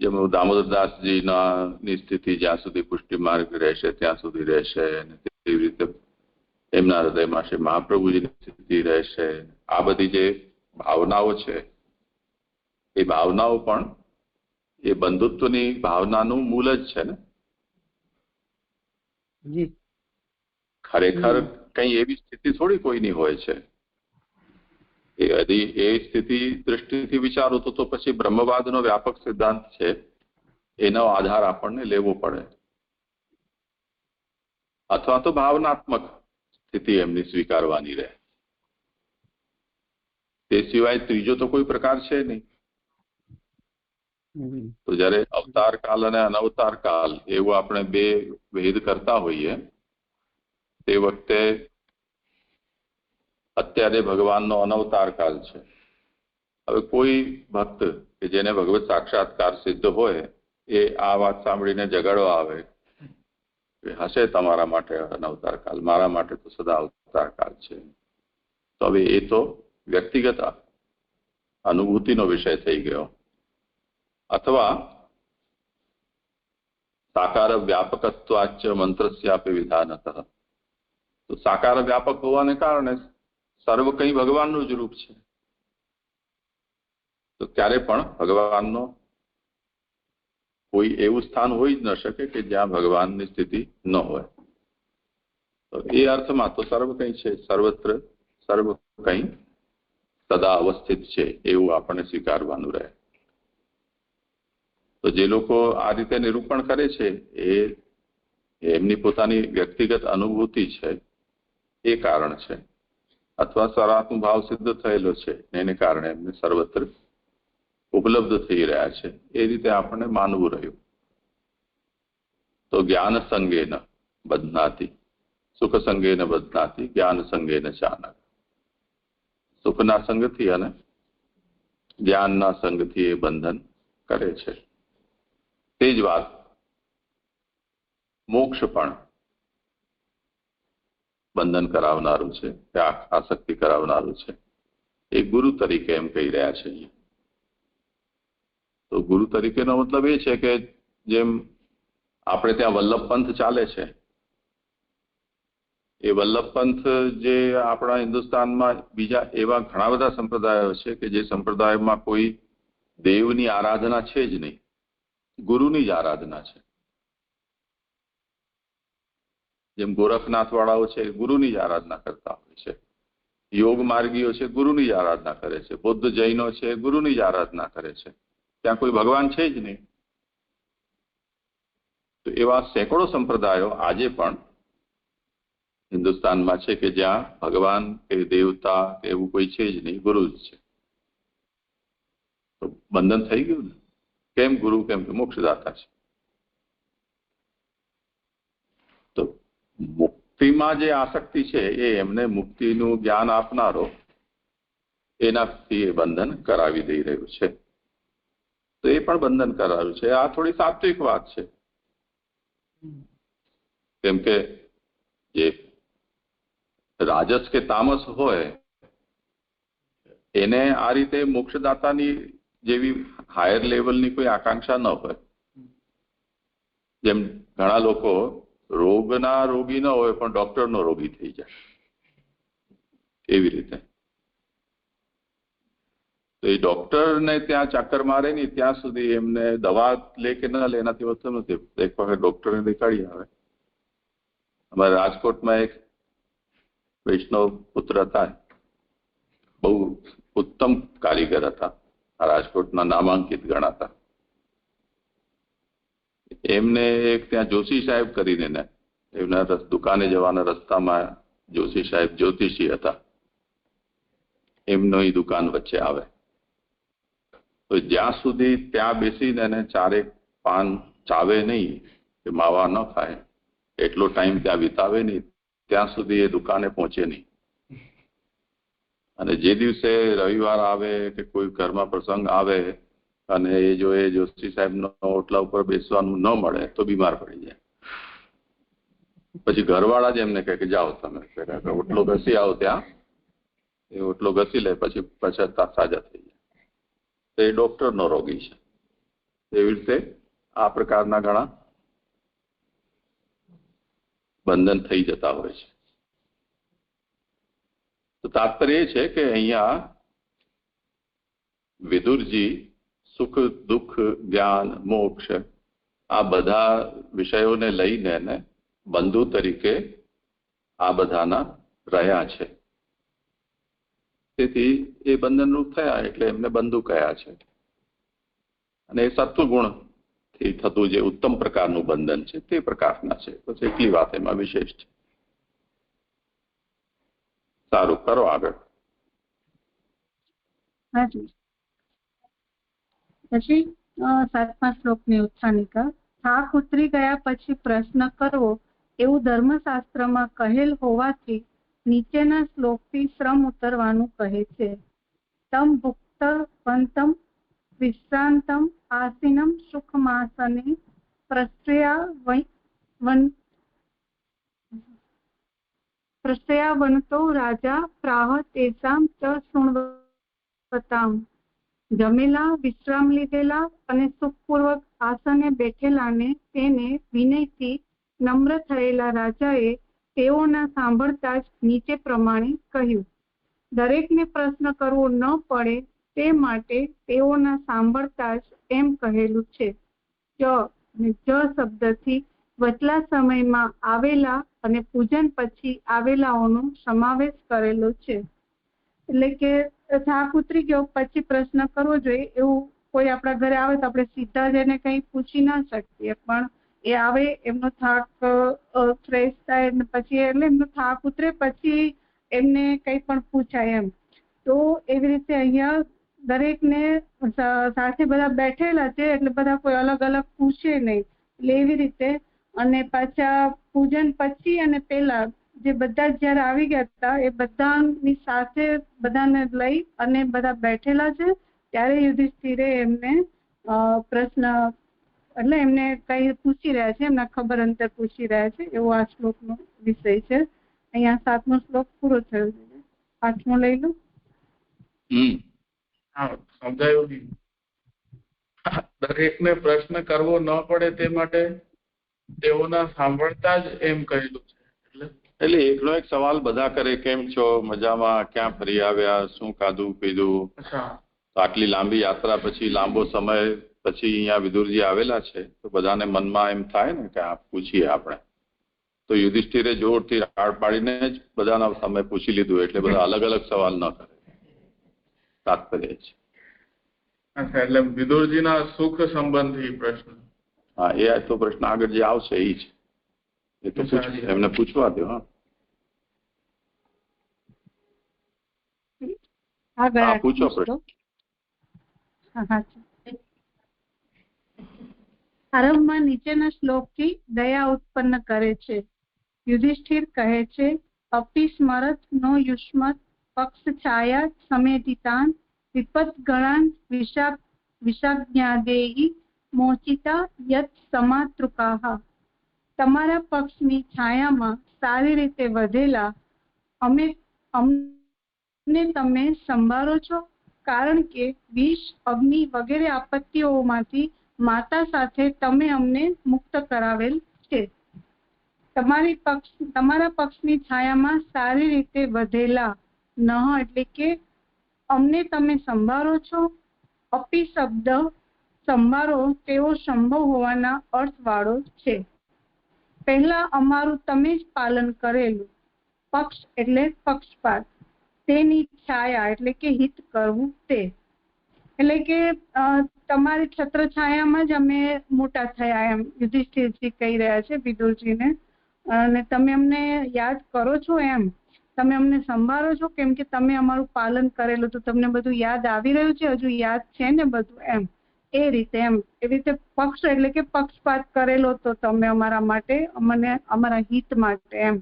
જેમ દામોદરદાસજીની સ્થિતિ જ્યાં સુધી પુષ્ટિ માર્ગ રહેશે ત્યાં સુધી રહેશે, અને તેવી રીતે એમના હૃદયમાં શ્રી મહાપ્રભુજીની સ્થિતિ રહેશે. આ બધી જે ભાવનાઓ છે એ ભાવનાઓ પણ એ બંધુત્વની ભાવનાનું મૂળ જ છે ને. ખરેખર કઈ એવી સ્થિતિ થોડી કોઈની હોય છે. એ સ્થિતિ દૃષ્ટિથી વિચારો તો પછી બ્રહ્મવાદનો વ્યાપક સિદ્ધાંત છે એનો આધાર આપણને લેવો પડે, અથવા તો ભાવનાત્મક સ્થિતિ એમની સ્વીકારવાની રહે. તે સિવાય ત્રીજો તો કોઈ પ્રકાર છે નહીં. તો જયારે અવતાર કાલ અને અનવતાર કાલ એવું આપણે બે ભેદ કરતા હોઈએ તે વખતે અત્યારે ભગવાનનો અનવતાર કાલ છે. હવે કોઈ ભક્ત કે જેને ભગવત સાક્ષાત્કાર સિદ્ધ હોય એ આ વાત સાંભળીને ઝઘડવા આવે કે હશે તમારા માટે અનવતાર કાલ, મારા માટે તો સદા અવતાર કાલ છે. તો હવે એ તો વ્યક્તિગત અનુભૂતિનો વિષય થઈ ગયો. અથવા સાકાર વ્યાપકત્વાચ મંત્રસ્યાપી વિધાનતઃ. તો સાકાર વ્યાપક હોવાને કારણે સર્વ કંઈ ભગવાનનું જ રૂપ છે. તો ક્યારે પણ ભગવાનનો કોઈ એવું સ્થાન હોઈ જ ન શકે કે જ્યાં ભગવાનની સ્થિતિ ન હોય. તો એ અર્થમાં તો સર્વ કંઈ છે, સર્વત્ર સર્વ કંઈ સદા અવસ્થિત છે એવું આપણને સ્વીકારવાનું રહે. તો જે લોકો આ રીતે નિરૂપણ કરે છે એ એમની પોતાની વ્યક્તિગત અનુભૂતિ છે એ કારણ છે, અથવા સરાત્મ ભાવ સિદ્ધ થયેલો છે એને કારણે એમને સર્વત્ર ઉપલબ્ધ થઈ રહ્યા છે એ રીતે આપણને માનવું રહ્યું. તો જ્ઞાન સંગેન બધનાતિ સુખ સંગેન બધનાતિ જ્ઞાન સંગેન ચાનક. સુખના સંગથી અને જ્ઞાનના સંગથી એ બંધન કરે છે. તે જ વાત મોક્ષ પણ બંધન કરાવનારું છે, આસક્તિ કરાવનારું છે. એ ગુરુ તરીકે એમ કહી રહ્યા છે અહીંયા. તો ગુરુ તરીકેનો મતલબ એ છે કે જેમ આપણે ત્યાં વલ્લભ પંથ ચાલે છે એ વલ્લભપંથ જે આપણા હિન્દુસ્તાનમાં બીજા એવા ઘણા બધા સંપ્રદાયો છે કે જે સંપ્રદાયમાં કોઈ દેવની આરાધના છે જ નહીં, ગુરુની જ આરાધના છે. જેમ ગોરખનાથ વાળાઓ છે ગુરુની જ આરાધના કરતા હોય છે, યોગ માર્ગીઓ છે ગુરુની જ આરાધના કરે છે, બૌદ્ધ જૈનો છે ગુરુની જ આરાધના કરે છે. ત્યાં કોઈ ભગવાન છે જ નહીં. તો એવા સેંકડો સંપ્રદાયો આજે પણ હિન્દુસ્તાનમાં છે કે જ્યાં ભગવાન કે દેવતા કે એવું કોઈ છે જ નહીં, ગુરુ જ છે. તો બંધન થઈ ગયું ને. કેમ ગુરુ? કેમ કે મોક્ષદાતા છે. તો મુક્તિમાં જે આસક્તિ છે એ એમને મુક્તિનું જ્ઞાન આપનારો એનાથી એ બંધન કરાવી દઈ રહ્યું છે. તો એ પણ બંધન કરાવ્યું છે. આ થોડી સાત્વિક વાત છે. કેમ કે જે રાજસ કે તામસ હોય એને આ રીતે મોક્ષદાતાની જેવી હાયર લેવલની કોઈ આકાંક્ષા ન હોય. જેમ ઘણા લોકો રોગના રોગી ન હોય પણ ડોક્ટરનો રોગી થઈ જાય, એવી રીતે. તો એ ડોક્ટરને ત્યાં ચક્કર મારે નહીં ત્યાં સુધી એમને દવા લે કે ન લે એનાથી વધુ નથી. એક વખત ડોક્ટરને દેખાડી આવે. અમારે રાજકોટમાં એક વૈષ્ણવ પુત્ર હતા, બહુ ઉત્તમ કારીગર હતા, રાજકોટના નામાંકિત ગણાતા. એમને એક ત્યાં જોશી સાહેબ કરીને ને એમના દુકાને જવાના રસ્તામાં જોશી સાહેબ જ્યોતિષી હતા, એમનો એ દુકાન વચ્ચે આવે. તો જ્યાં સુધી ત્યાં બેસીને એને ચારેક પાન ચાવે નહીં કે માવા ન ખાય, એટલો ટાઈમ ત્યાં વિતાવે નહીં, ત્યાં સુધી એ દુકાને પહોંચે નહીં. અને જે દિવસે રવિવાર આવે કે કોઈ ઘરમાં પ્રસંગ આવે અને એ જો એ જોશી સાહેબનો ઓટલા ઉપર બેસવાનું ન મળે તો બીમાર પડી જાય. પછી ઘરવાળા જ એમને કહે કે જાઓ તમે ઓટલો ઘસી આવો, ત્યાં એ ઓટલો ઘસી લે, પછી સાજા થઈ જાય. તો એ ડોક્ટરનો રોગી છે. એવી રીતે આ પ્રકારના ઘણા બંધન થઈ જતા હોય છે. તો તાત્પર્ય એ છે કે અહીંયા વિદુરજી સુખ દુઃખ જ્ઞાન મોક્ષ આ બધા વિષયોને લઈને બંધુ તરીકે આ બધાના રહ્યા છે. તેથી એ બંધનરૂપ થયા એટલે એમને બંધુ કયા છે. અને એ સત્વગુણથી થતું જે ઉત્તમ પ્રકારનું બંધન છે તે પ્રકારના છે. બસ એટલી વાત એમાં વિશેષ છે. સારું, કરો આગળ. પછી 7મા શ્લોકની ઉત્થાનિકા. થાક ઉતરી ગયા પછી પ્રશ્ન કરવો એવું ધર્મશાસ્ત્રમાં કહેલ હોવાથી નીચેના શ્લોકથી શ્રમ ઉતરવાનું કહે છે. તમ ભુક્ત વંતમ વિશ્રાંતમ આસીનમ સુખમાસને પ્રશ્રયાવનતો રાજા પ્રાહ તેસામ ચ શૃણવતામ. જમેલા, વિશ્રામ લીધેલા અને સુખપૂર્વક આસને બેઠેલાને તેને વિનયથી નમ્ર થયેલા રાજાએ તેઓના સાંભળતા જ નીચે પ્રમાણે કહ્યું. દરેકને પ્રશ્ન કરવો ન પડે તે માટે તેઓના સાંભળતા જ એમ કહેલું છે. જ શબ્દથી વચલા સમયમાં આવેલા અને પૂજન પછી આવેલાઓનો સમાવેશ કરેલો છે. એટલે કે થાક ઉતરી ગયો પછી પ્રશ્ન કરવો જોઈએ. એવું કોઈ આપણા ઘરે આવે તો આપણે સીધા જ એને કંઈ પૂછી ના શકીએ, પણ એ આવે એમનો થાક ફ્રેશ થાય પછી એટલે એમનો થાક ઉતરે પછી એમને કંઈ પણ પૂછાય એમ. તો એવી રીતે અહીંયા દરેકને સાથે બધા બેઠેલા છે એટલે બધા કોઈ અલગ અલગ પૂછે નહીં. એટલે એવી રીતે અને પાછા પૂજન પછી અને પહેલા જે બધા જયારે આવી ગયા હતા એ બધાની સાથે બધાને લઈ અને બધા બેઠેલા છે ત્યારે યુધિષ્ઠિરે એમને પ્રશ્ન એટલે એમને કઈ પૂછી રહ્યા છે, એમના ખબર અંતર પૂછી રહ્યા છે. એવો આ શ્લોકનો વિષય છે. અહીંયા 7મો શ્લોક પૂરો થયો છે. 8મો લઈ લો. સમજાયું નહીં. દરેકને પ્રશ્ન કરવો ન પડે તે માટે તેઓના સાંભળતા જ એમ કહેલું છે. એટલે એટલે એકનો એક સવાલ બધા કરે, કેમ છો, મજામાં, ક્યાં ફરી આવ્યા, શું ખાધું પીધું. અચ્છા. તો આટલી લાંબી યાત્રા પછી, લાંબો સમય પછી અહીંયા વિદુરજી આવેલા છે, તો બધાને મનમાં એમ થાય ને કે પૂછીએ આપણે. તો યુધિષ્ઠિરે જોરથી રાડ પાડીને જ બધાના સામે પૂછી લીધું, એટલે બધા અલગ અલગ સવાલ ન કરે. તાત્પર્ય છે. અચ્છા, એટલે વિદુરજીના સુખ સંબંધી પ્રશ્ન. હા, એ તો પ્રશ્ન આગળ જે આવશે એ છે, એ તો એમને પૂછવા દો. હા, પૂછો પ્રશ્ન. આરંભમાં નીચેના શ્લોકથી દયા ઉત્પન્ન કરે છે. યુધિષ્ઠિર કહે છે, અપી સ્મરત નો યુષ્મત પક્ષ છાયા સમેધિતાન વિપત ગણાન વિષાજ્ઞાદેહી મોચિતા યત સમાતૃકાહ. તમારા પક્ષની છાયામાં સારી રીતે વધેલા અમને તમે સંભાળો છો, કારણ કે વિષ, અગ્નિ વગેરે આપત્તિઓમાંથી માતા સાથે તમે અમને મુક્ત કરાવેલ છે. તમારા પક્ષની છાયામાં સારી રીતે વધેલા નહ એટલે કે અમને તમે સંભાળો છો. અપી શબ્દ સંભાળો તેવો સંભવ હોવાના અર્થવાળો છે. પહેલા અમારું તમે જ પાલન કરેલું. પક્ષ એટલે પક્ષપાત, તેની છાયા એટલે કે હિત કરવું તે. એટલે કે તમારી છત્ર છાયામાં જ અમે મોટા થયા એમ યુધિષ્ઠિરજી કહી રહ્યા છે વિદુરજીને. અને તમે અમને યાદ કરો છો એમ, તમે અમને સંભાળો છો, કેમ કે તમે અમારું પાલન કરેલું, તો તમને બધું યાદ આવી રહ્યું છે, હજુ યાદ છે ને બધું એમ. એ રીતે એમ, એવી રીતે પક્ષ એટલે કે પક્ષપાત કરેલો તો તમે અમારા માટે, અમને અમારા હિત માટે એમ.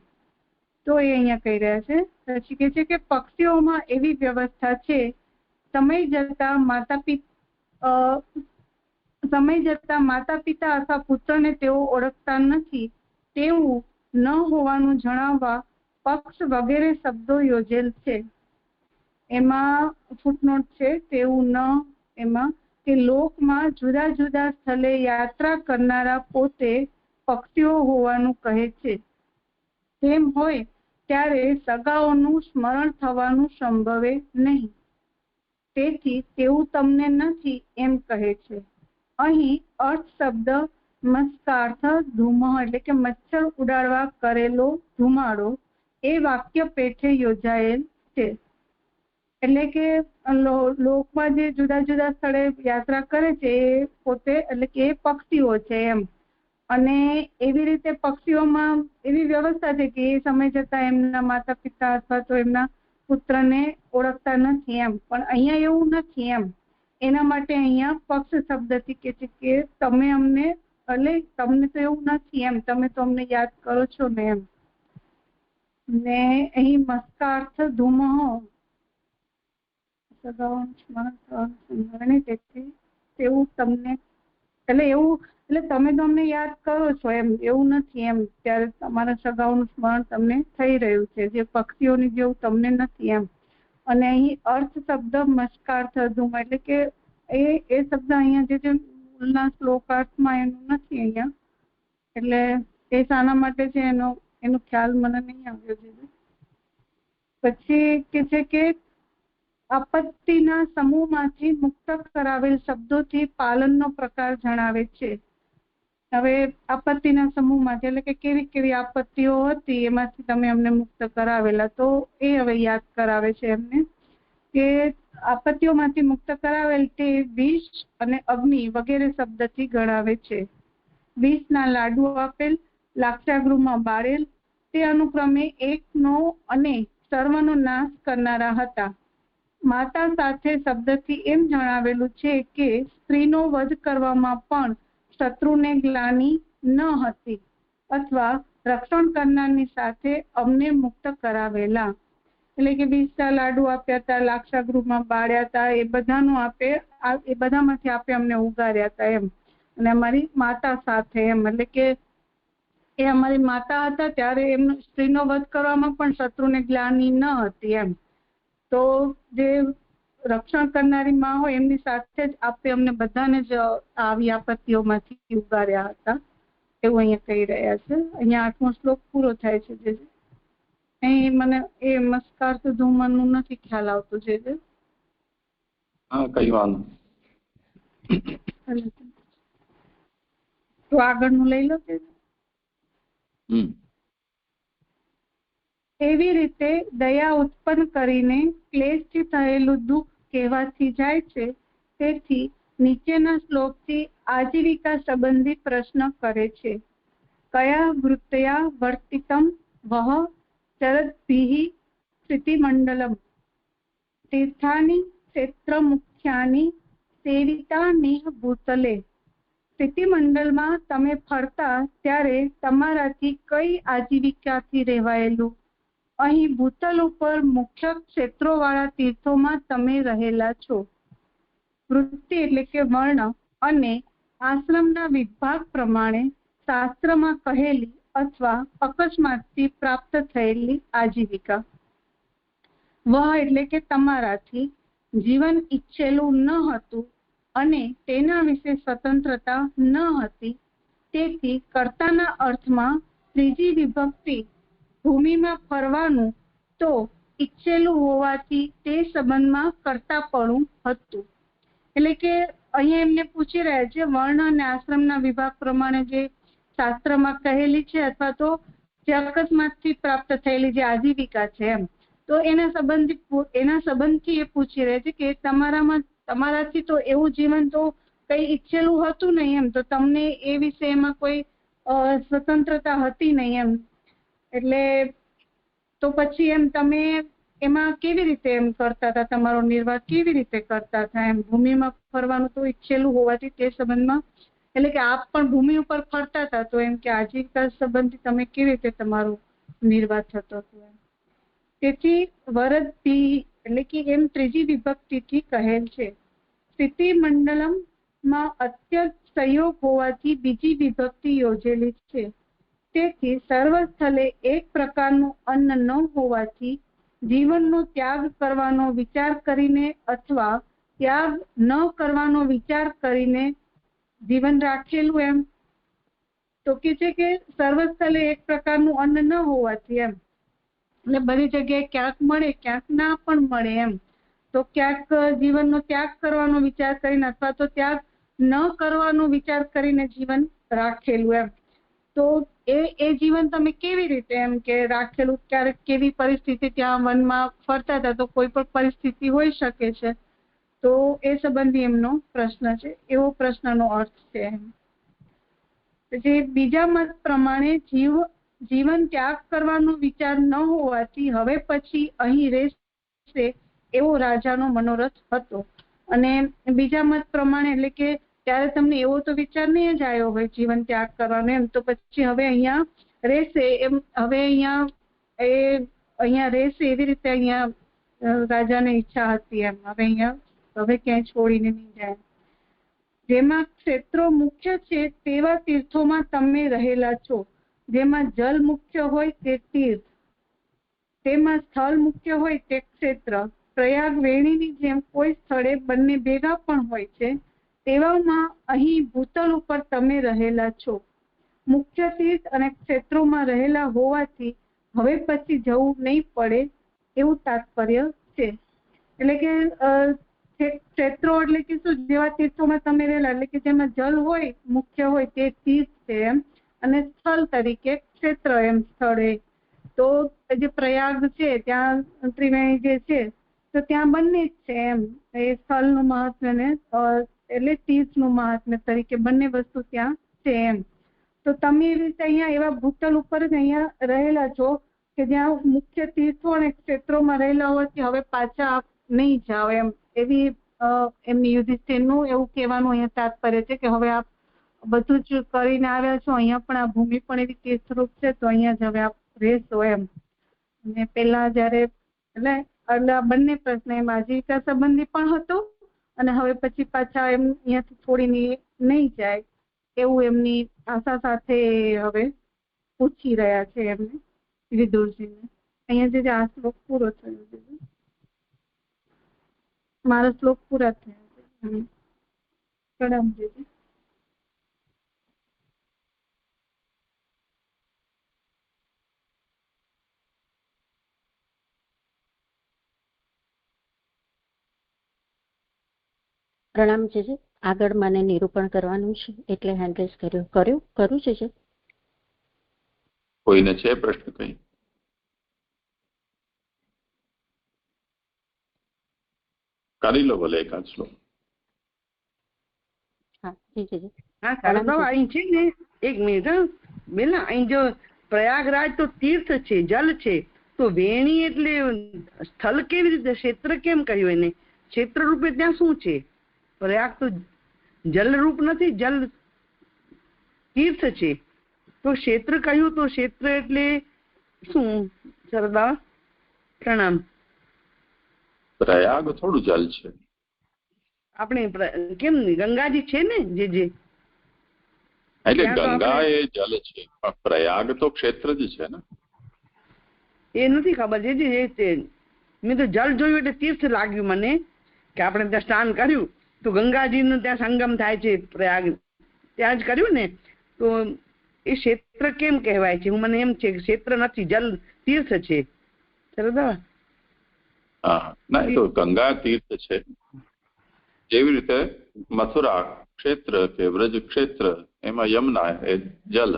તો એ અહીંયા કહી રહ્યા છે. પછી કહે છે કે પક્ષીઓમાં એવી વ્યવસ્થા છે, સમય જતા માતા પિતા અથવા પુત્રને તેઓ ઓળખતા નથી તેવું ન હોવાનું જણાવવા પક્ષ વગેરે શબ્દો યોજેલ છે. એમાં ફૂટનોટ છે તેવું ન, એમાં કે લોકમાં જુદા જુદા સ્થળે યાત્રા કરનારા પોતે પક્ષીઓ હોવાનું કહે છે. તેમ હોય ત્યારે સગાઓનું સ્મરણ થવાનું સંભવે નહીં, તેથી તેવું તમને નથી એમ કહે છે. અહીં અર્થ શબ્દ મસ્કાર્થ ધૂમ એટલે કે મચ્છર ઉડાડવા કરેલો ધુમાડો એ વાક્ય પેઠે યોજાયેલ છે. એટલે કે લોકમાં જે જુદા જુદા સ્થળે યાત્રા કરે છે એ પોતે, એટલે કે એ પક્ષીઓ છે એમ. અને એવી રીતે પક્ષીઓમાં એવી વ્યવસ્થા છે કે એ સમય જતા એમના માતા પિતા અથવા તો એમના પુત્રને ઓળખતા નથી એમ. પણ અહીંયા એવું નથી એમ. એના માટે અહીંયા પક્ષ શબ્દથી કે છે કે તમે અમને, એટલે તમને તો એવું નથી એમ, તમે તો અમને યાદ કરો છો ને એમ. ને અહીં મસ્કાર્થ ધૂમ તેવું તમને, એટલે એવું, એટલે તમે તો અમને યાદ કરો છો એમ, એવું નથી એમ. ત્યારે તમારા સગાઓનું સ્મરણ તમને થઈ રહ્યું છે, જે પક્ષીઓની જેવું તમને નથી એમ. અને અહીં અર્થ શબ્દ મસ્કાર્થ ધૂમ એટલે કે એ શબ્દ અહીંયા જે મૂળના શ્લોકાર્થમાં એનું નથી અહીંયા, એટલે એ શાના માટે છે એનો ખ્યાલ મને નહીં આવ્યો છે. પછી કે છે કે આપત્તિના સમૂહમાંથી મુક્ત કરાવેલ શબ્દોથી પાલનનો પ્રકાર જણાવે છે. હવે આપત્તિના સમૂહમાંથી એટલે કે કેવી કેવી આપત્તિઓ હતી એમાંથી તમે અમને મુક્ત કરાવેલા, તો એ હવે યાદ કરાવે છે એમને કે આપત્તિઓમાંથી મુક્ત કરાવેલ તે વિષ અને અગ્નિ વગેરે શબ્દથી ગણાવે છે. વિષના લાડુ આપેલ, લાક્ષાગૃહમાં બાળેલ, તે અનુક્રમે એકનો અને સર્વનો નાશ કરનારા હતા. માતા સાથે શબ્દથી એમ જણાવેલું છે કે સ્ત્રીનો વધ કરવામાં પણ શત્રુને ગ્લાનિ ન હતી, અથવા રક્ષણ કરનારની સાથે અમને મુક્ત કરાવેલા. એટલે કે 20 લાડુ આપ્યા હતા, લાક્ષાગૃહમાં બાળ્યા હતા, એ બધાનું આપે, એ બધામાંથી આપે અમને ઉગાર્યા હતા એમ. અને અમારી માતા સાથે એમ, એટલે કે એ અમારી માતા હતા ત્યારે એમનો સ્ત્રીનો વધ કરવામાં પણ શત્રુને ગ્લાનિ ન હતી એમ. તો જે રક્ષણ કરનારી માં હોય એમની સાથે જ આપે અમને બધાને જ આવી આપત્તિઓમાંથી ઉગાર્યા હતા, એવું અહીંયા કહી રહ્યા છે. અહીંયા 8મો શ્લોક પૂરો થાય છે. જે અહીં મને એ મસ્કાર તો ધૂમરનું નથી ખ્યાલ આવતું છે. હા, કઈ વાંધો. તો આગળનું લઈ લો. એવી રીતે દયા ઉત્પન્ન કરીને ક્લેશથી થયેલું દુઃખ કહેવાથી જાય છે. તેથી નીચેના શ્લોકથી આજીવિકા સંબંધી પ્રશ્ન કરે છે. કયા વૃત્તયા વર્તિતમ વહ ચરદ્ભિઃ સ્થિતિમંડલમ તીર્થાની ક્ષેત્ર મુખ્યાની સેવિતાનિહ ભૂતલે. સ્થિતિમંડળમાં તમે ફરતા ત્યારે તમારાથી કઈ આજીવિકાથી રહેવાયેલું? અહીં ભૂતલ ઉપર મુખ્ય ક્ષેત્રોવાળા તીર્થોમાં તમે રહેલા છો. વૃત્તિ એટલે કે વર્ણ અને આશ્રમના વિભાગ પ્રમાણે શાસ્ત્રમાં કહેલી અથવા અકસ્માતથી પ્રાપ્ત થયેલી આજીવિકા. વહ એટલે કે તમારાથી જીવન ઈચ્છેલું ન હતું અને તેના વિશે સ્વતંત્રતા ન હતી. તેથી કર્તાના અર્થમાં ત્રીજી વિભક્તિ ભૂમિમાં ફરવાનું તો ઈચ્છેલું હોવાથી તે સંબંધમાં કર્તાપણું હતું. એટલે કે અહીંયા એમને પૂછી રહ્યા છે વર્ણ અને આશ્રમના વિભાગ પ્રમાણે જે શાસ્ત્રમાં કહેલી છે અથવા તો જે અકસ્માતથી પ્રાપ્ત થયેલી જે આજીવિકા છે એમ, તો એના સંબંધથી એ પૂછી રહ્યા છે કે તમારાથી તો એવું જીવન તો કઈ ઈચ્છેલું હતું નહીં એમ, તો તમને એ વિષયમાં કોઈ સ્વતંત્રતા હતી નહીં એમ, એટલે તો પછી એમ તમે એમાં કેવી રીતે એમ કરતા હતા, તમારો નિર્વાહ કેવી રીતે કરતા હતા એમ? ભૂમિમાં ફરવાનું તો ઈચ્છેલું હોવાથી તે સંબંધમાં, એટલે કે આપ પણ ભૂમિ ઉપર ફરતા હતા તો એમ કે આજીવિકા સંબંધી તમે કેવી રીતે તમારો નિર્વાહ થતો હતો એમ. તેથી વરદ્ભિઃ એટલે કે એમ ત્રીજી વિભક્તિથી કહેલ છે. સ્થિતિ મંડલમમાં અત્યંત સંયોગ હોવાથી બીજી વિભક્તિ યોજેલી છે. તેથી સર્વ સ્થળે એક પ્રકારનું અન્ન ન હોવાથી જીવનનો ત્યાગ કરવાનો વિચાર કરીને અથવા ત્યાગ ન કરવાનો વિચાર કરીને જીવન રાખેલું એમ. તો કે છે કે સર્વ સ્થળે એક પ્રકારનું અન્ન ન હોવાથી એમ, એટલે બધી જગ્યાએ ક્યાંક મળે ક્યાંક ના પણ મળે એમ, તો ક્યાંક જીવનનો ત્યાગ કરવાનો વિચાર કરીને અથવા તો ત્યાગ ન કરવાનો વિચાર કરીને જીવન રાખેલું એમ. તો એ જીવન તમે કેવી રીતે એમ કે રાખેલું? ક્યારેક કેવી પરિસ્થિતિ, ત્યાં વનમાં ફરતા હતા તો કોઈ પણ પરિસ્થિતિ હોઈ શકે છે, તો એ સંબંધી એમનો પ્રશ્ન છે, એવો પ્રશ્નનો અર્થ છે એમ. પછી બીજા મત પ્રમાણે જીવન ત્યાગ કરવાનો વિચાર ન હોવાથી હવે પછી અહીં રહેશે એવો રાજાનો મનોરથ હતો. અને બીજા મત પ્રમાણે એટલે કે ત્યારે તમને એવો તો વિચાર નહીં જ આવ્યો હોય જીવન ત્યાગ કરવાનો એમ, તો પછી હવે અહીંયા રહેશે એમ, હવે અહીંયા રહેશે એવી રીતે અહીંયા રાજાને ઈચ્છા હતી એમ, હવે ક્યાંય છોડીને નહીં જાય. જેમાં ક્ષેત્રો મુખ્ય છે તેવા તીર્થોમાં તમે રહેલા છો. જેમાં જલ મુખ્ય હોય તે તીર્થ, તેમાં સ્થળ મુખ્ય હોય તે ક્ષેત્ર. પ્રયાગ વેણીની જેમ કોઈ સ્થળે બંને ભેગા પણ હોય છે, તેવામાં અહીં ભૂતલ ઉપર તમે રહેલા છો. મુખ્ય તીર્થ અને ક્ષેત્રોમાં રહેલા હોવાથી હવે પછી જવું નહીં પડે એવું તાત્પર્ય છે. એટલે કે ક્ષેત્રો એટલે કે શું, જેવા તીર્થોમાં તમે રહેલા એટલે કે જેમાં જલ હોય મુખ્ય હોય તે તીર્થ છે એમ, અને સ્થળ તરીકે ક્ષેત્ર એમ સ્થળે. તો જે પ્રયાગ છે ત્યાં ત્રિવેણી જે છે તો ત્યાં બંને જ છે એમ, એ સ્થળનું મહાત્મ્ય ને એટલે તીર્થનું મહાત્મ્ય તરીકે બંને વસ્તુ ત્યાં છે એમ. તો તમે એ રીતે અહીંયા એવા ભૂતલ ઉપર જ અહીંયા રહેલા છો કે જ્યાં મુખ્ય તીર્થો અને ક્ષેત્રોમાં રહેલા હોવાથી હવે પાછા નહીં જાઓ એમ, એવી એમની યુધિષ્ઠિરનું એવું કહેવાનું અહીંયા તાત્પર્ય છે કે હવે આપ બધું જ કરીને આવ્યા છો, અહીંયા પણ આ ભૂમિ પણ એવી તીર્થરૂપ છે, તો અહીંયા જ હવે આપ રહેશો એમ. અને પેલા જયારે એટલે બંને પ્રશ્ન એમ આજીવિકા સંબંધી પણ હતો અને હવે પછી પાછા એમ અહીંયાથી છોડીને નહીં જાય એવું એમની આશા સાથે હવે પૂછી રહ્યા છે એમને વિદુરજીને. અહીંયા જે આ શ્લોક પૂરો થયો છે, મારા શ્લોક પૂરા થયા છે. પ્રણામજી. પ્રણામ છે આગળ મને નિરૂપણ કરવાનું છે એટલે હેન્ડ રેઝ કરું છે કોઈને છે પ્રશ્ન કઈ? કરી લો ભલે એકાદ શ્લોક. હા ઠીક છે હા સરદાર અહીં છે ને એક મિનિટ બેલા, અહીં જો પ્રયાગરાજ તો તીર્થ છે, જલ છે, તો વેણી એટલે સ્થળ કેવી રીતે, ક્ષેત્ર કેમ કહ્યું એને? ક્ષેત્ર રૂપે ત્યાં શું છે? પ્રયાગ તો જલ રૂપ નથી, જલ તીર્થ છે, તો ક્ષેત્ર કહ્યું તો ક્ષેત્ર એટલે શું? સરદાર પ્રણામ. પ્રયાગ થોડું જલ છે. આપણે કેમ ગંગાજી છે ને જે એટલે ગંગા એ જલ છે, પણ પ્રયાગ તો ક્ષેત્ર જ છે ને. એ નથી ખબર છે. મેં તો જલ જોયું એટલે તીર્થ લાગ્યું મને કે આપણે ત્યાં સ્નાન કર્યું તો ગંગાજીનું ત્યાં સંગમ થાય છે, પ્રયાગ ત્યાં જ કર્યું ને, તો એ ક્ષેત્ર કેમ કહેવાય છે? હું મને એમ છે કે ક્ષેત્ર નથી, જલ તીર્થ છે. સરદાર હા ના, એ તો ગંગા તીર્થ છે. જેવી રીતે મથુરા ક્ષેત્ર કે વ્રજ ક્ષેત્ર, એમાં યમુના એ જલ.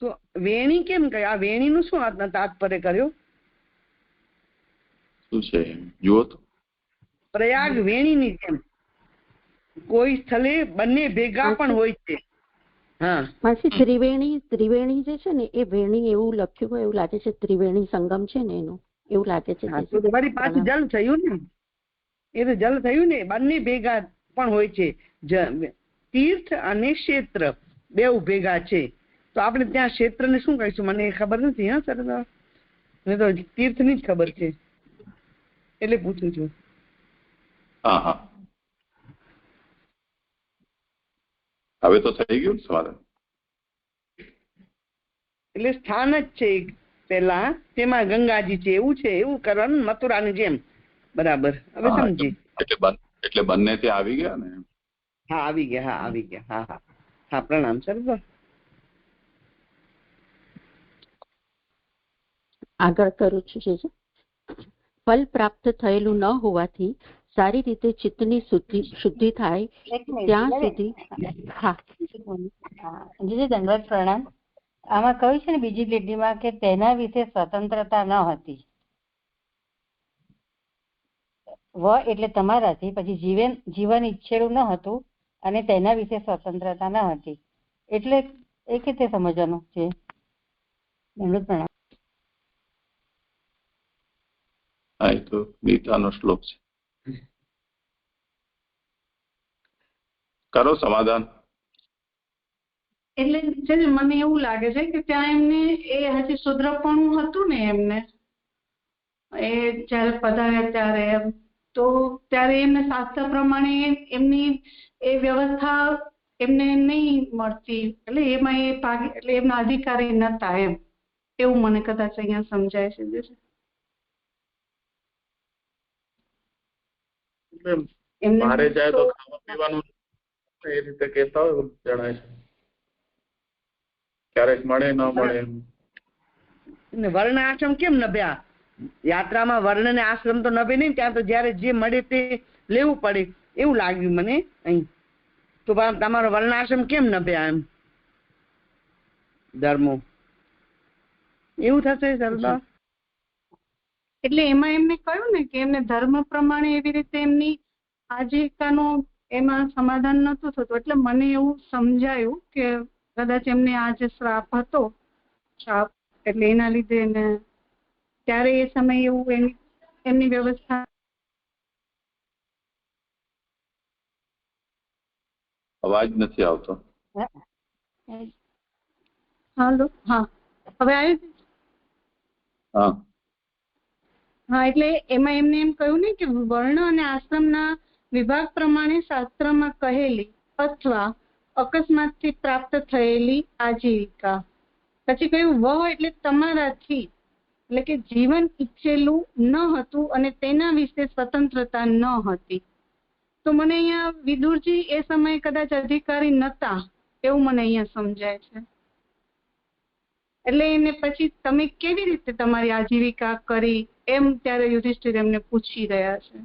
તો વેણી કેમ કહે? આ વેણી નું શું તાત્પર્ય કર્યો? શું છે જુઓ તો. પ્રયાગ વેણી ની જેમ કોઈ સ્થળે બંને ભેગા પણ હોય છે. હા પાછી ત્રિવેણી જે છે ને એ વેણી એવું લખ્યું હોય એવું લાગે છે, ત્રિવેણી સંગમ છે ને એનું એવું લાગે છે. તમારી પાછું જલ થયું ને, એ તો જલ થયું ને, બંને ભેગા પણ હોય છે. તીર્થ અને ક્ષેત્ર બેઉ ભેગા છે, તો આપણે ત્યાં ક્ષેત્ર ને શું કહીશું મને ખબર નથી. હા સરદાર, મને તો તીર્થ ની જ ખબર છે એટલે પૂછું છું. હા હા, હવે તો થઈ ગયું સમાધાન. એટલે સ્થાન જ છે પેલા, તેમાં ગંગાજી છે, એવું છે, એવું કરવાનું મથુરાની જેમ. બરાબર, હવે સમજી. એટલે બંને ત્યાં આવી ગયા ને. હા આવી ગયા, હા આવી ગયા. હા હા હા પ્રણામ સરદાર. આગળ કરું છું. ફલ પ્રાપ્ત થયેલું ન હોવાથી સારી રીતે ચિત્તની શુદ્ધિ થાય ત્યાં સુધી. હા દંડવત પ્રણામ. આમાં કહ્યું છે ને બીજી લીટીમાં કે તેના વિશે સ્વતંત્રતા ન હતી. એટલે તમારાથી, પછી જીવન ઈચ્છેલું ન હતું અને તેના વિશે સ્વતંત્રતા ન હતી, એટલે એ રીતે સમજવાનું છે. દંડવત પ્રણામ. હા, એ તો ગીતાનો શ્લોક છે. કરો સમાધાન. એટલે છે ને મને એવું લાગે છે કે ત્યાં એમને એ હજી શુદ્રપણું હતું ને એમને, એ જયારે પધાર્યા ત્યારે એમ, તો ત્યારે એમને શાસ્ત્ર પ્રમાણે એમની એ વ્યવસ્થા એમને નહીં મળતી, એટલે એમાં એ ભાગ, એટલે એમના અધિકારી નતા એમ, એવું મને કદાચ અહીંયા સમજાય છે. મારે જાય તો ખાવા પીવાનું એ રીતે કેતા હોય જણાય છે, ક્યારેક મળે ન મળે. વર્ણ આશ્રમ કેમ નભ્યા? યાત્રામાં વર્ણ ને આશ્રમ તો નભે નહીં, ત્યાં તો જયારે જે મળે તે લેવું પડે એવું લાગ્યું મને અહીં. તો તમારો વર્ણાશ્રમ કેમ નભ્યા? એમ ધર્મો એવું થશે સરદાર. એટલે એમાં એમને કહ્યું ને કે એમને ધર્મ પ્રમાણે એવી રીતે એમની આજીવિકાનું એમાં સમાધાન નતું થતું, એટલે મને એવું સમજાયું કે કદાચ એમને આ જે શ્રાપ હતો, શ્રાપ એટલે એના લીધે એને ત્યારે એ સમય એવું એમની વ્યવસ્થા. અવાજ નથી આવતો. હાલો, હા હવે આવ્યું? હા હા, એટલે એમાં એમને એમ કહ્યું ને કે વર્ણ અને આશ્રમના વિભાગ પ્રમાણે શાસ્ત્રમાં કહેલી અથવા અકસ્માતથી પ્રાપ્ત થયેલી આજીવિકા. પછી કહ્યું વહ એટલે તમારાથી, એટલે કે જીવન ઈચ્છેલું ન હતું અને તેના વિશે સ્વતંત્રતા ન હતી. તો મને અહીંયા વિદુરજી એ સમયે કદાચ અધિકારી નતા એવું મને અહીંયા સમજાય છે. એટલે એને પછી તમે કેવી રીતે તમારી આજીવિકા કરી એમ ત્યારે યુધિષ્ઠિર એમને પૂછી રહ્યા છે.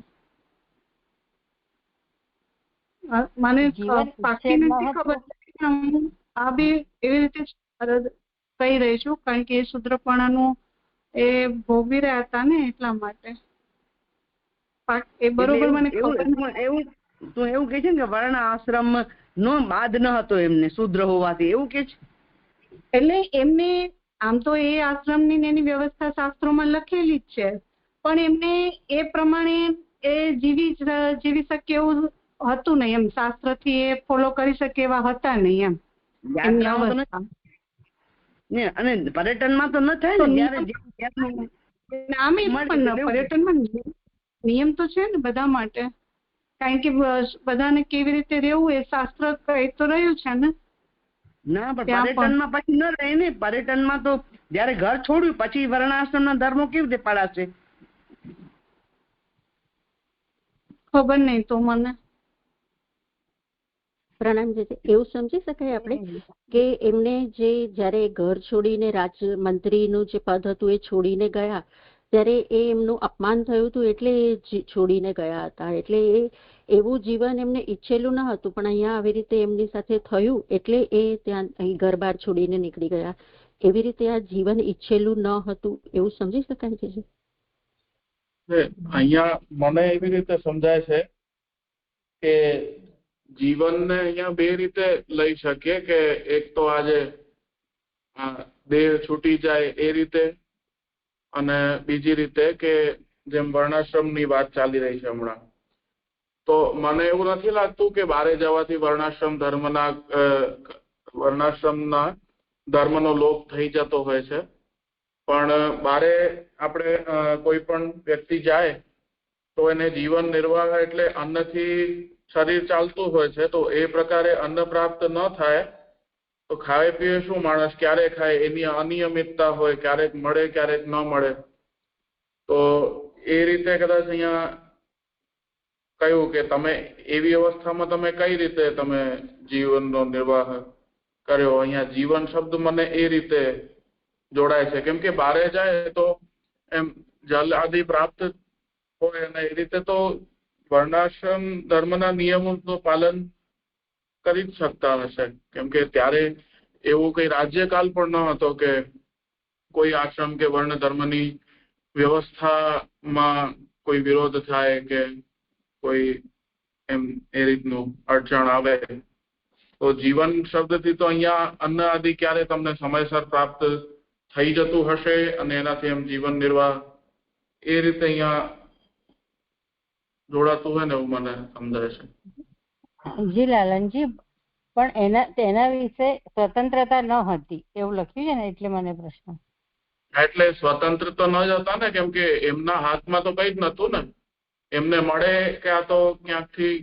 મને જીવન પાકી ઈચ્છેદ નથી ખબર કે હું આ બે એવી રીતે જ કહી રહી છું, કારણ કે એ શૂદ્રપણાનું એ ભોગવી રહ્યા હતા ને, એટલા માટે એ બરોબર મને ખબર એવું તું એવું કે છે ને કે વર્ણ આશ્રમ નો બાદ ન હતો એમને શુદ્ર હોવાથી, એવું કે છે? એટલે એમને આમ તો એ આશ્રમની ને એની વ્યવસ્થા શાસ્ત્રોમાં લખેલી જ છે, પણ એમને એ પ્રમાણે એ જીવી શકે એવું હતું નહીં, એમ શાસ્ત્રથી એ ફોલો કરી શકે એવા હતા નહીં એમ એમની અવસ્થા. અને પર્યટનમાં તો ન થાય ને, આમે પણ પર્યટનમાં નિયમ તો છે ને બધા માટે, કારણ કે બધાને કેવી રીતે રહેવું એ શાસ્ત્ર કહી તો રહ્યું છે ને. ના, પણ પર્યટનમાં પછી ન રહે ને. પર્યટનમાં તો જયારે ઘર છોડ્યું પછી વર્ણાશ્રમના ધર્મો કેવી રીતે પાળાશે? ખબર નહીં તો મને. પ્રણામજી, એવું સમજી શકાય આપણે કે એમને જે જયારે ઘર છોડીને રાજમંત્રીનું જે પદ હતું એ છોડીને ગયા ત્યારે એ એમનું અપમાન થયું હતું એટલે એ છોડીને ગયા હતા, એટલે એ એવું જીવન એમને ઈચ્છેલું ન હતું, પણ અહીંયા આવી રીતે એમની સાથે થયું એટલે એ ત્યાં અહીં ઘર બહાર છોડીને નીકળી ગયા. એવી રીતે આ જીવન ઈચ્છેલું ન હતું એવું સમજી શકાય છે? અહીંયા મને એવી રીતે સમજાય છે કે જીવનને અહીંયા બે રીતે લઈ શકીએ કે એક તો આજે દેહ છૂટી જાય એ રીતે, અને બીજી રીતે કે જેમ વર્ણાશ્રમની વાત ચાલી રહી છે હમણાં, તો મને એવું નથી લાગતું કે બહારે જવાથી વર્ણાશ્રમના ધર્મનો લોપ થઈ જતો હોય છે, પણ બહારે આપણે કોઈ પણ વ્યક્તિ જાય તો એને જીવન નિર્વાહ એટલે અન્નથી શરીર ચાલતું હોય છે, તો એ પ્રકારે અન્ન પ્રાપ્ત ન થાય તો ખાવે પીવે શું માણસ, ક્યારે ખાય એની અનિયમિતતા હોય, ક્યારેક મળે ક્યારેક ન મળે. તો એ રીતે કદાચ અહીંયા કહ્યું કે તમે એવી અવસ્થામાં તમે કઈ રીતે તમે જીવનનો નિર્વાહ કર્યો. અહીંયા જીવન શબ્દ મને એ રીતે જોડાય છે, કેમ કે બહારે જાય તો એમ જલ આદિ પ્રાપ્ત હોય, અને એ રીતે તો વર્ણાશ્રમ ધર્મના નિયમોનું પાલન કરી જ શકતા હશે, કેમ કે ત્યારે એવું કઈ રાજ્યકાલ પણ ન હતો કે કોઈ આશ્રમ કે વર્ણ ધર્મની વ્યવસ્થામાં કોઈ વિરોધ થાય કે કોઈ એમ એ રીતનું અડચણ આવે. તો જીવન શબ્દથી તો અહીંયા અન્ન આદિ ક્યારે તમને સમયસર પ્રાપ્ત થઈ જતું હશે, અને એનાથી એમ જીવન નિર્વાહ એ રીતે અહીંયા જોડાતું હોય ને એવું મને સમજાય છે. જી લાલનજી, પણ તેના વિશે સ્વતંત્રતા ન હતી એવું લખ્યું છે ને, એટલે મને પ્રશ્ન. એટલે સ્વતંત્ર તો ન જ હતા ને, કેમ કે એમના હાથમાં તો કઈ જ નતું ને. એમને મળે કે આ તો ક્યાંકથી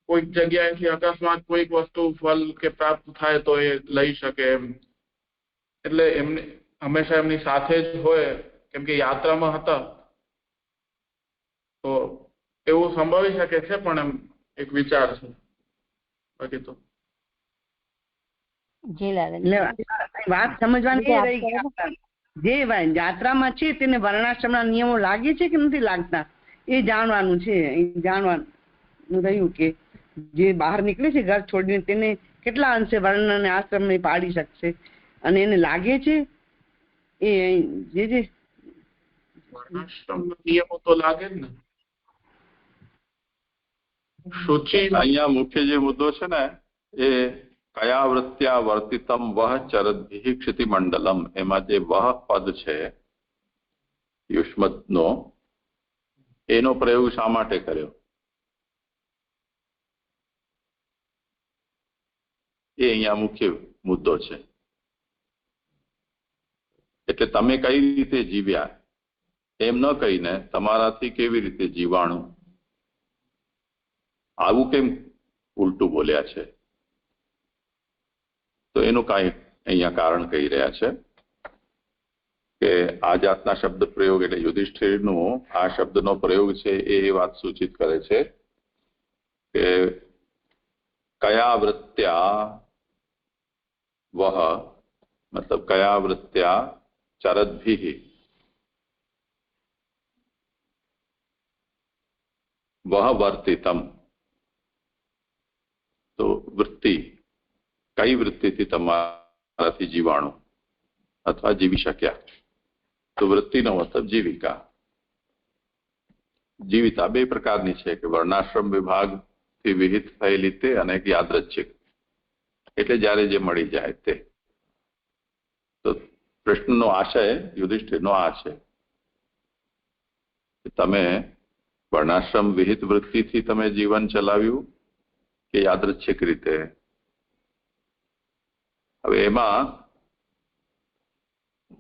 કોઈક જગ્યાએથી અકસ્માત કોઈક વસ્તુ ફળ કે પ્રાપ્ત થાય તો એ લઈ શકે એમ, એટલે એમને હંમેશા એમની સાથે જ હોય, કેમ કે યાત્રામાં હતા. તો એવું સંભવી શકે છે, પણ એમ એક વિચાર છે, બાકી તો વાત સમજવાની એ રહી જે યાત્રામાં છે તેને વર્ણાશ્રમના નિયમો લાગે છે કે નથી લાગતા એ જાણવાનું છે. જાણવાનું રહ્યું કે જે બહાર નીકળે છે ઘર છોડીને તેને કેટલા અંશે વર્ણ અને આશ્રમ પાડી શકશે, અને એને લાગે છે એ જે વર્ણાશ્રમના નિયમો તો લાગે જ ને. અહીંયા મુખ્ય જે મુદ્દો છે ને એ કયા વૃત્યા વર્તિતમ વહ ચરદ્ભિઃ ક્ષિતિમંડલમ, એમાં જે વહ પદ છે યુષ્મતનો, એનો પ્રયોગ શા માટે કર્યો એ અહીંયા મુખ્ય મુદ્દો છે. એટલે તમે કઈ રીતે જીવ્યા એમ ન કહીને તમારાથી કેવી રીતે જીવાણું, આવું કેમ ઉલટું બોલ્યા છે, તો એનું કાંઈ અહીંયા કારણ કહી રહ્યા છે કે આ જાતના શબ્દ પ્રયોગ એટલે યુધિષ્ઠિરનું આ શબ્દનો પ્રયોગ છે એ વાત સૂચિત કરે છે કે કયા વૃત્યા વહ મતલબ કયા વૃત્યા ચરદ્ભિઃ વહ વર્તિતમ, તો વૃત્તિ, કઈ વૃત્તિથી તમારાથી જીવાણું અથવા જીવી શક્યા? તો વૃત્તિનો મતલબ જીવિકા. જીવિતા બે પ્રકારની છે કે વર્ણાશ્રમ વિભાગથી વિહિત થયેલી તે અને એક યાદૃચ્છિક, એટલે જ્યારે જે મળી જાય તે. તો કૃષ્ણનો આશય યુધિષ્ઠિરનો આ છે કે તમે વર્ણાશ્રમ વિહિત વૃત્તિથી તમે જીવન ચલાવ્યું કે યાદૃચ્છિક રીતે. હવે એમાં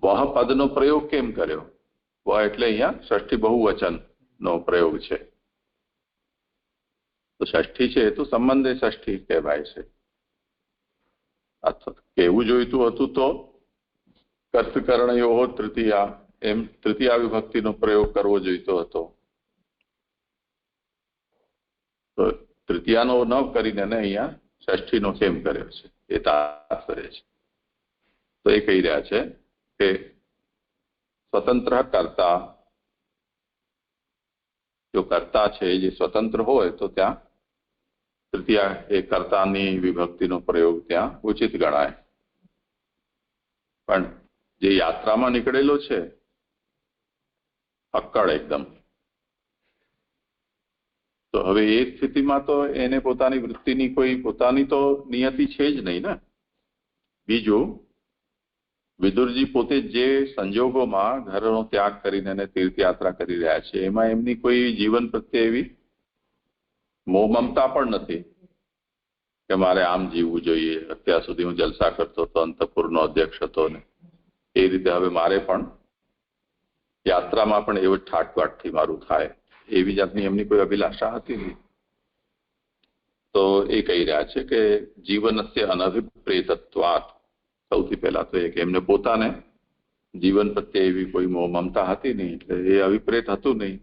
વહ પદનો પ્રયોગ કેમ કર્યો? વહ એટલે અહીંયા ષષ્ઠી બહુવચન નો પ્રયોગ છે. તો ષષ્ઠી છે તો સંબંધે ષષ્ઠી કહેવાય છે. અથવા કહેવું જોઈતું હતું તો કર્તકર્ણયો તૃતીયા, એમ તૃતીયા વિભક્તિનો પ્રયોગ કરવો જોઈતો હતો. તો તૃતીયાનો ન કરીને અહીંયા ષષ્ઠીનો કેમ કર્યો છે એ તાત્પર્ય છે. તો એ કહી રહ્યા છે કે સ્વતંત્ર કર્તા, જો કર્તા છે જે સ્વતંત્ર હોય તો ત્યાં તૃતીયા એ કર્તાની વિભક્તિનો પ્રયોગ ત્યાં ઉચિત ગણાય. પણ જે યાત્રામાં નીકળેલો છે અક્કડ એકદમ, તો હવે એ સ્થિતિમાં તો એને પોતાની વૃત્તિની કોઈ પોતાની તો નિયતિ છે જ નહીં ને. બીજું, વિદુરજી પોતે જે સંજોગોમાં ઘરનો ત્યાગ કરીને એને તીર્થયાત્રા કરી રહ્યા છે એમાં એમની કોઈ જીવન પ્રત્યે એવી મોહ મમતા પણ નથી કે મારે આમ જીવવું જોઈએ. અત્યાર સુધી હું જલસા કરતો હતો, અંતઃપુરનો અધ્યક્ષ હતો ને એ રીતે હવે મારે પણ યાત્રામાં પણ એવું ઠાટવાટથી મારું થાય, એવી જાતની એમની કોઈ અભિલાષા હતી નહીં. તો એ કહી રહ્યા છે કે જીવનસ્ય અનભિપ્રેતત્વાત, સૌથી પહેલા તો એ કે એમને પોતાને જીવન પ્રત્યે એવી કોઈ મોહ મમતા હતી નહીં, એટલે એ અભિપ્રેત હતું નહીં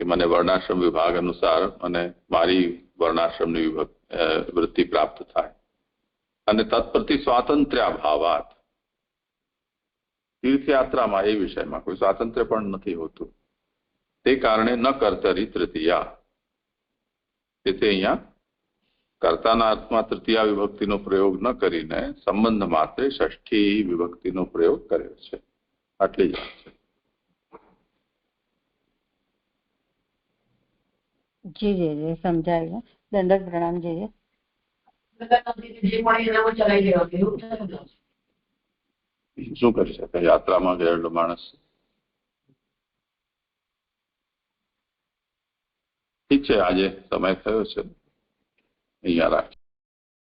કે મને વર્ણાશ્રમ વિભાગ અનુસાર અને મારી વર્ણાશ્રમની વૃત્તિ પ્રાપ્ત થાય. અને તત્પ્રતિ સ્વાતંત્ર્ય ભાવાત, તીર્થયાત્રામાં એ વિષયમાં કોઈ સ્વાતંત્ર્ય પણ નથી હોતું. તે કારણે ન કર્તરી તૃતીયા, તેથી અહીંયા કર્તાના અર્થમાં તૃતીયા વિભક્તિનો પ્રયોગ ન કરીને સંબંધ માત્રે ષષ્ઠી વિભક્તિનો પ્રયોગ કર્યો છે. આટલી જ વાત છે. જી જી જી સમજાયું. દંડક પ્રણામ. જી જે પણ એનામાં ચલાવી લેવા એવું શું કરી શકે યાત્રામાં ગયેલો માણસ? ઠીક છે, આજે સમય થયો છે, અહીંયા રાખીએ.